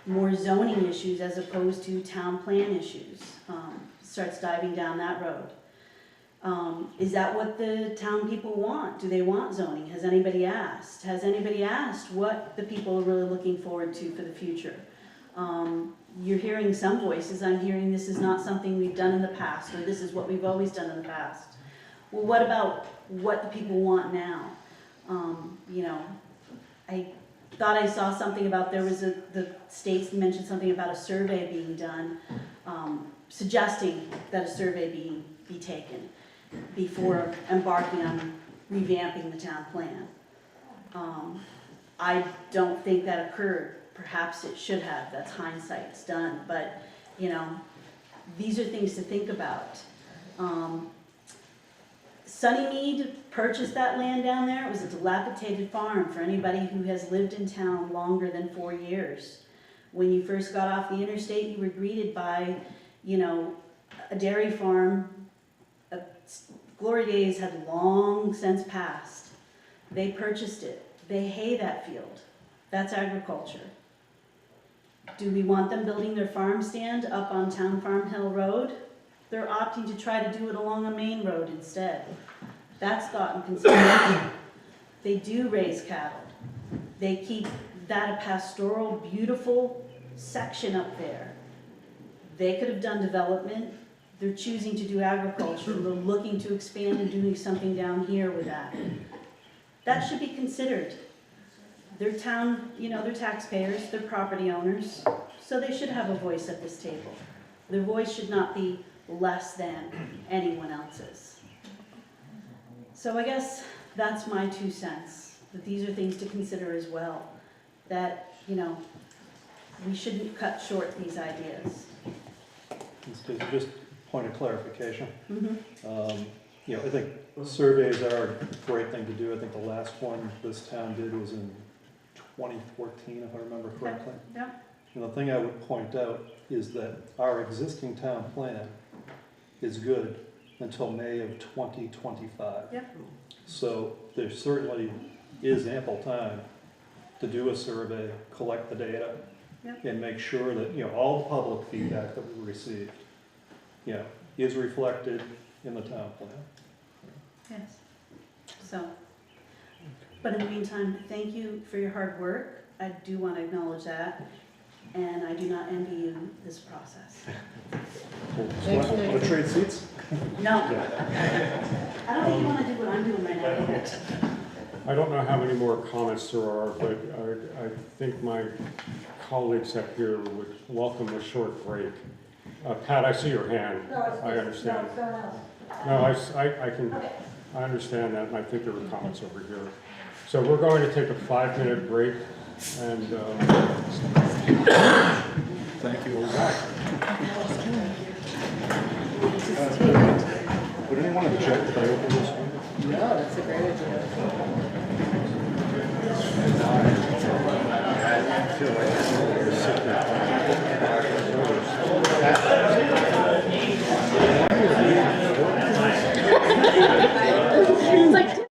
more zoning issues as opposed to town plan issues. Starts diving down that road. Is that what the town people want? Do they want zoning? Has anybody asked? Has anybody asked what the people are really looking forward to for the future? You're hearing some voices. I'm hearing this is not something we've done in the past, or this is what we've always done in the past. Well, what about what the people want now? You know, I thought I saw something about the states mentioned something about a survey being done, suggesting that a survey be taken before embarking on revamping the town plan. I don't think that occurred perhaps it should have, that's hindsight, it's done, but, you know, these are things to think about. Sunnymead purchased that land down there. It was a dilapidated farm for anybody who has lived in town longer than 4 years. When you first got off the interstate, you were greeted by, you know, a dairy farm. Glory days had long since passed. They purchased it. They hay that field. That's agriculture. Do we want them building their farm stand up on Town Farm Hill Road? They're opting to try to do it along a main road instead. That's thought and consideration. They do raise cattle. They keep that a pastoral, beautiful section up there. They could have done development. They're choosing to do agriculture. They're looking to expand and doing something down here with that. That should be considered. They're town, you know, they're taxpayers, they're property owners, so they should have a voice at this table. Their voice should not be less than anyone else's. So I guess that's my 2 cents, that these are things to consider as well. That, you know, we shouldn't cut short these ideas. Just point of clarification. Mm-hmm. You know, I think surveys are a great thing to do. I think the last one this town did was in 2014, if I remember correctly. Yeah. And the thing I would point out is that our existing town plan is good until May of 2025. Yep. So there certainly is ample time to do a survey, collect the data, Yep. and make sure that, you know, all the public feedback that we received, you know, is reflected in the town plan. Yes. So, but in the meantime, thank you for your hard work. I do want to acknowledge that, and I do not envy you this process. Want to trade seats? No. I don't think you want to do what I'm doing right now either. I don't know how many more comments there are, but I think my colleagues up here would welcome a short break. Pat, I see your hand. I understand. No, I understand that, and I think there were comments over here. So we're going to take a 5-minute break, and thank you. We'll be back. Would anyone object if I open this one? No, that's a great idea. I feel like I'm It's like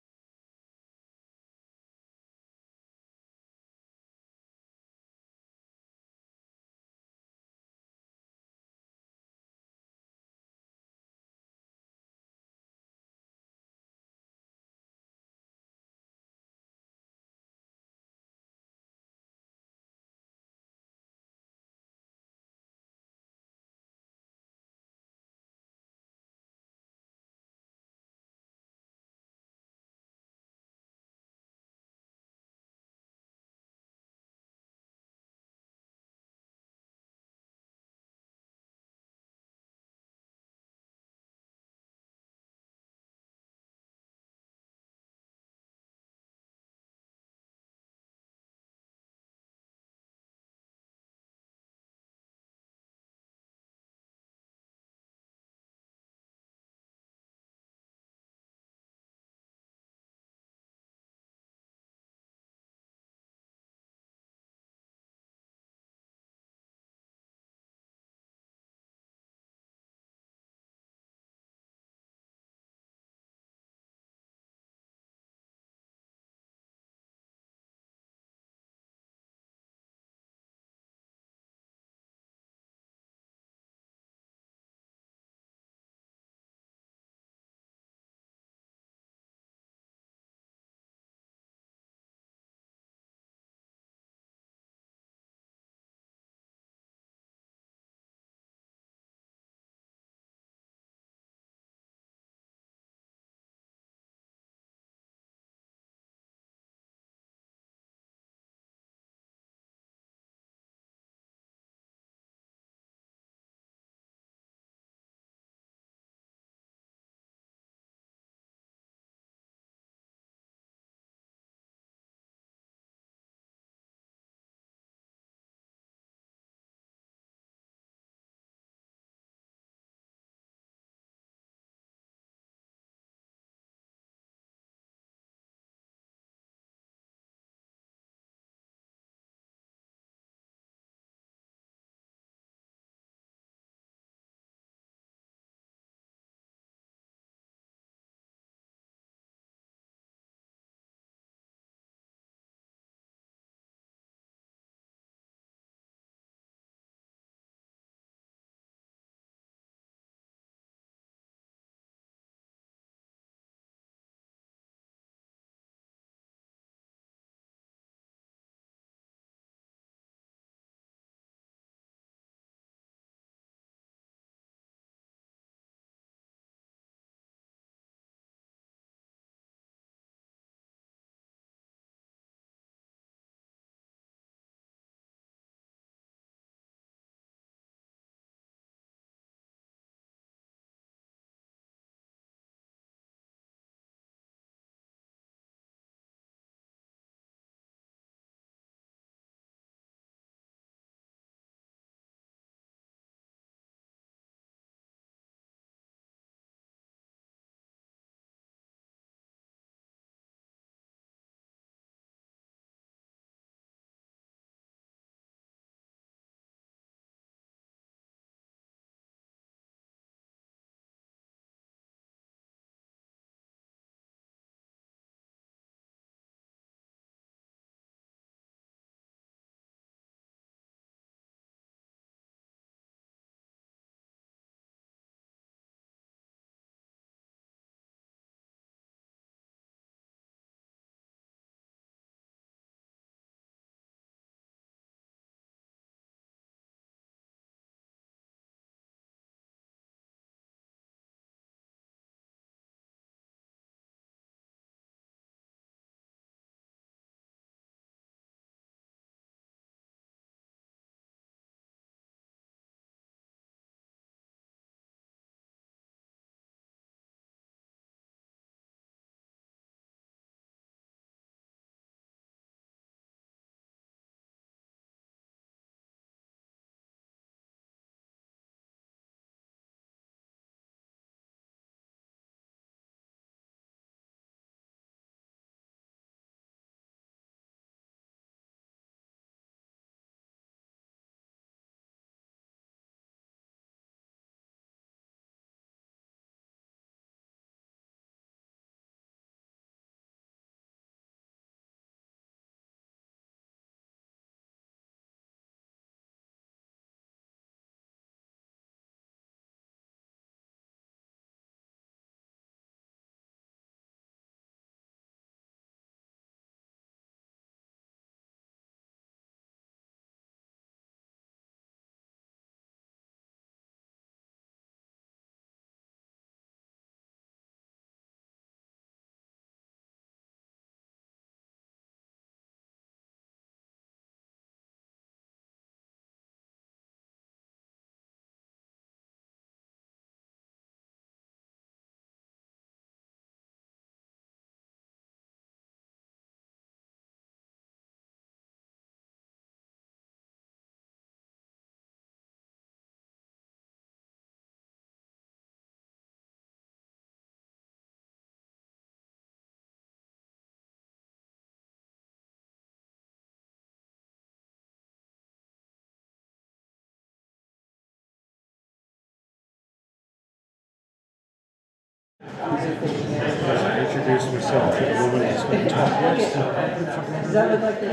I introduce myself to the woman that's going to talk next. Does that look like the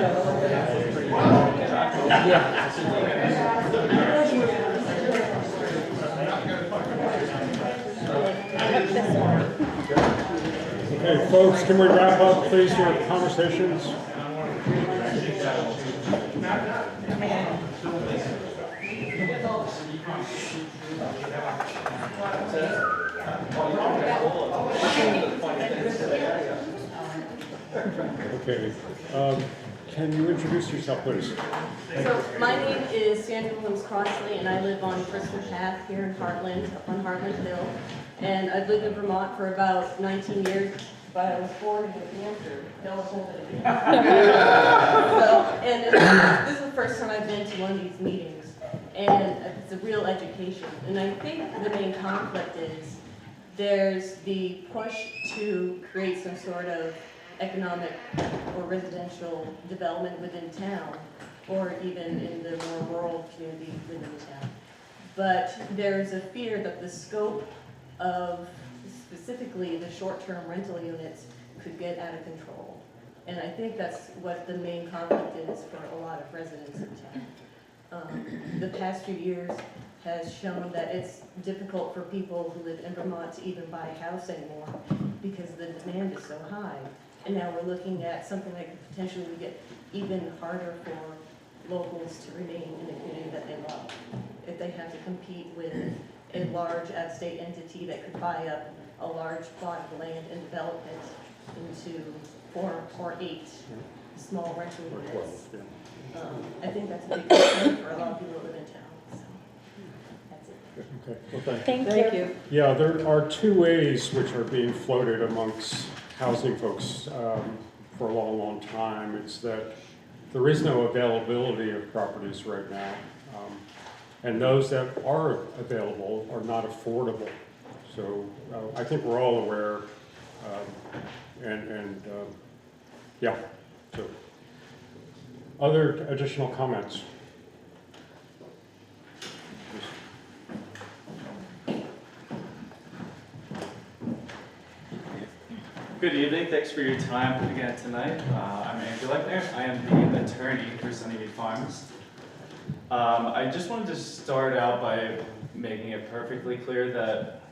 Okay, folks, can we wrap up, please, your conversations? Okay, can you introduce yourself, please? So my name is Sandra Williams Crossley, and I live on Bristol Path here in Hartland, up on Hartland Hill. And I've lived in Vermont for about 19 years, but I was born in New Hampshire. Bill was older than me. This is the first time I've been to one of these meetings, and it's a real education. And I think the main conflict is there's the push to create some sort of economic or residential development within town, or even in the more rural community within the town. But there's a fear that the scope of specifically the short-term rental units could get out of control. And I think that's what the main conflict is for a lot of residents in town. The past few years has shown that it's difficult for people who live in Vermont to even buy a house anymore because the demand is so high. And now we're looking at something that could potentially get even harder for locals to remain in the community that they love. If they have to compete with a large out-of-state entity that could buy up a large plot of land and develop it into 4 or 8 small rental units. I think that's a big concern for a lot of people that live in town. So that's it. Okay, well, Thank you. Yeah, there are two ways which are being floated amongst housing folks for a long, long time. It's that there is no availability of properties right now. And those that are available are not affordable. So I think we're all aware, yeah. So, other additional comments? Good evening, thanks for your time again tonight. I'm Andrew Lechner. I am the attorney for Sunnymead Farms. I just wanted to start out by making it perfectly clear that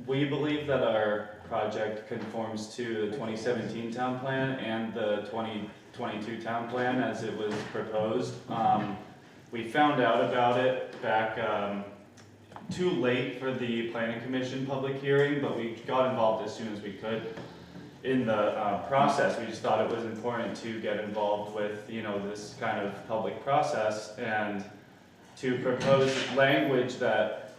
we believe that our project conforms to the 2017 town plan and the 2022 town plan as it was proposed. We found out about it back too late for the planning commission public hearing, but we got involved as soon as we could. In the process, we just thought it was important to get involved with, this kind of public process and to propose language that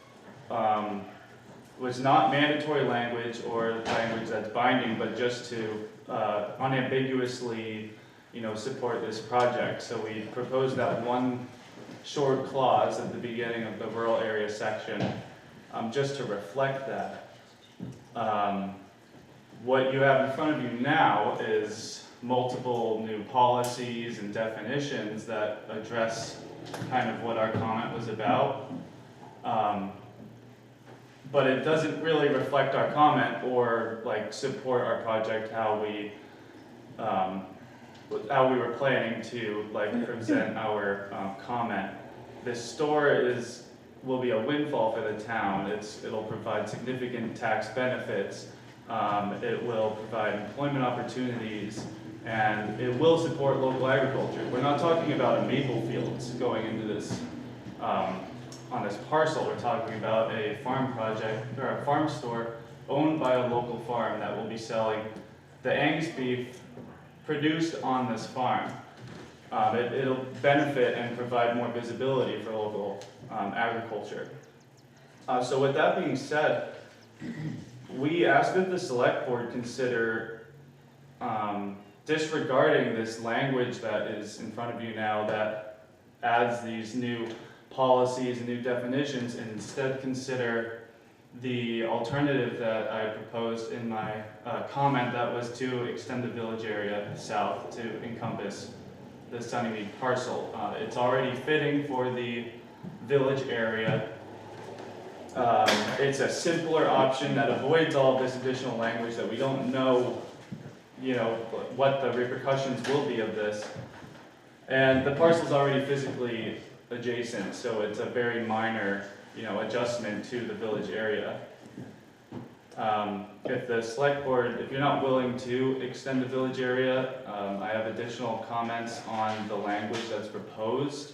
was not mandatory language or language that's binding, but just to unambiguously, support this project. So we proposed that one short clause at the beginning of the rural area section, just to reflect that. What you have in front of you now is multiple new policies and definitions that address kind of what our comment was about. But it doesn't really reflect our comment or support our project how we were planning to present our comment. This store will be a windfall for the town. It'll provide significant tax benefits. It will provide employment opportunities, and it will support local agriculture. We're not talking about a maple fields going into this, on this parcel. We're talking about a farm project, or a farm store owned by a local farm that will be selling the Angus beef produced on this farm. It'll benefit and provide more visibility for local agriculture. So with that being said, we ask that the select board consider disregarding this language that is in front of you now that adds these new policies and new definitions, and instead consider the alternative that I proposed in my comment, that was to extend the village area south to encompass the Sunnymead parcel. It's already fitting for the village area. It's a simpler option that avoids all this additional language that we don't know, what the repercussions will be of this. And the parcel's already physically adjacent, so it's a very minor, adjustment to the village area. If the select board, if you're not willing to extend the village area, I have additional comments on the language that's proposed.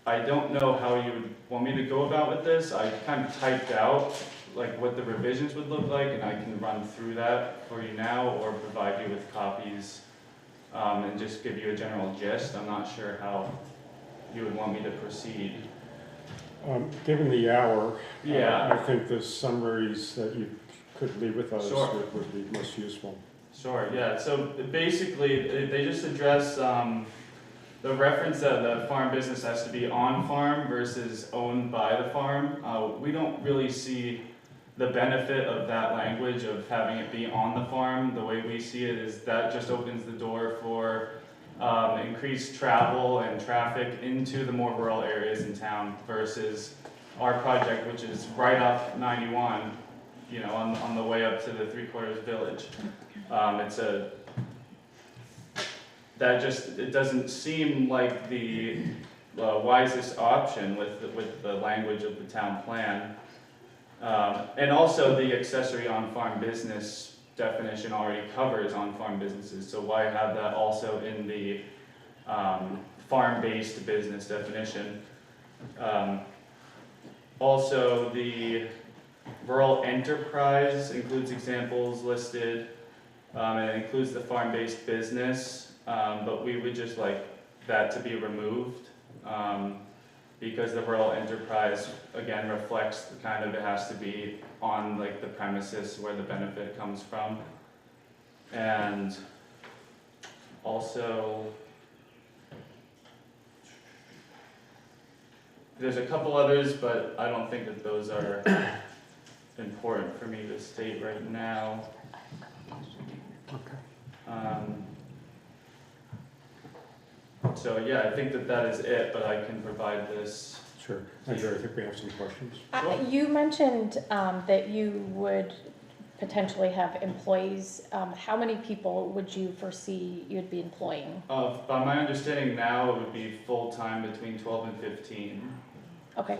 I don't know how you would want me to go about with this. I kind of typed out like what the revisions would look like, and I can run through that for you now or provide you with copies and just give you a general gist. I'm not sure how you would want me to proceed. Given the hour, Yeah. I think the summaries that you could leave with us Sure. would be most useful. Sure, yeah, so basically, they just address the reference that the farm business has to be on farm versus owned by the farm. We don't really see the benefit of that language of having it be on the farm. The way we see it is that just opens the door for increased travel and traffic into the more rural areas in town versus our project, which is right off 91, on the way up to the Three-Quarters Village. It doesn't seem like the wisest option with the language of the town plan. And also the accessory on-farm business definition already covers on-farm businesses, so why have that also in the farm-based business definition? Also, the rural enterprise includes examples listed, and it includes the farm-based business, but we would just like that to be removed, because the rural enterprise, again, reflects the kind of, it has to be on like the premises where the benefit comes from. And also, there's a couple others, but I don't think that those are important for me to state right now. So yeah, I think that is it, but I can provide this. Sure. Andrew, I think we have some questions. You mentioned that you would potentially have employees. How many people would you foresee you'd be employing? By my understanding now, it would be full-time between 12 and 15. Okay.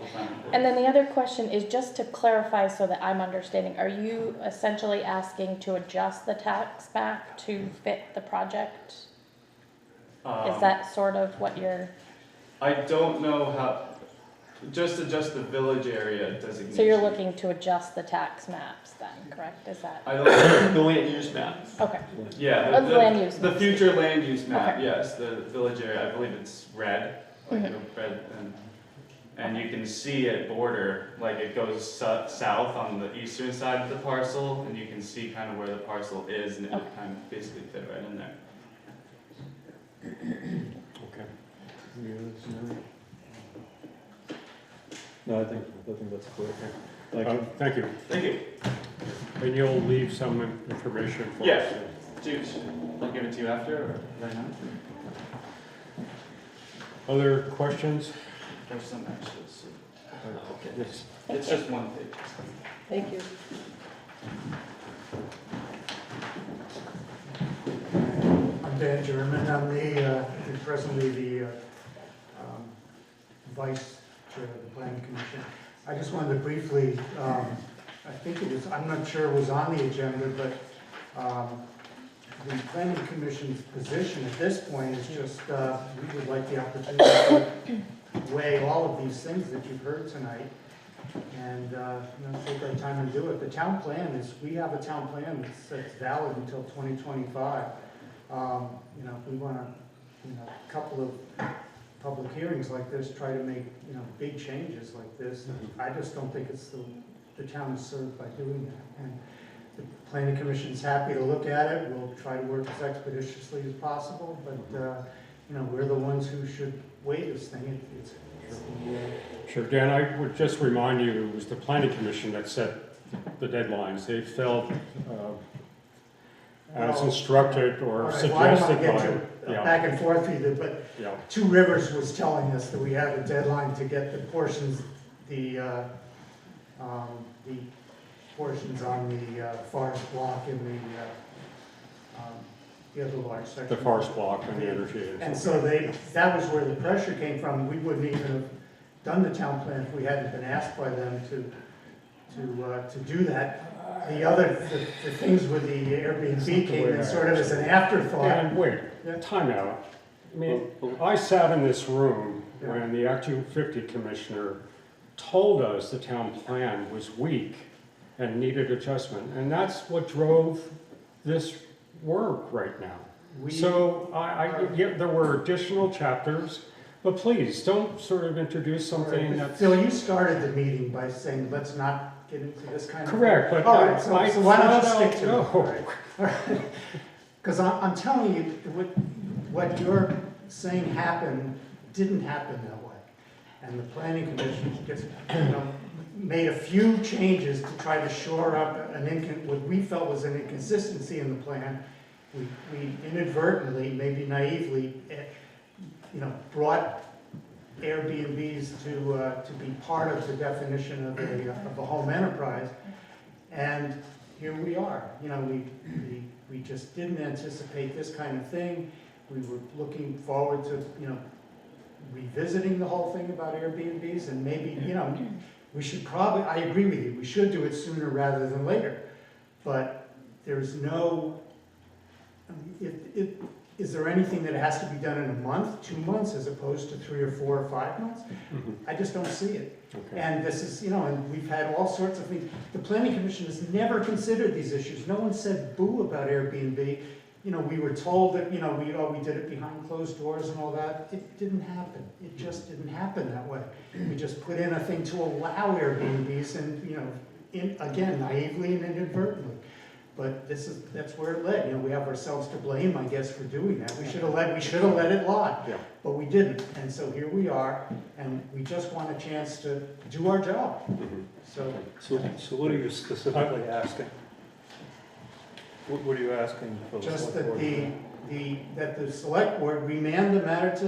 And then the other question is just to clarify so that I'm understanding, are you essentially asking to adjust the tax map to fit the project? Is that sort of what you're... I don't know how, just adjust the village area designation. So you're looking to adjust the tax maps then, correct? Is that... I don't The land use map. Okay. Yeah, the land use the map. future land use map, Okay. yes, the village area, I believe it's red, like Mhm. red, and you can see it border, like it goes south on the eastern side of the parcel, and you can see kind of where the parcel is, and it would kind of basically fit right in there. Okay. No, I think that's clear. Thank you. Thank you. Thank you. And you'll leave some information for Yeah. us? I'll give it to you after, or right now? Other questions? There's some extras. Okay. Yes. It's just one page. Thank you. I'm Dan German. I'm presently the vice chair of the planning commission. I just wanted to briefly, I think it was, I'm not sure it was on the agenda, but the planning commission's position at this point is just, we would like the opportunity to weigh all of these things that you've heard tonight and take our time and do it. The town plan is, we have a town plan that's valid until 2025. If we want to, a couple of public hearings like this, try to make, big changes like this, I just don't think it's the town is served by doing that. And the planning commission's happy to look at it. We'll try to work as expeditiously as possible, but, we're the ones who should weigh this thing. Sure, Dan, I would just remind you, it was the planning commission that set the deadlines. They felt as instructed or Right, suggested well, I by... don't want to get back and forth with you, but Two Rivers was telling us that we had a deadline to get the portions, the the portions on the Forest Block and the other large section. The Forest Block and the energy. And so that was where the pressure came from. We wouldn't even have done the town plan if we hadn't been asked by them to do that. The things with the Airbnb came in sort of as an afterthought. And wait, time out. I mean, I sat in this room when the Act 250 commissioner told us the town plan was weak and needed adjustment, and that's what drove this work right now. So there were additional chapters, but please don't sort of introduce something that's... Phil, you started the meeting by saying, let's not get into this kind of... Correct, but... All right, so why don't you stick to it? All right. Because I'm telling you, what you're saying happened, didn't happen that way. And the planning commission just, made a few changes to try to shore up what we felt was an inconsistency in the plan. We inadvertently, maybe naively, brought Airbnbs to be part of the definition of a home enterprise. And here we are. We just didn't anticipate this kind of thing. We were looking forward to, revisiting the whole thing about Airbnbs, and maybe, we should probably, I agree with you, we should do it sooner rather than later. But there's no, is there anything that has to be done in a month, 2 months, as opposed to 3 or 4 or 5 months? I just don't see it. Okay. And this is, and we've had all sorts of things. The Planning Commission has never considered these issues. No one said boo about Airbnb. We were told that, we did it behind closed doors and all that. It didn't happen. It just didn't happen that way. We just put in a thing to allow Airbnbs and, again, naively and inadvertently. But that's where it led. We have ourselves to blame, I guess, for doing that. We should have let it lie. Yeah. But we didn't. And so here we are, and we just want a chance to do our job. So what are you specifically asking? What are you asking for the just select board? that the select board remand the matter to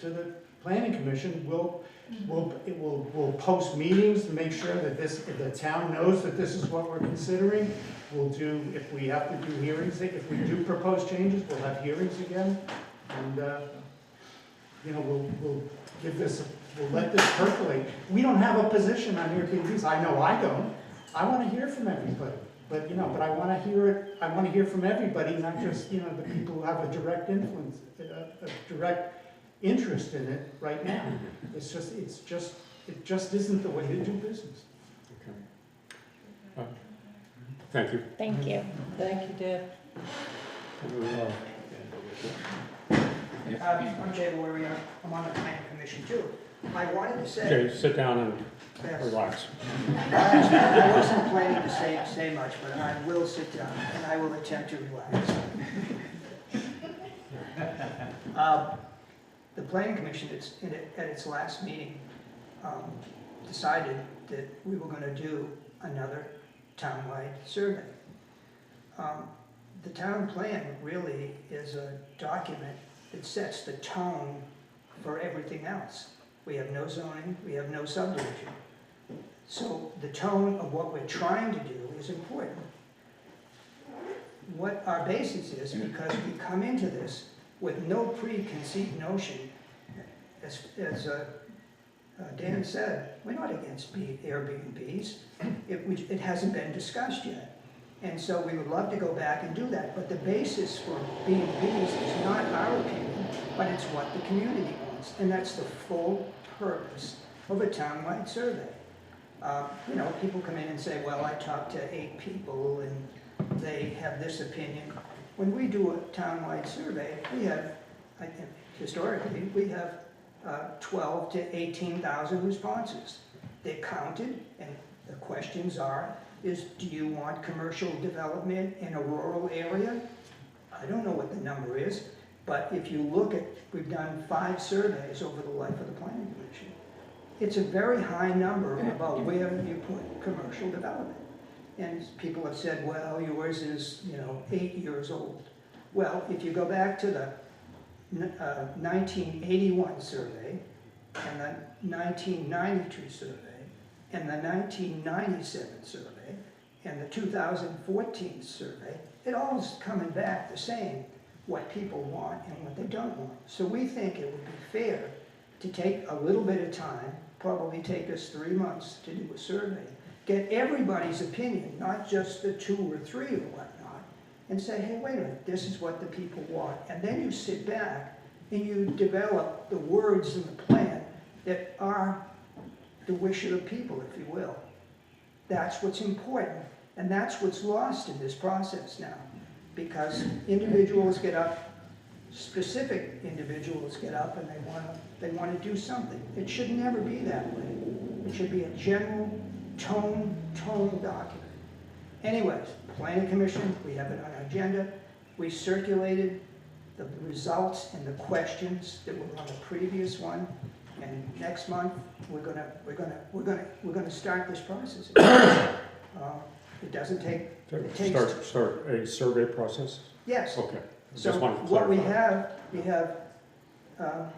the planning commission. We'll post meetings to make sure that the town knows that this is what we're considering. We'll do, if we have to do hearings, if we do propose changes, we'll have hearings again. And, we'll give this, we'll let this percolate. We don't have a position on Airbnbs. I know I don't. I want to hear from everybody. But, but I want to hear from everybody, not just, the people who have a direct influence, a direct interest in it right now. It just isn't the way to do business. Okay. Thank you. Thank you. Thank you, Deb. I'm Jay Warrior. I'm on the planning commission too. I wanted to say... Okay, sit down and relax. I wasn't planning to say much, but I will sit down and I will attempt to relax. The planning commission at its last meeting decided that we were going to do another townwide survey. The town plan really is a document that sets the tone for everything else. We have no zoning, we have no subdivision. So the tone of what we're trying to do is important. What our basis is, because we come into this with no preconceived notion, as Dan said, we're not against Airbnbs. It hasn't been discussed yet. And so we would love to go back and do that. But the basis for B&Bs is not our opinion, but it's what the community wants. And that's the full purpose of a townwide survey. People come in and say, well, I talked to 8 people and they have this opinion. When we do a townwide survey, we have, I think, historically, we have 12 to 18,000 responses. They're counted, and the questions do you want commercial development in a rural area? I don't know what the number is, but if you look at, we've done 5 surveys over the life of the planning commission. It's a very high number about where you put commercial development. And people have said, well, yours is, 8 years old. Well, if you go back to the 1981 survey and the 1992 survey, and the 1997 survey and the 2014 survey, it all is coming back the same, what people want and what they don't want. So we think it would be fair to take a little bit of time, probably take us 3 months to do a survey, get everybody's opinion, not just the 2 or 3 or whatnot, and say, hey, wait a minute, this is what the people want. And then you sit back and you develop the words in the plan that are the wish of the people, if you will. That's what's important, and that's what's lost in this process now, because individuals get up, specific individuals get up, and they want to do something. It should never be that way. It should be a general tone document. Anyways, Planning Commission, we have it on our agenda. We circulated the results and the questions that were on the previous one, and next month we're gonna start this process. It doesn't take. It takes Start a survey process? Yes. Okay. So Just wanted to what we clarify. have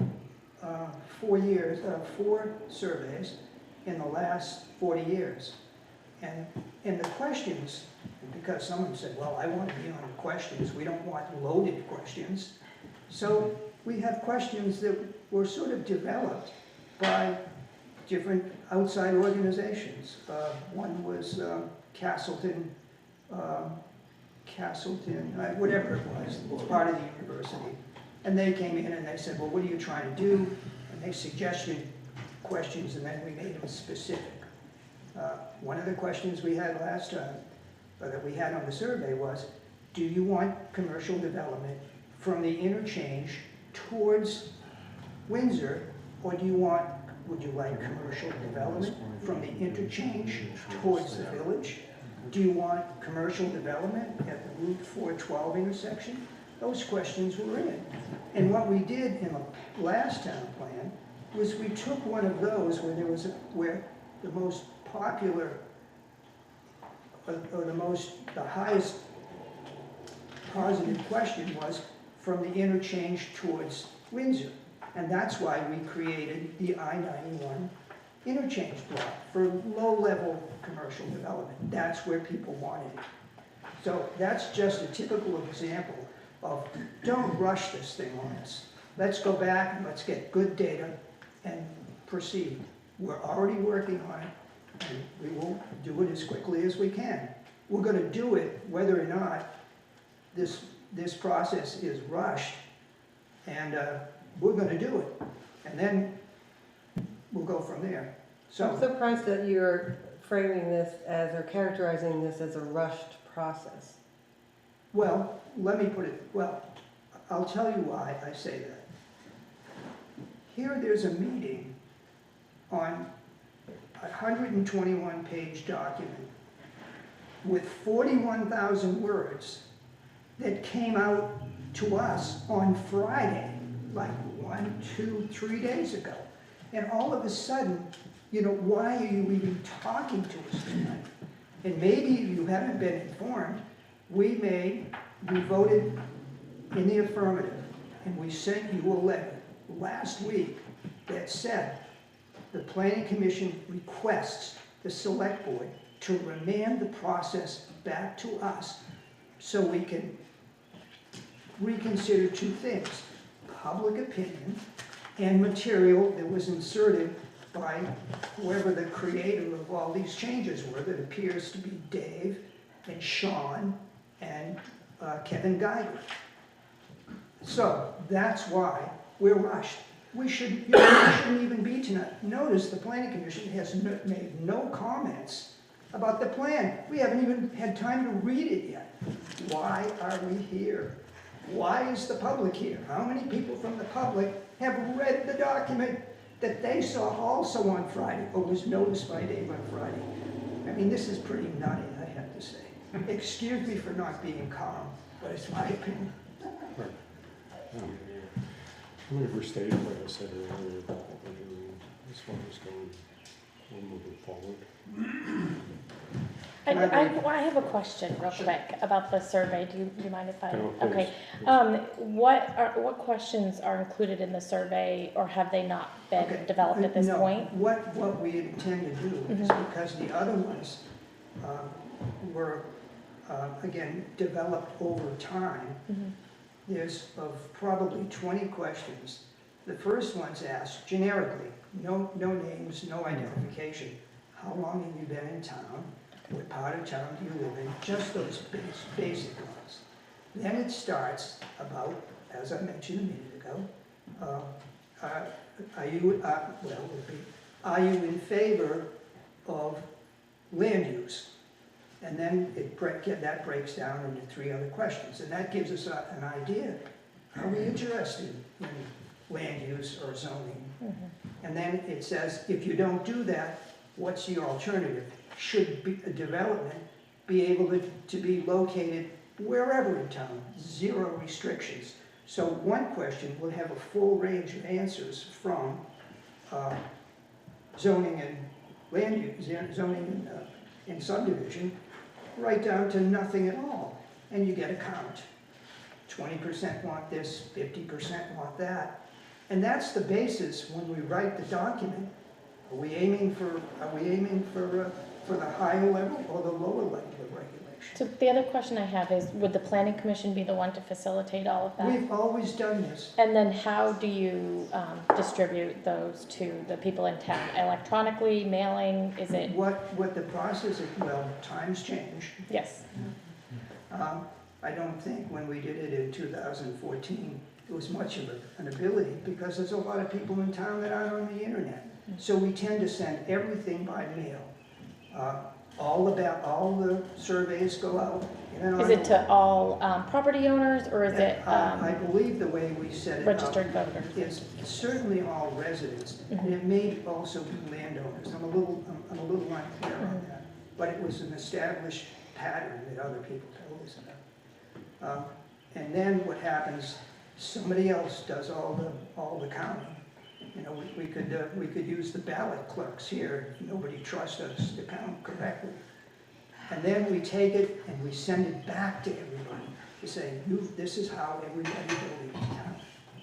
4 years, 4 surveys in the last 40 years. And in the questions, because someone said, well, I want to be on the questions, we don't want loaded questions. So we have questions that were sort of developed by different outside organizations. One was Castleton, whatever it was, it's part of the university. And they came in and they said, well, what are you trying to do? And they suggested questions, and then we made them specific. One of the questions we had last time, or that we had on the survey was, do you want commercial development from the interchange towards Windsor, or would you like commercial development from the interchange towards the village? Do you want commercial development at the Route 412 intersection? Those questions were in. And what we did in the last town plan was we took one of those where the most popular, or the highest positive question was from the interchange towards Windsor. And that's why we created the I-91 interchange block for low-level commercial development. That's where people wanted it. So that's just a typical example of, don't rush this thing on us. Let's go back and let's get good data and proceed. We're already working on it, and we will do it as quickly as we can. We're going to do it whether or not this process is rushed, and we're going to do it. And then we'll go from there. So I'm surprised that you're framing this as, or characterizing this as a rushed process. well, let me put it, well, I'll tell you why I say that. Here there's a meeting on a 121-page document with 41,000 words that came out to us on Friday, like 1, 2, 3 days ago. And all of a sudden, why are you even talking to us tonight? And maybe you haven't been informed. We voted in the affirmative, and we sent you a letter last week that said the Planning Commission requests the Select Board to remand the process back to us so we can reconsider 2 things: public opinion and material that was inserted by whoever the creator of all these changes were, that appears to be Dave and Sean and Kevin Geiger. So that's why we're rushed. We shouldn't even be tonight. Notice the Planning Commission has made no comments about the plan. We haven't even had time to read it yet. Why are we here? Why is the public here? How many people from the public have read the document that they saw also on Friday, or was noticed by Dave on Friday? I mean, this is pretty nutty, I have to say. Excuse me for not being calm, but it's my opinion. Right. I'm going to restate what I said earlier about what we're doing as far as going, we're moving forward. I have a question real quick about the survey. Do you mind if I? No, please, Okay. please. What questions are included in the survey, or have they not been Okay, developed at this no. point? What we intend to do is because the other ones were, again, developed over time, there's of probably 20 questions. The first one's asked generically, no names, no identification. How long have you been in town? What part of town do you live in? Just those basic ones. Then it starts about, as I mentioned a minute ago, are you in favor of land use? And then that breaks down into 3 other questions, and that gives us an idea. Are we interested in land use or zoning? And then it says, if you don't do that, what's the alternative? Should a development be able to be located wherever in town? 0 restrictions. So one question will have a full range of answers from zoning and land use, zoning and subdivision, right down to nothing at all. And you get a count. 20% want this, 50% want that. And that's the basis when we write the document. Are we aiming for the higher level or the lower level of regulation? So the other question I have is, would the planning commission be the one to facilitate all of that? We've always done this. And then how do you distribute those to the people in town? Electronically, mailing, is it? What the process is, well, times change. Yes. I don't think when we did it in 2014, it was much of an ability because there's a lot of people in town that aren't on the internet. So we tend to send everything by mail. All the surveys go out. Is it to all property owners, or is it I believe the way we set it registered up voters? is certainly all residents, and it may also be landowners. I'm a little unclear on that, but it was an established pattern that other people told us about. And then what happens? Somebody else does all the counting. You know, we could use the ballot clerks here if nobody trusts us to count correctly. And then we take it and we send it back to everybody to say, this is how everybody voted in town.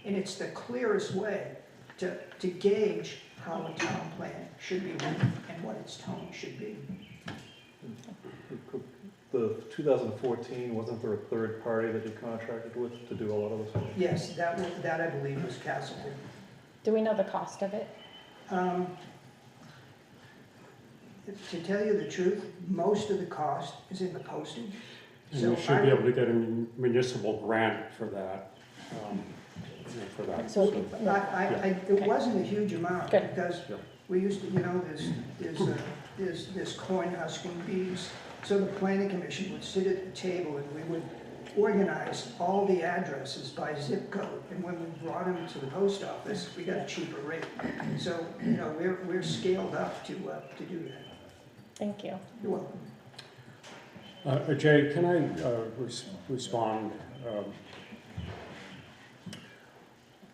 And it's the clearest way to gauge how a town plan should be written and what its tone should be. The 2014, wasn't there a third party that you contracted with to do a lot of this? Yes, that I believe was Castleton. Do we know the cost of it? To tell you the truth, most of the cost is in the postage. And you should be able to get a municipal grant for that. So, it wasn't a huge amount Good. because we used to, there's this corn husking bees. So the planning commission would sit at the table and we would organize all the addresses by zip code. And when we brought them to the post office, we got a cheaper rate. So, we're scaled up to do that. Thank you. You're welcome. Jay, can I respond?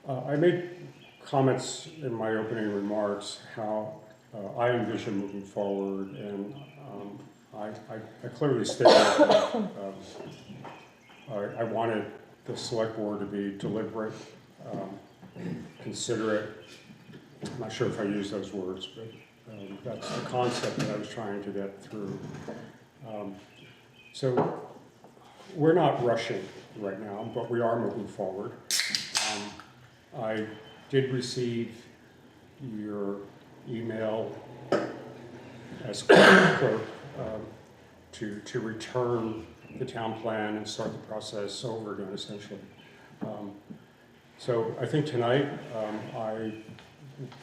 I made comments in my opening remarks how I envision moving forward, and I clearly stated that I wanted the select board to be deliberate, considerate. I'm not sure if I used those words, but that's the concept that I was trying to get through. So we're not rushing right now, but we are moving forward. I did receive your email as clerk to return the town plan and start the process over again, essentially. So I think tonight I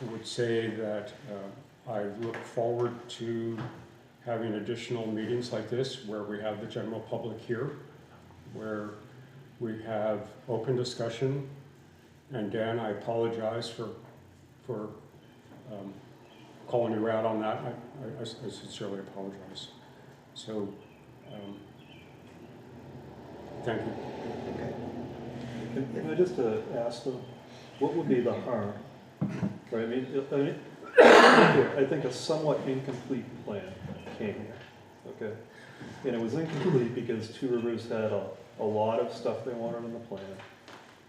would say that I look forward to having additional meetings like this where we have the general public here, where we have open discussion. And Dan, I apologize for calling you out on that. I sincerely apologize. So, thank you. Can I just ask them, what would be the harm? Right, I think a somewhat incomplete plan came here. okay? And it was incomplete because Two Rivers had a lot of stuff they wanted in the plan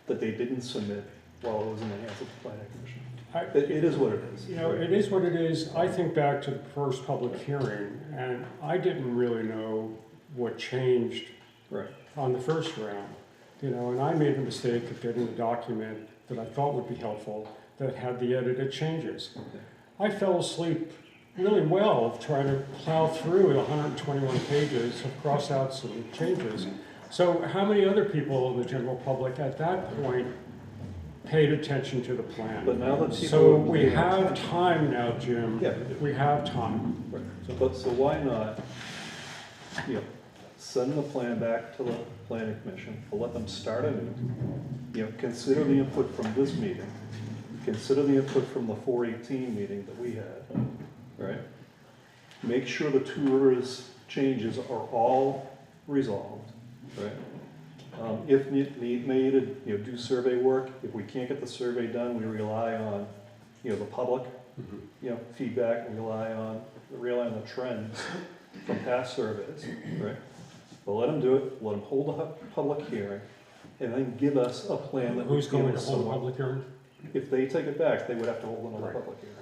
that they didn't submit while it was in the hands of the planning commission. It is what it is. You know, it is what it is. I think back to the first public hearing, and I didn't really know what changed Right. on the first round. You know, and I made the mistake of getting a document that I thought would be helpful that had the edited changes. I fell asleep really well trying to plow through 121 pages of cross-outs and changes. So how many other people in the general public at that point paid attention to the plan? But now that people So are we paying have attention- time now, Jim. Yeah. We have time. Right. So why not, you know, send the plan back to the planning commission, or let them start anew, you know, consider the input from this meeting, consider the input from the 418 meeting that we had, right? Make sure the Two Rivers changes are all resolved, right? If need made, you know, do survey work. If we can't get the survey done, we rely on, you know, the public, you know, feedback, and rely on the trends from past surveys, right? But let them do it, let them hold a public hearing, and then give us a plan that. Who's going to hold a somewhat- public hearing? If they take it back, they would have to hold another Right. public hearing.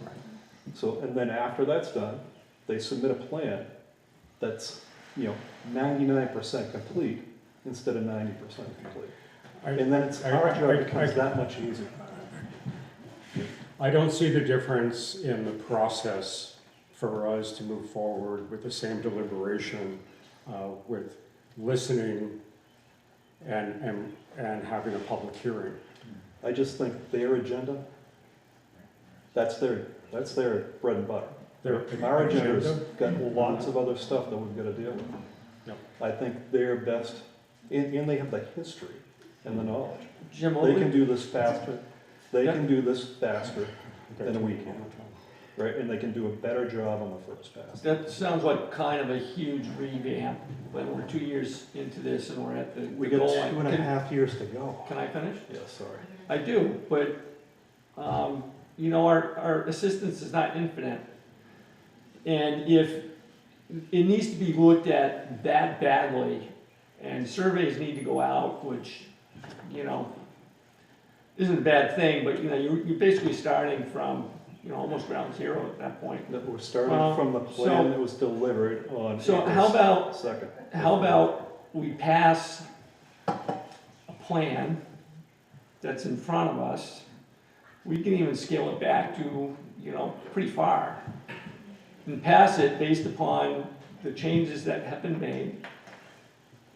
So, and then after that's done, they submit a plan that's, you know, 99% complete instead of 90% complete. And then it's, our job becomes that much easier. I don't see the difference in the process for us to move forward with the same deliberation, with listening and having a public hearing. I just think their agenda, that's their bread and butter. Our agenda's got lots of other stuff that we've got to deal with. Yep. I think they're best, and they have the history and the knowledge. Jim, They can do this faster, they can do this faster than we can, right? And they can do a better job on the first pass. That sounds like kind of a huge revamp, but we're 2 years into this and we're at the We got goal line. 2.5 years to go. Can I finish? Yeah, sorry. I do, but, you know, our assistance is not infinite. And if it needs to be looked at that badly, and surveys need to go out, which, you know, isn't a bad thing, but, you know, you're basically starting from, you know, almost ground zero at that point. That we're starting from the plan that was delivered on So April how about, 2nd. how about we pass a plan that's in front of us? We can even scale it back to, you know, pretty far. And pass it based upon the changes that have been made.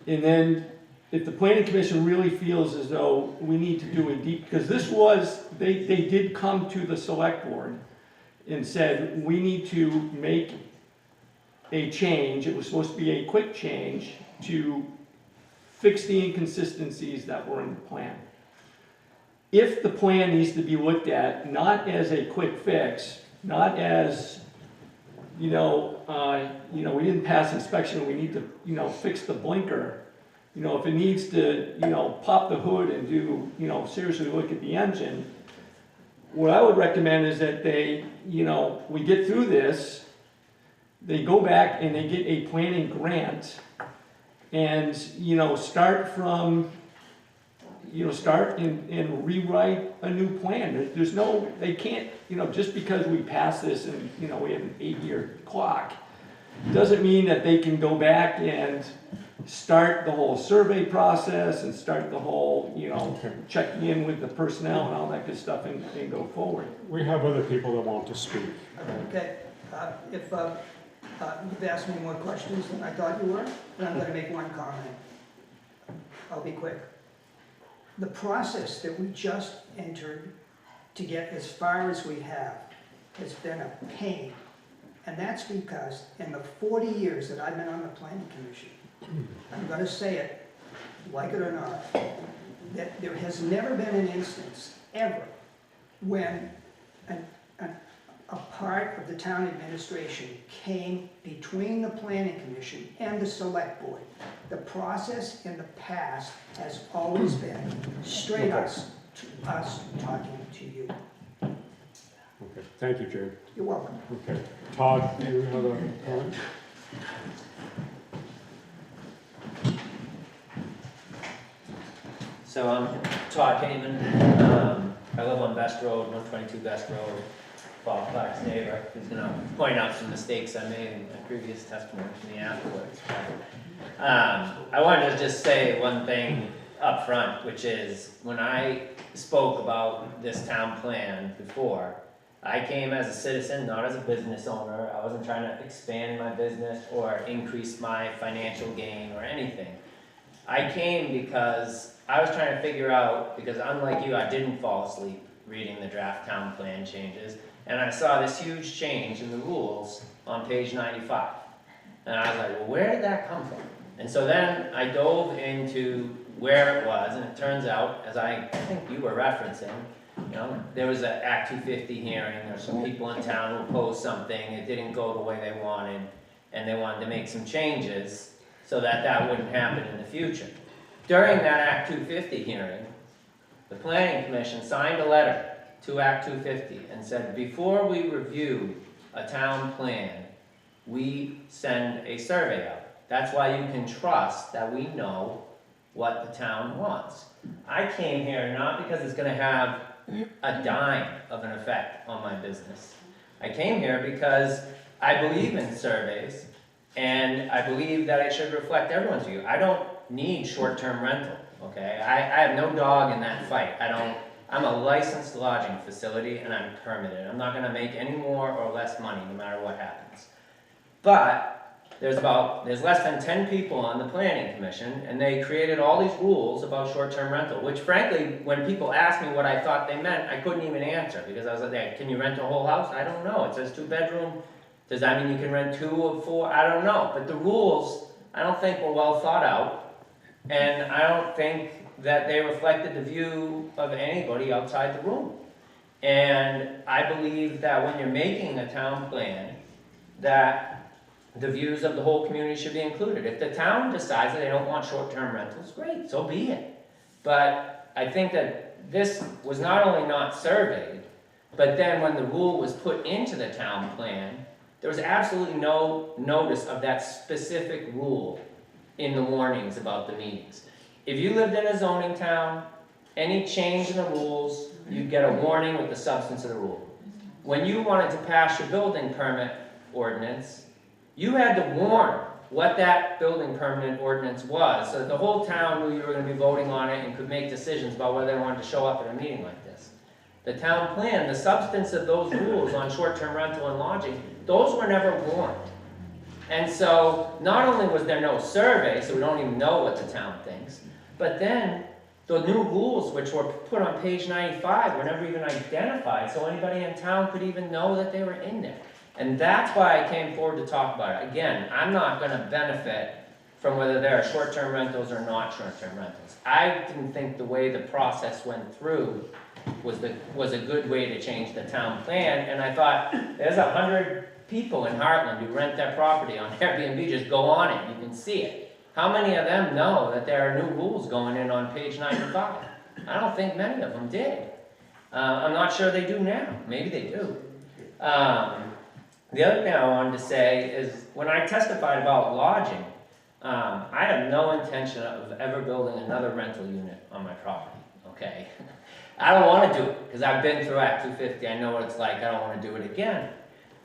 And then if the planning commission really feels as though we need to do a deep, because this was, they did come to the select board and said, we need to make a change. It was supposed to be a quick change to fix the inconsistencies that were in the plan. If the plan needs to be looked at, not as a quick fix, not as, we didn't pass inspection, we need to, fix the blinker. If it needs to, pop the hood and do, seriously look at the engine, what I would recommend is that they, we get through this, they go back and they get a planning grant and, start from, start and rewrite a new plan. There's no, they can't, just because we pass this and, we have an 8-year clock, doesn't mean that they can go back and start the whole survey process and start the whole, checking in with the personnel and all that good stuff and go forward. We have other people that want to speak. Okay, if you've asked me more questions than I thought you were, then I'm going to make one comment. I'll be quick. The process that we just entered to get as far as we have has been a pain. And that's because in the 40 years that I've been on the planning commission, I'm going to say it, like it or not, that there has never been an instance, ever, when a part of the town administration came between the planning commission and the select board. The process in the past has always been straight us talking to you. Okay, thank you, Jim. You're welcome. Okay, Todd, do you have a comment? So I'm Todd Heyman. I live on Best Road, 122 Best Road. Bob Clark's neighbor, who's gonna point out some mistakes I made in my previous testimony to me afterwards. I wanted to just say one thing up front, which is when I spoke about this town plan before, I came as a citizen, not as a business owner. I wasn't trying to expand my business or increase my financial gain or anything. I came because I was trying to figure out, because unlike you, I didn't fall asleep reading the draft town plan changes, and I saw this huge change in the rules on page 95. And I was like, well, where did that come from? And so then I dove into where it was, and it turns out, as I think you were referencing, you know, there was an Act 250 hearing. There were some people in town who opposed something. It didn't go the way they wanted, and they wanted to make some changes so that that wouldn't happen in the future. During that Act 250 hearing, the Planning Commission signed a letter to Act 250 and said, before we review a town plan, we send a survey out. That's why you can trust that we know what the town wants. I came here not because it's going to have a dime of an effect on my business. I came here because I believe in surveys, and I believe that it should reflect everyone's view. I don't need short-term rental, okay? I have no dog in that fight. I'm a licensed lodging facility, and I'm permitted. I'm not gonna make any more or less money no matter what happens. But there's less than 10 people on the Planning Commission, and they created all these rules about short-term rental, which frankly, when people asked me what I thought they meant, I couldn't even answer, because I was like, can you rent a whole house? I don't know. It says 2-bedroom. Does that mean you can rent 2 or 4? I don't know. But the rules, I don't think were well thought out, and I don't think that they reflected the view of anybody outside the room. And I believe that when you're making a town plan, that the views of the whole community should be included. If the town decides that they don't want short-term rentals, great, so be it. But I think that this was not only not surveyed, but then when the rule was put into the town plan, there was absolutely no notice of that specific rule in the warnings about the meetings. If you lived in a zoning town, any change in the rules, you'd get a warning with the substance of the rule. When you wanted to pass your building permit ordinance, you had to warn what that building permit ordinance was, so that the whole town knew you were going to be voting on it and could make decisions about whether they wanted to show up at a meeting like this. The town plan, the substance of those rules on short-term rental and lodging, those were never warned. And so not only was there no survey, so we don't even know what the town thinks, but then the new rules which were put on page 95 were never even identified, so anybody in town could even know that they were in there. And that's why I came forward to talk about it. Again, I'm not going to benefit from whether there are short-term rentals or not short-term rentals. I didn't think the way the process went through was a good way to change the town plan, and I thought, there's 100 people in Hartland who rent their property on Airbnb, just go on it, you can see it. How many of them know that there are new rules going in on page 95? I don't think many of them did. I'm not sure they do now, maybe they do. The other thing I wanted to say is, when I testified about lodging, I have no intention of ever building another rental unit on my property, okay? I don't want to do it, because I've been through Act 250, I know what it's like, I don't want to do it again.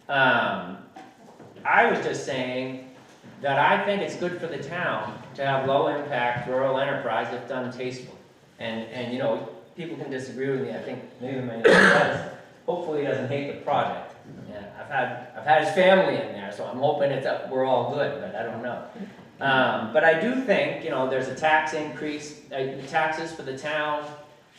I was just saying that I think it's good for the town to have low-impact rural enterprise if done tastefully. And you know, people can disagree with me, I think maybe my neighbor does. Hopefully he doesn't hate the project. Yeah, I've had his family in there, so I'm hoping we're all good, but I don't know. But I do think, you know, there's a tax increase, taxes for the town.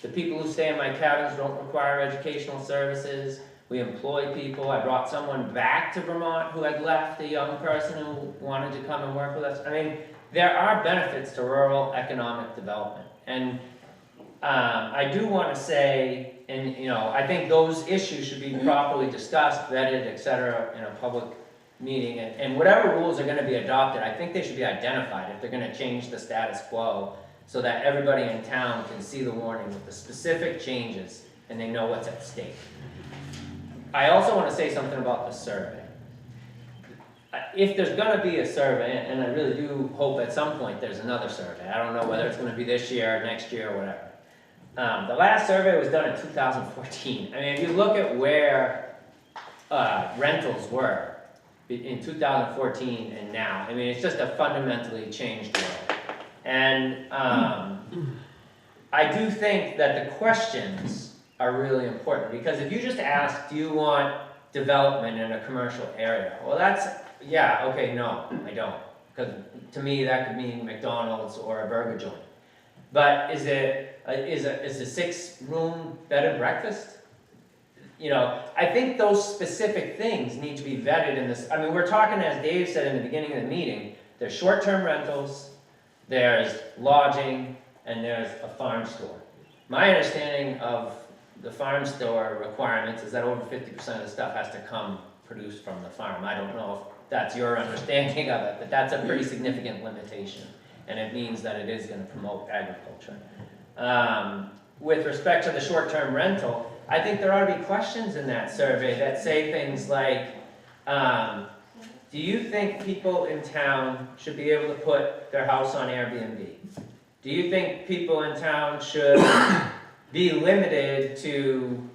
The people who stay in my cabins don't require educational services. We employ people. I brought someone back to Vermont who had left, a young person who wanted to come and work with us. I mean, there are benefits to rural economic development. And I do want to say, and you know, I think those issues should be properly discussed, vetted, etc., in a public meeting. And whatever rules are going to be adopted, I think they should be identified if they're going to change the status quo, so that everybody in town can see the warning with the specific changes and they know what's at stake. I also want to say something about the survey. if there's gonna be a survey, and I really do hope at some point there's another survey, I don't know whether it's gonna be this year, or next year, or whatever. The last survey was done in 2014. I mean, if you look at where rentals were in 2014 and now, I mean, it's just a fundamentally changed world. And I do think that the questions are really important, because if you just ask, do you want development in a commercial area? Well, that's, yeah, okay, no, I don't. Because to me, that could mean McDonald's or a burger joint. But is it a 6-room bed and breakfast? You know, I think those specific things need to be vetted in this. I mean, we're talking, as Dave said in the beginning of the meeting, there's short-term rentals, there's lodging, and there's a farm store. My understanding of the farm store requirements is that over 50% of the stuff has to come produced from the farm. I don't know if that's your understanding of it, but that's a pretty significant limitation, and it means that it is going to promote agriculture. With respect to the short-term rental, I think there ought to be questions in that survey that say things like, do you think people in town should be able to put their house on Airbnb? Do you think people in town should be limited to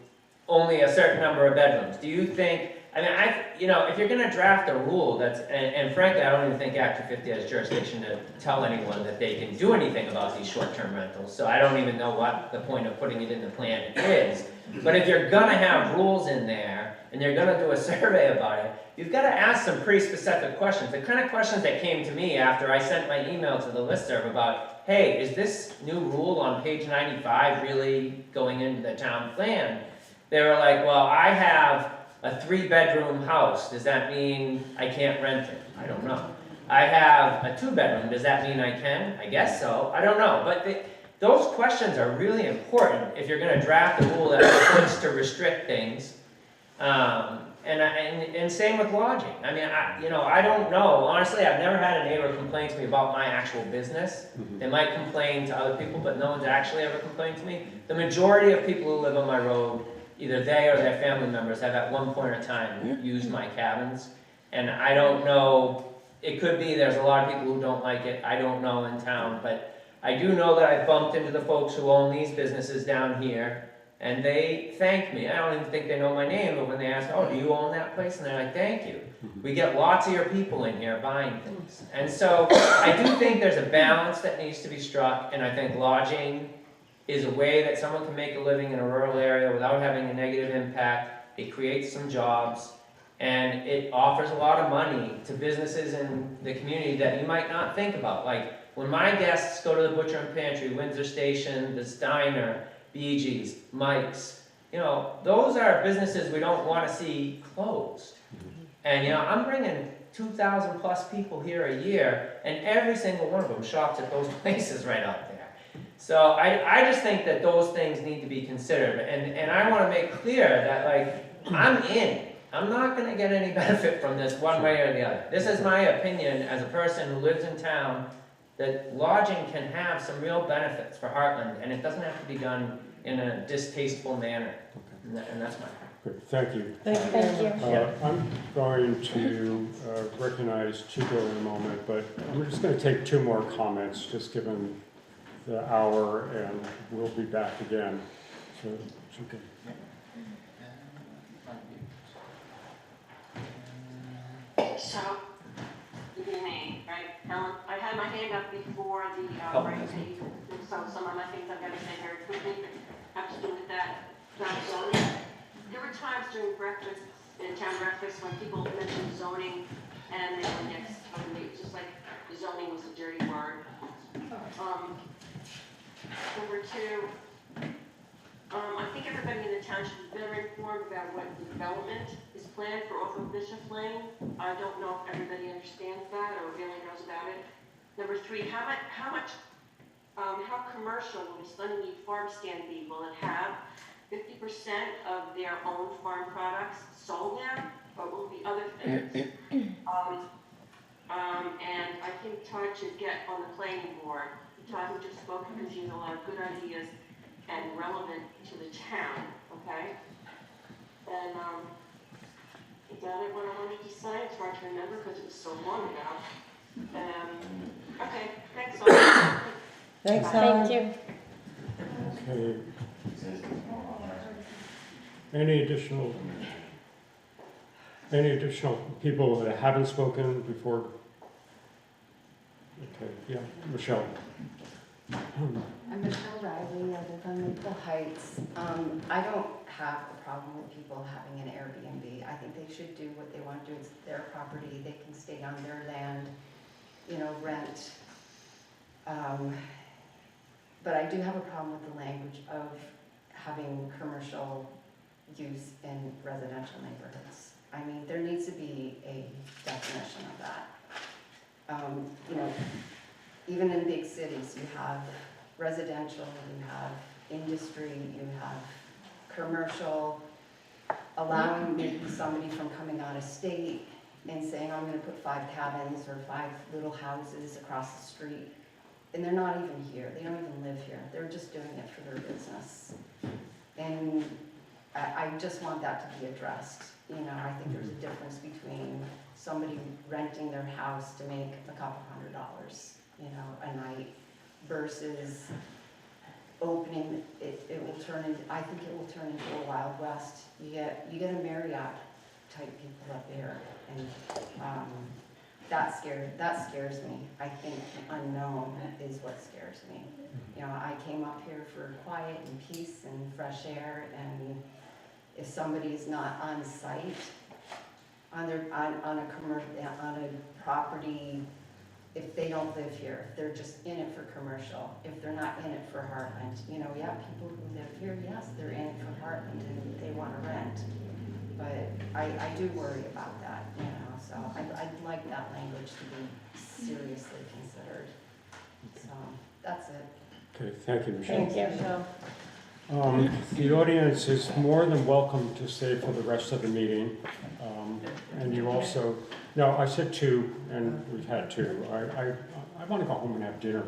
only a certain number of bedrooms? Do you think, I mean, you know, if you're gonna draft a rule that's, and frankly, I don't even think Act 250 has jurisdiction to tell anyone that they can do anything about these short-term rentals, so I don't even know what the point of putting it in the plan is. But if you're gonna have rules in there, and you're gonna do a survey about it, you've gotta ask some pretty specific questions. The kind of questions that came to me after I sent my email to the listserv about, hey, is this new rule on page 95 really going into the town plan? They were like, well, I have a 3-bedroom house. Does that mean I can't rent it? I don't know. I have a 2-bedroom. Does that mean I can? I guess so. I don't know. But those questions are really important if you're going to draft a rule that purports to restrict things. And same with lodging. I mean, I don't know. Honestly, I've never had a neighbor complain to me about my actual business. They might complain to other people, but no one's actually ever complained to me. The majority of people who live on my road, either they or their family members, have at one point in time used my cabins. And I don't know, it could be there's a lot of people who don't like it. I don't know in town, but I do know that I bumped into the folks who own these businesses down here. And they thank me. I don't even think they know my name, but when they ask, oh, do you own that place? And they're like, thank you. We get lots of your people in here buying things. And so I do think there's a balance that needs to be struck, and I think lodging is a way that someone can make a living in a rural area without having a negative impact. It creates some jobs, and it offers a lot of money to businesses in the community that you might not think about. Like when my guests go to the Butcher and Pantry, Windsor Station, the Steiner, Bee Gees, Mike's, you know, those are businesses we don't want to see closed. And, you know, I'm bringing 2,000 plus people here a year, and every single one of them shops at those places right out there. So I just think that those things need to be considered. And I want to make clear that, like, I'm in. I'm not going to get any benefit from this one way or the other. This is my opinion as a person who lives in town, that lodging can have some real benefits for Hartland, and it doesn't have to be done in a distasteful manner. And that's my Good, thank you. Thank you. I'm going to recognize Chico in a moment, but I'm just going to take 2 more comments, just given the hour, and we'll be back again. So, Chico. So, good evening, right? I had my hand up before the break, so some of my things I've got to say very quickly have to do with that. Zoning. There were times during breakfast, in town breakfast, when people mentioned zoning and they were next, just like zoning was a dirty word. Number 2, I think everybody in the town should be better informed about what development is planned for off of Bishop Lane. I don't know if everybody understands that or really knows about it. Number 3, how commercial will the Sunnymead farm stand be? Will it have 50% of their own farm products sold there, or will it be other things? And I think Todd should get on the planning board. Todd, who just spoke, because he has a lot of good ideas and relevant to the town, okay? And Is that it, what I wanted to say? It's hard to remember because it was so long ago. Okay, thanks all. Thanks, Thank you. Okay. Any additional people that haven't spoken before? Okay, yeah, Michelle. I'm Michelle Riley, I live on Maple Heights. I don't have a problem with people having an Airbnb. I think they should do what they want to do. It's their property, they can stay on their land, you know, rent. But I do have a problem with the language of having commercial use in residential neighborhoods. I mean, there needs to be a definition of that. You know, even in big cities, you have residential, you have industry, you have commercial, allowing maybe somebody from coming out of state and saying, I'm gonna put 5 cabins or 5 little houses across the street. And they're not even here, they don't even live here, they're just doing it for their business. And I just want that to be addressed. You know, I think there's a difference between somebody renting their house to make a couple $100, you know, a night versus opening, it will turn into, I think it will turn into a Wild West. You get a Marriott type people up there, and that scares me. I think the unknown is what scares me. You know, I came up here for quiet and peace and fresh air, and if somebody is not on site, on a property, if they don't live here, they're just in it for commercial. If they're not in it for Hartland, you know, yeah, people who live here, yes, they're in it for Hartland and they want to rent. But I do worry about that, you know, so I'd like that language to be seriously considered. So that's it. Okay, thank you, Michelle. Thank you, Michelle. The audience is more than welcome to stay for the rest of the meeting. And you also, no, I said 2, and we've had 2. I want to go home and have dinner.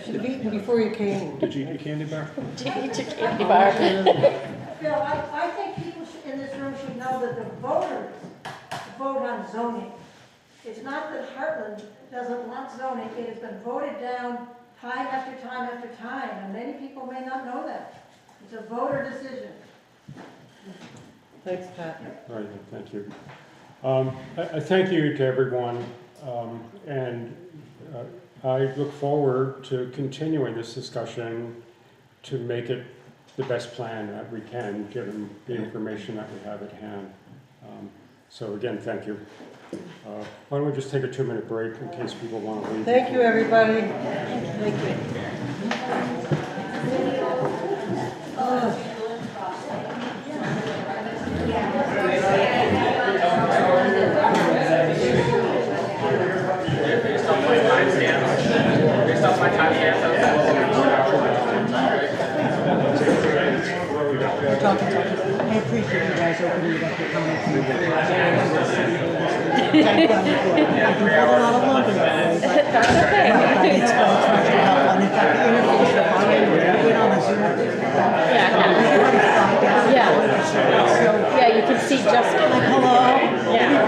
Should have eaten before you came. Did you eat a candy bar? Did you eat your candy bar? Bill, I think people in this room should know that the voters vote on zoning. It's not that Hartland doesn't want zoning, it has been voted down time after time after time, and many people may not know that. It's a voter decision. Thanks, Pat. All right, thank you. I thank you to everyone, and I look forward to continuing this discussion to make it the best plan that we can, given the information that we have at hand. So again, thank you. Why don't we just take a 2-minute break in case people want to leave? Thank you, everybody. Thank you. I appreciate you guys opening up your comments. I can put a lot of love in that. That's okay. It's much helpful. And in fact, the interviews are fine. We're good on the Zoom. Yeah, you can see Justin. Like, hello? Yeah.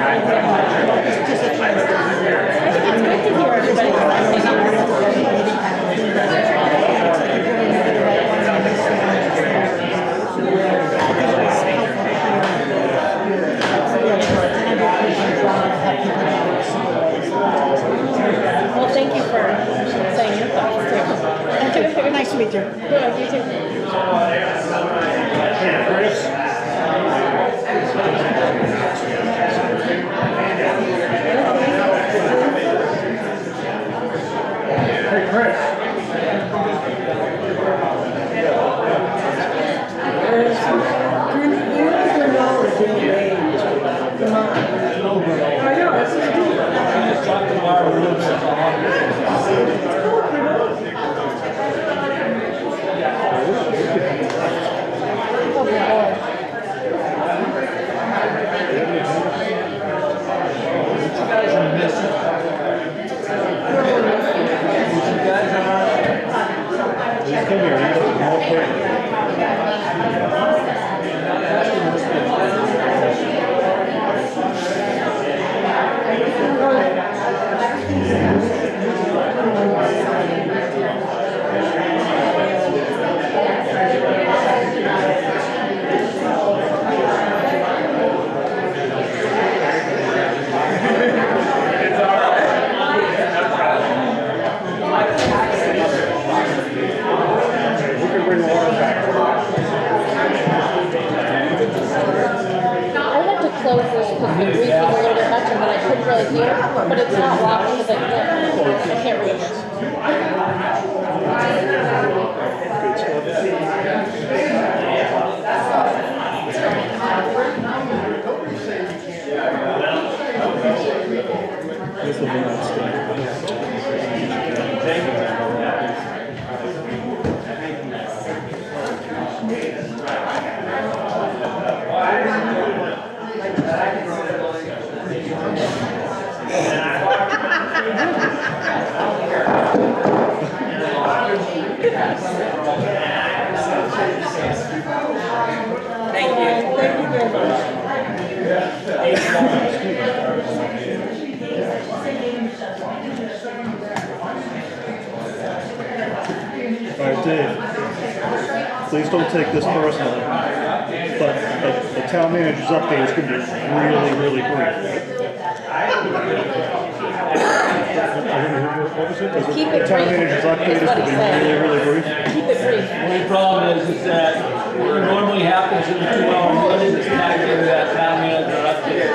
It's just a chance to hear. I think it's good to hear everybody. Well, thank you for saying your thoughts too. Nice to meet you. Yeah, you too. Hey, Chris. Come here. right here, but it's not locked because I can't read it. This will be outstanding. Thank you. Thank you very much. All right, Dave, please don't take this personally, but the town manager's update is going to be really, really brief. Keep it The town brief. manager's update is going to be really, really brief. Keep it brief. The only problem is that what normally happens in a 2-hour meeting is tagged into that town manager update.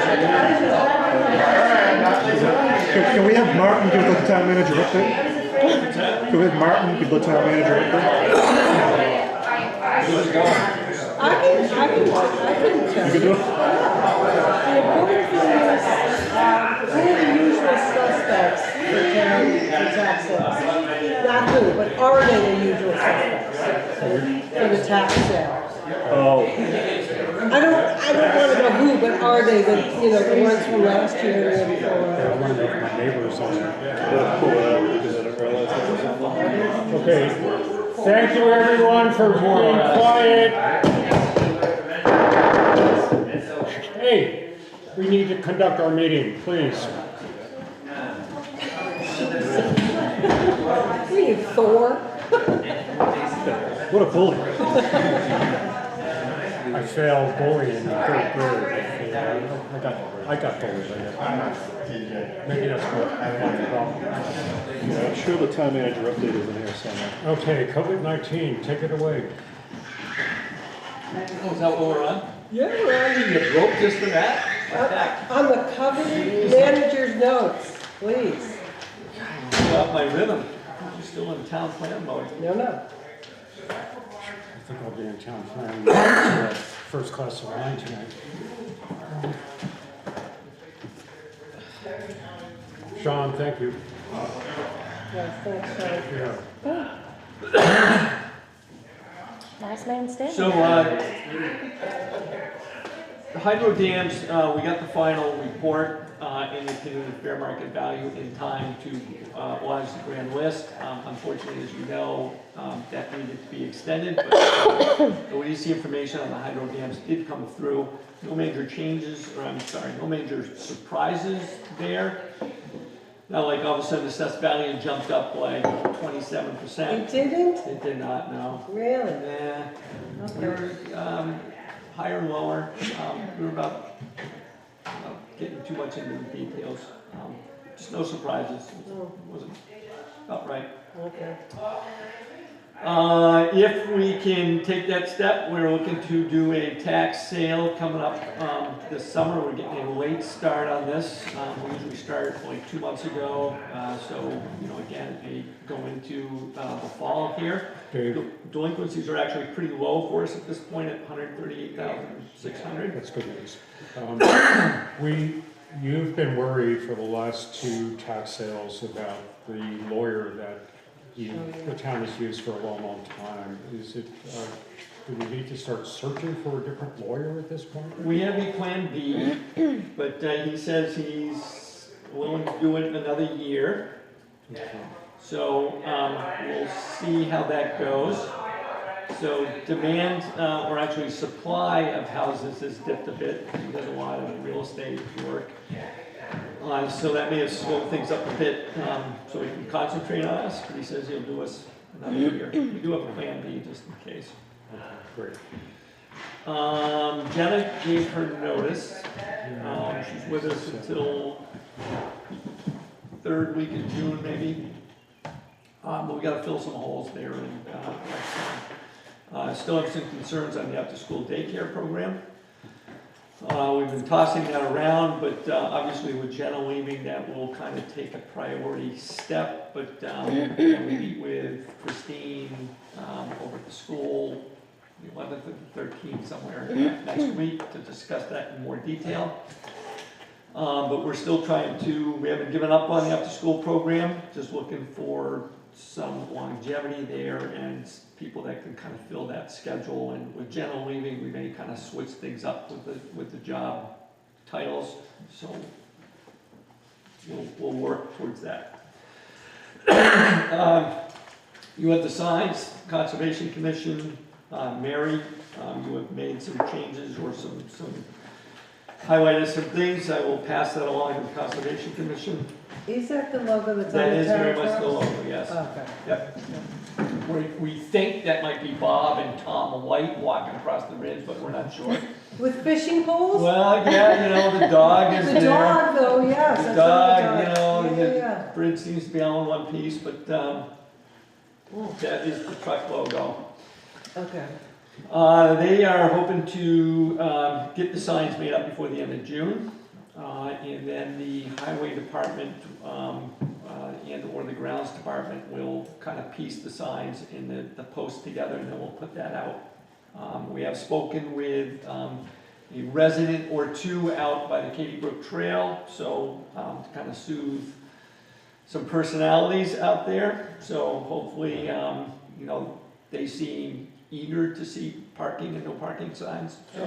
Can we have Martin give the town manager update? Can we have Martin give the town manager update? I can tell You can you. do it? The important thing is, who are the usual suspects for town tax sales? Not who, but are they the usual suspects for the tax sale? Oh, I don't want to know who, but are they the, you know, the ones from last year and I want to know if my neighbors on it. pull it out because I didn't realize that was on the. Okay, thank you everyone for being quiet. Hey, we need to conduct our meeting, please. We need Thor. What a bully. I failed bullying in 3rd grade. I got bullied, I guess. Maybe that's what I want to know. Yeah, I'm sure the town manager update is in here somewhere. Okay, COVID-19, take it away. Oh, is that what we're on? Yeah, we're on You broke just for that? on the covered manager's notes, please. Get off my rhythm. You're still in town plan mode. No. I think I'll be in town planning first class of wine tonight. Sean, thank you. Yes, thanks, Sean. Yeah. Last man standing. So, the hydro dams, we got the final report, indicating the fair market value in time to launch the grand list. Unfortunately, as you know, that needed to be extended, but the OEC information on the hydro dams did come through. No major changes, no major surprises there. Not like all of a sudden the assessed value jumped up like 27%. It didn't? It did not, no. Really? Yeah. We Okay. were higher and lower. We were about getting too much into the details. Just no surprises. It wasn't about right. Okay. If we can take that step, we're looking to do a tax sale coming up this summer. We're getting a late start on this. We usually start like 2 months ago. So, again, go into the fall here. Dave, Delinquencies are actually pretty low for us at this point at 138,600. that's good news. You've been worried for the last 2 tax sales about the lawyer that the town has used for a long, long time. Is it, do we need to start searching for a different lawyer at this point? We have a plan B, but he says he's willing to do it another year. So we'll see how that goes. So demand, or actually supply of houses has dipped a bit. He does a lot of real estate work. So that may have slowed things up a bit, so he can concentrate on us, but he says he'll do us another year. We do have a plan B just in case. Great. Jenna gave her notice. She's with us until 3rd week in June, maybe. But we gotta fill some holes there and, still have some concerns on the after-school daycare program. We've been tossing that around, but obviously with Jenna leaving, that will kind of take a priority step. But we meet with Christine over at the school, the 11th and the 13th, somewhere next week to discuss that in more detail. But we're still trying to, we haven't given up on the after-school program, just looking for some longevity there and people that can kind of fill that schedule. And with Jenna leaving, we may kind of switch things up with the job titles. So we'll work towards that. You have the signs, Conservation Commission, Mary, you have made some changes or some highlighted some things. I will pass that along to the Conservation Commission. Is that the logo that's on That the is very town much the trucks? logo, yes. Okay. Yep. We think that might be Bob and Tom White walking across the ridge, but we're not sure. With fishing poles? Well, yeah, you know, the dog is The there. dog, though, yes. The I saw dog, you know, Yeah, the yeah. bridge seems to be all in one piece, but that is the truck logo. Okay. They are hoping to get the signs made up before the end of June. And then the highway department and or the grounds department will kind of piece the signs and the posts together, and then we'll put that out. We have spoken with a resident or two out by the Katy Brook Trail, so to kind of soothe some personalities out there. So hopefully, you know, they seem eager to see parking and no parking signs. So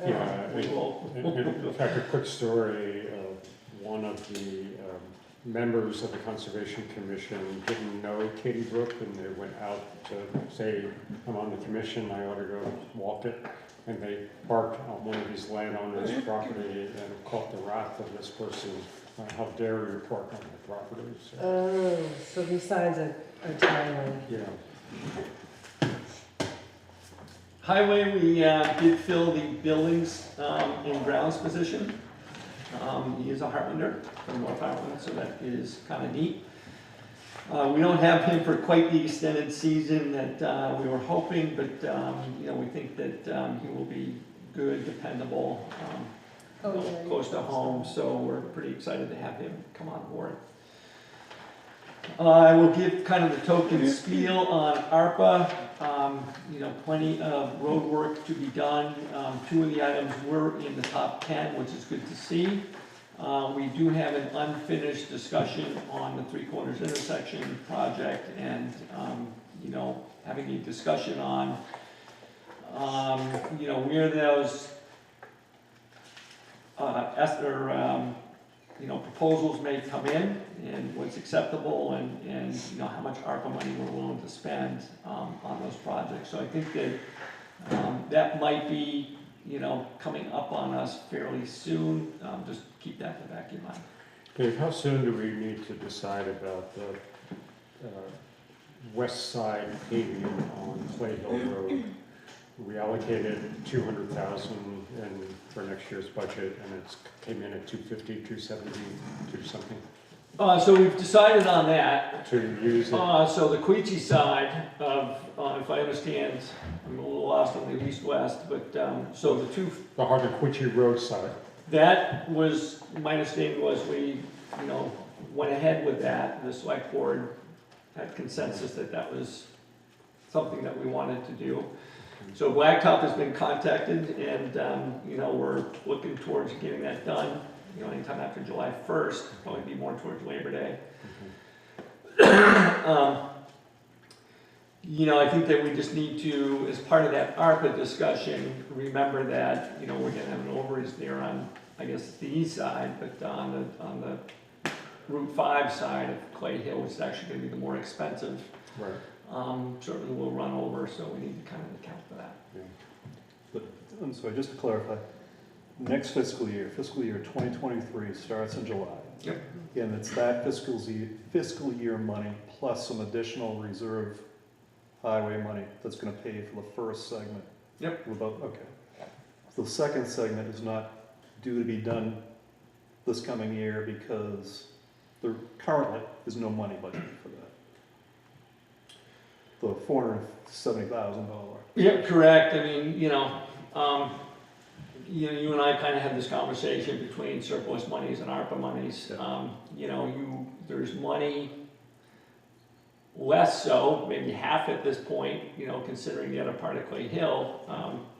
Yeah, we will. in fact, a quick story, one of the members of the Conservation Commission didn't know Katy Brook, and they went out to say, I'm on the commission, I ought to go walk it. And they parked on one of these landowners' property and caught the wrath of this person. How dare you park on my property? So, Oh, so these signs are timely. yeah. Highway, we did fill the buildings and grounds position. He is a Heartlander from North Heartland, so that is kind of neat. We don't have him for quite the extended season that we were hoping, but you know, we think that he will be good, dependable, close to home, so we're pretty excited to have him come on board. I will give kind of the token spiel on ARPA. You know, plenty of road work to be done. 2 of the items were in the top 10, which is good to see. We do have an unfinished discussion on the Three Corners intersection project, and you know, having a discussion on you know, where those you know, proposals may come in and what's acceptable, and you know, how much ARPA money we're willing to spend on those projects. So I think that that might be, you know, coming up on us fairly soon. Just keep that in the back of your mind. Dave, how soon do we need to decide about the west side paving on Clay Hill Road? We allocated $200,000 for next year's budget, and it came in at 250, 270, 2 something. So we've decided on that. To use it. So the Queechee side of, if I understand, I'm a little lost on the east-west, but so the Hartland Queechee Road side. That was, my understanding was we, you know, went ahead with that. The select board had consensus that that was something that we wanted to do. So Blacktop has been contacted, and you know, we're looking towards getting that done, you know, anytime after July 1st, probably be more towards Labor Day. You know, I think that we just need to, as part of that ARPA discussion, remember that, you know, we're gonna have an overage there on, I guess, the east side, but on the Route 5 side of Clay Hill, which is actually gonna be the more expensive. Right. Certainly will run over, so we need to kind of account for that. Yeah. But, I'm sorry, just to clarify, next fiscal year 2023 starts in July. Yep. And it's that fiscal year money plus some additional reserve highway money that's gonna pay for the first segment. Yep. Okay. The second segment is not due to be done this coming year because there currently is no money budgeted for that. The $470,000. Yep, correct. I mean, you know, you know, you and I kind of had this conversation between surplus monies and ARPA monies. You know, there's money, less so, maybe half at this point, you know, considering the other part of Clay Hill,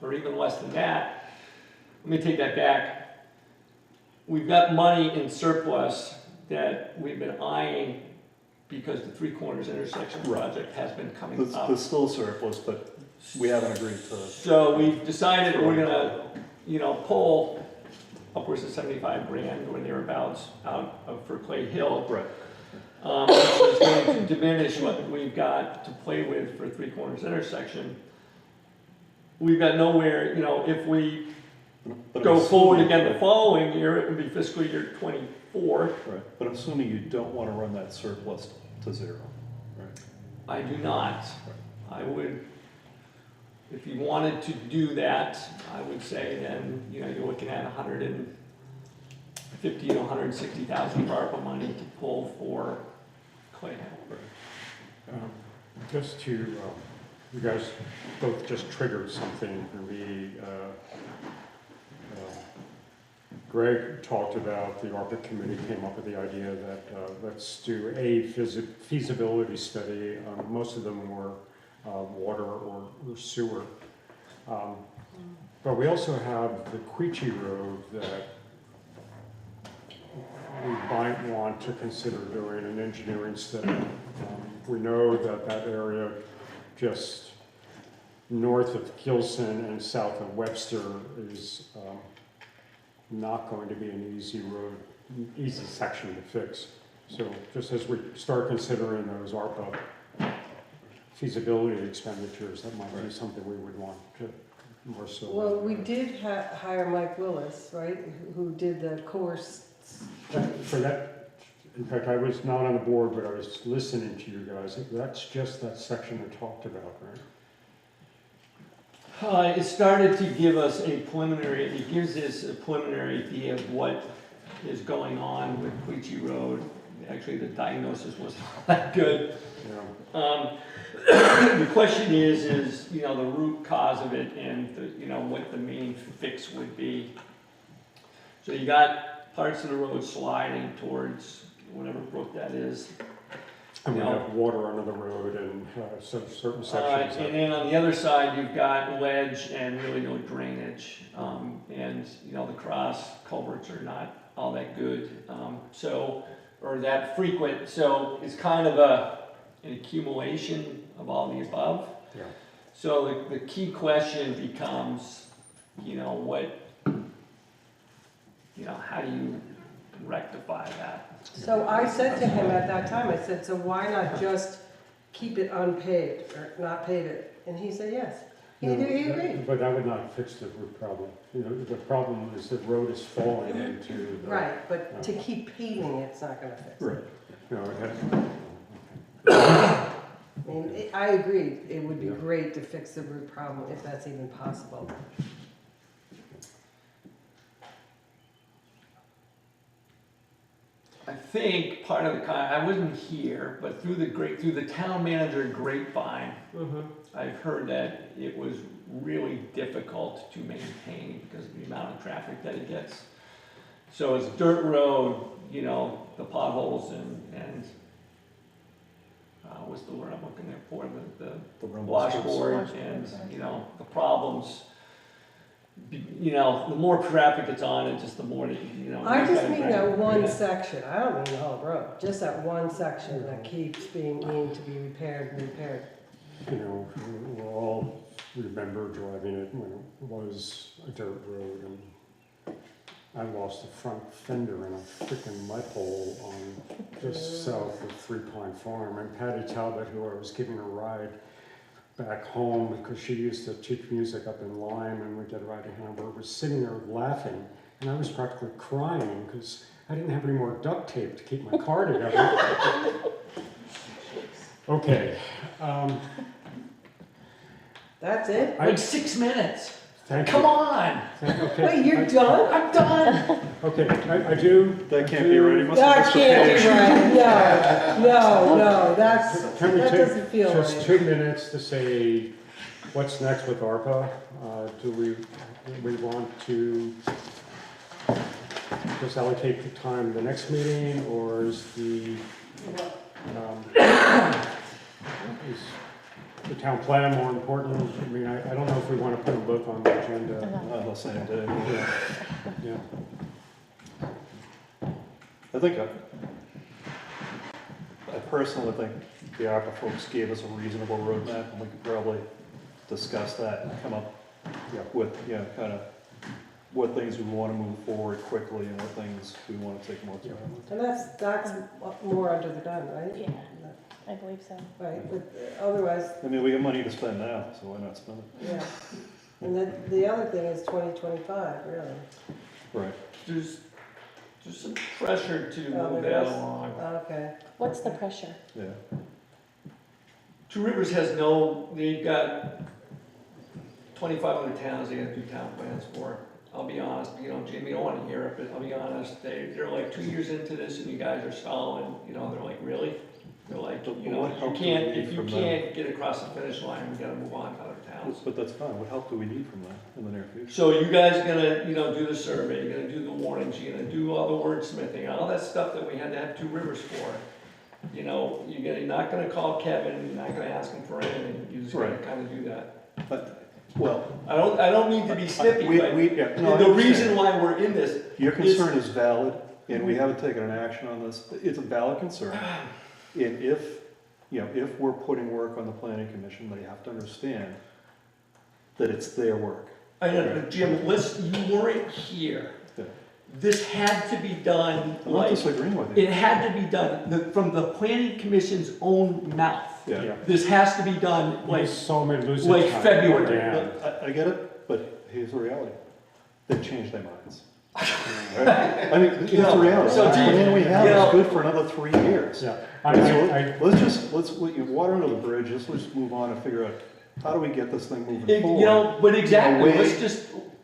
or even less than that. Let me take that back. We've got money in surplus that we've been eyeing because the Three Corners intersection project has been coming up. There's still surplus, but we haven't agreed to. So we've decided we're gonna, you know, pull upwards of 75 grand or thereabouts out of, for Clay Hill. Right. Which is going to diminish what we've got to play with for Three Corners intersection. We've got nowhere, you know, if we But go I'm forward assuming- again the following year, it would be fiscal year '24. Right, but I'm assuming you don't want to run that surplus to zero, right? I do not. I would, if you wanted to do that, I would say then, you know, you're looking at 150 to 160,000 for ARPA money to pull for Clay Hill. Just to, you guys both just triggered something for me. Greg talked about, the ARPA committee came up with the idea that let's do a feasibility study. Most of them were water or sewer. But we also have the Queechee Road that we might want to consider doing an engineering study. We know that that area just north of Gilson and south of Webster is not going to be an easy road, easy section to fix. So just as we start considering those ARPA feasibility expenditures, that might be something we would want to more so. Well, we did hire Mike Willis, right, who did the course study. For that, in fact, I was not on the board, but I was listening to you guys. That's just that section I talked about, right? It started to give us a preliminary, it gives us a preliminary idea of what is going on with Queechee Road. Actually, the diagnosis wasn't that good. Yeah. The question is, you know, the root cause of it and, you know, what the main fix would be. So you got parts of the road sliding towards whatever brook that is. And we have water under the road and certain sections. And then on the other side, you've got ledge and really no drainage. And, you know, the cross culverts are not all that good. Or that frequent. So it's kind of an accumulation of all the above. Yeah. So the key question becomes, you know, how do you rectify that? So I said to him at that time, I said, so why not just keep it unpaved or not pave it? And he said, yes. He agreed. But that would not fix the root problem. You know, the problem is the road is falling into the. Right, but to keep paving it's not gonna fix it. Right. No, it has. I mean, I agree, it would be great to fix the root problem if that's even possible. I think part of the, I wasn't here, but through the town manager grapevine, I've heard that it was really difficult to maintain because of the amount of traffic that it gets. So it's dirt road, you know, the potholes and what's the word I'm looking there for, the washboard and, you know, the problems. You know, the more traffic it's on it, just the more that, you know. I just mean that one section, I don't mean the whole road, just that one section that keeps needing to be repaired and repaired. You know, we'll all remember driving it when it was a dirt road and I lost the front fender in a freaking mud hole on just south of Three Pine Farm. And Patty Talbot, who I was giving a ride back home because she used to teach music up in Lyme and we'd get a ride to Hamburg, was sitting there laughing and I was practically crying because I didn't have any more duct tape to keep my car together. Okay. That's it? Like 6 minutes. Thank Come you. on. Okay. Wait, you're done? I'm done. Okay, I do. That can't be right. He must have That missed a can't be page. right, no, that's, Can we that take doesn't feel just right. 2 minutes to say What's next with ARPA? Do we want to just allocate the time the next meeting, or is is the town plan more important? I mean, I don't know if we want to put them both on the agenda. Not the same day. Yeah. I think, I personally think the ARPA folks gave us a reasonable roadmap, and we could probably discuss that and come up with, kind of what things we want to move forward quickly and what things we want to take more time. And that's more under the gun, right? Yeah, I believe so. Right, but otherwise, I mean, we got money to spend now, so why not spend it? yeah. And then the other thing is 2025, really. Right. There's some pressure to Oh, move there that is? along. Okay. What's the pressure? Yeah. Two Rivers they've got 2,500 towns they gotta do town plans for. I'll be honest, Jim, you don't wanna hear it, but I'll be honest, they're like 2 years into this and you guys are stalling, they're like, really? They're like, What if help you do we need can't from get across the finish line, we gotta move on to other towns. But that's fine. What help do we need from that in the near future? So you guys are gonna, do the survey, you're gonna do the warnings, you're gonna do all the wordsmithing, all that stuff that we had to have Two Rivers for. You're not gonna call Kevin, you're not gonna ask him for anything, you're just gonna Right. kinda do that. Well, I don't mean to be snippy, but I the understand. reason why we're in this. Your concern is valid, and we haven't taken an action on this. It's a valid concern. And if we're putting work on the planning commission, they have to understand that it's their work. I know, but Jim, you weren't here. Yeah. This had to be done, I'm not disagreeing with you. it had to be done from the planning commission's own mouth. Yeah. This has to be done So many losing like time. February. Yeah. I get it, but here's the reality. They've changed their minds. Right? I mean, it's the reality. So The do you- plan we have you know- is good for another 3 years. Yeah. Let's water under the bridge, let's just move on and figure out, how do we get this thing moving forward? But exactly, In a way-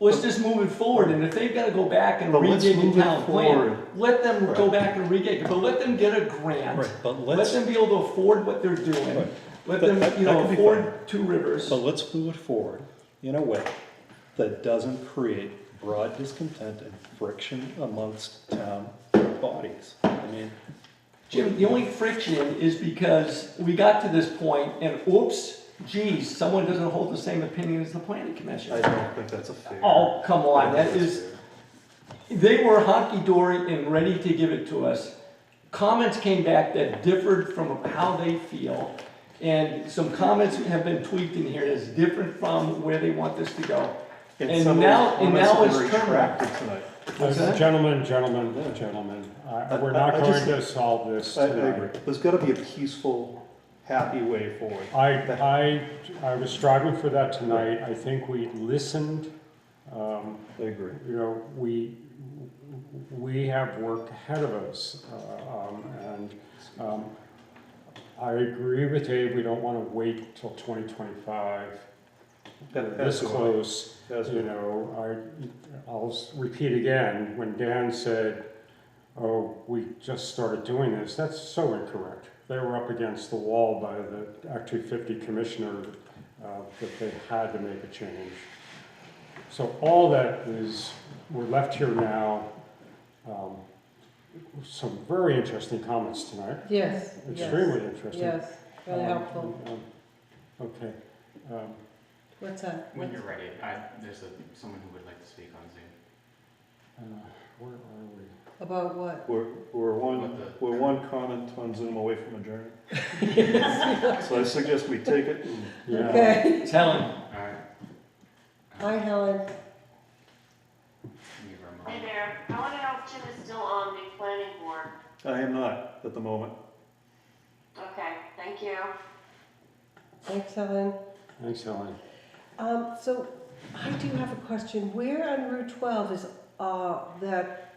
let's just move it forward, and if they've gotta go back and But let's rejig move the it town plan, forward. let them go Right. back and rejig it, but let them get a grant. Right, but Let let's, them be able to afford what they're doing, Right. let That- them, that could be fine. afford Two Rivers. but let's move it forward in a way that doesn't create broad discontent and friction amongst town bodies. I mean, Jim, the only friction is because we got to this point and oops, geez, someone doesn't hold the same opinion as the planning commission. I don't think that's a fair. Oh, come on, they were honky-dory and ready to give it to us. Comments came back that differed from how they feel. And some comments have been tweaked in here that's different from where they want this to go. And some of now those comments it's have been turned. retracted tonight. What's that? Gentlemen, we're not I going just- to solve this I agree. tonight. There's gotta be a peaceful, happy way forward. I was striving for that tonight. I think we listened. I agree. We have work ahead of us. I agree with Dave, we don't want to wait till 2025. This close, I'll repeat again, when Dan said, oh, we just started doing this, that's so incorrect. They were up against the wall by the Act 250 commissioner that they had to make a change. So all that is, we're left here now. Some very interesting comments tonight. Yes. Extremely interesting. Yes, very helpful. Okay. What's that? When you're ready, there's someone who would like to speak on Zoom. Where are we? About what? We're one comment on Zoom away from adjourning. So I suggest we take it. Yeah. Okay. It's Helen. Alright. Hi, Helen. Hey there, I want to know if Jim is still on the planning board. I am not at the moment. Okay, thank you. Thanks, Helen. Thanks, Helen. So I do have a question. Where on Route 12 is that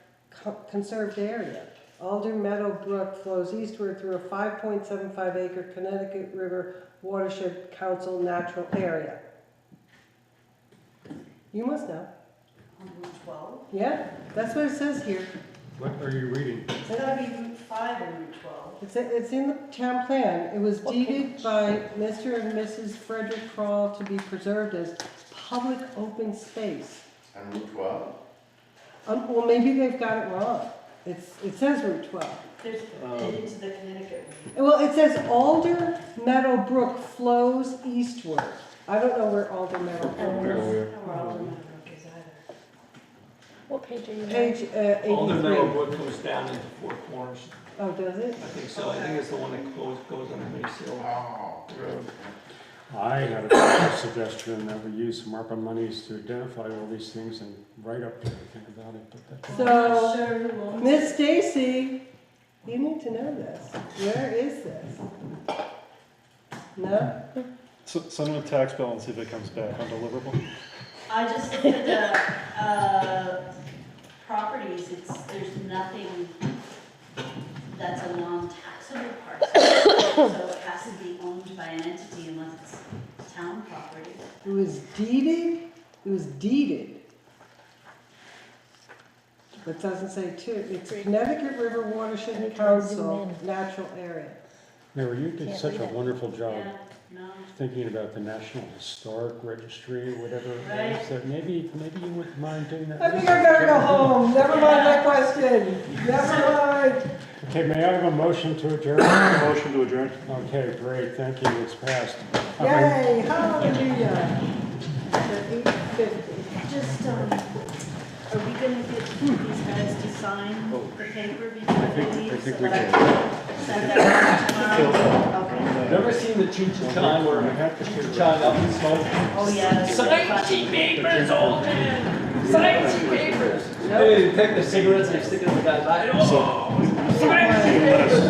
conserved area? Alder Meadow Brook flows eastward through a 5.75 acre Connecticut River Watershed Council natural area. You must know. On Route 12? Yeah, that's what it says here. What are you reading? It's gotta be Route 5 and Route 12. It's in the town plan. It was deeded by Mr. and Mrs. Frederick Kroll to be preserved as public open space. On Route 12? Well, maybe they've got it wrong. It says Route 12. There's, into the Connecticut. Well, it says Alder Meadow Brook flows eastward. I don't know where Alder Meadow Brook is. I don't know where Alder Meadow Brook is either. What page are you on? Page 83. Alder Meadow Brook goes down into Four Corners. Oh, does it? I think so. I think it's the one that goes on the Mace Hill Road. I had a suggestion that we use some ARPA monies to identify all these things and write up everything about it, but that's. So, Miss Stacy, you need to know this. Where is this? No? So, send them a tax bill and see if it comes back undeliverable. I just looked at the properties, there's nothing that's a non-taxable parcel. So it has to be owned by an entity unless it's town property. It was deeded? It was deeded. It doesn't say to, it's Connecticut River Watershed Council, natural area. Mary, you did such a wonderful job Yeah, no. thinking about the National Historic Registry or whatever it Right. was, that maybe you wouldn't mind doing that. I think I better go home. Never mind that question. Never mind. Okay, may I have a motion to adjourn? Motion to adjourn. Okay, great, thank you, it's passed. Yay, hallelujah. At 8:50. Just, are we gonna get these guys to sign the paper before they leave? I think so we that can. can send that out tomorrow? Okay. Ever seen the Cheech and Chong where Cheech and Chong up in smoke? Oh, yeah. that's Sign sheet papers, old man! Sign sheet papers! They take the cigarettes, they stick it in the guy's eye. Oh! Sign sheet papers!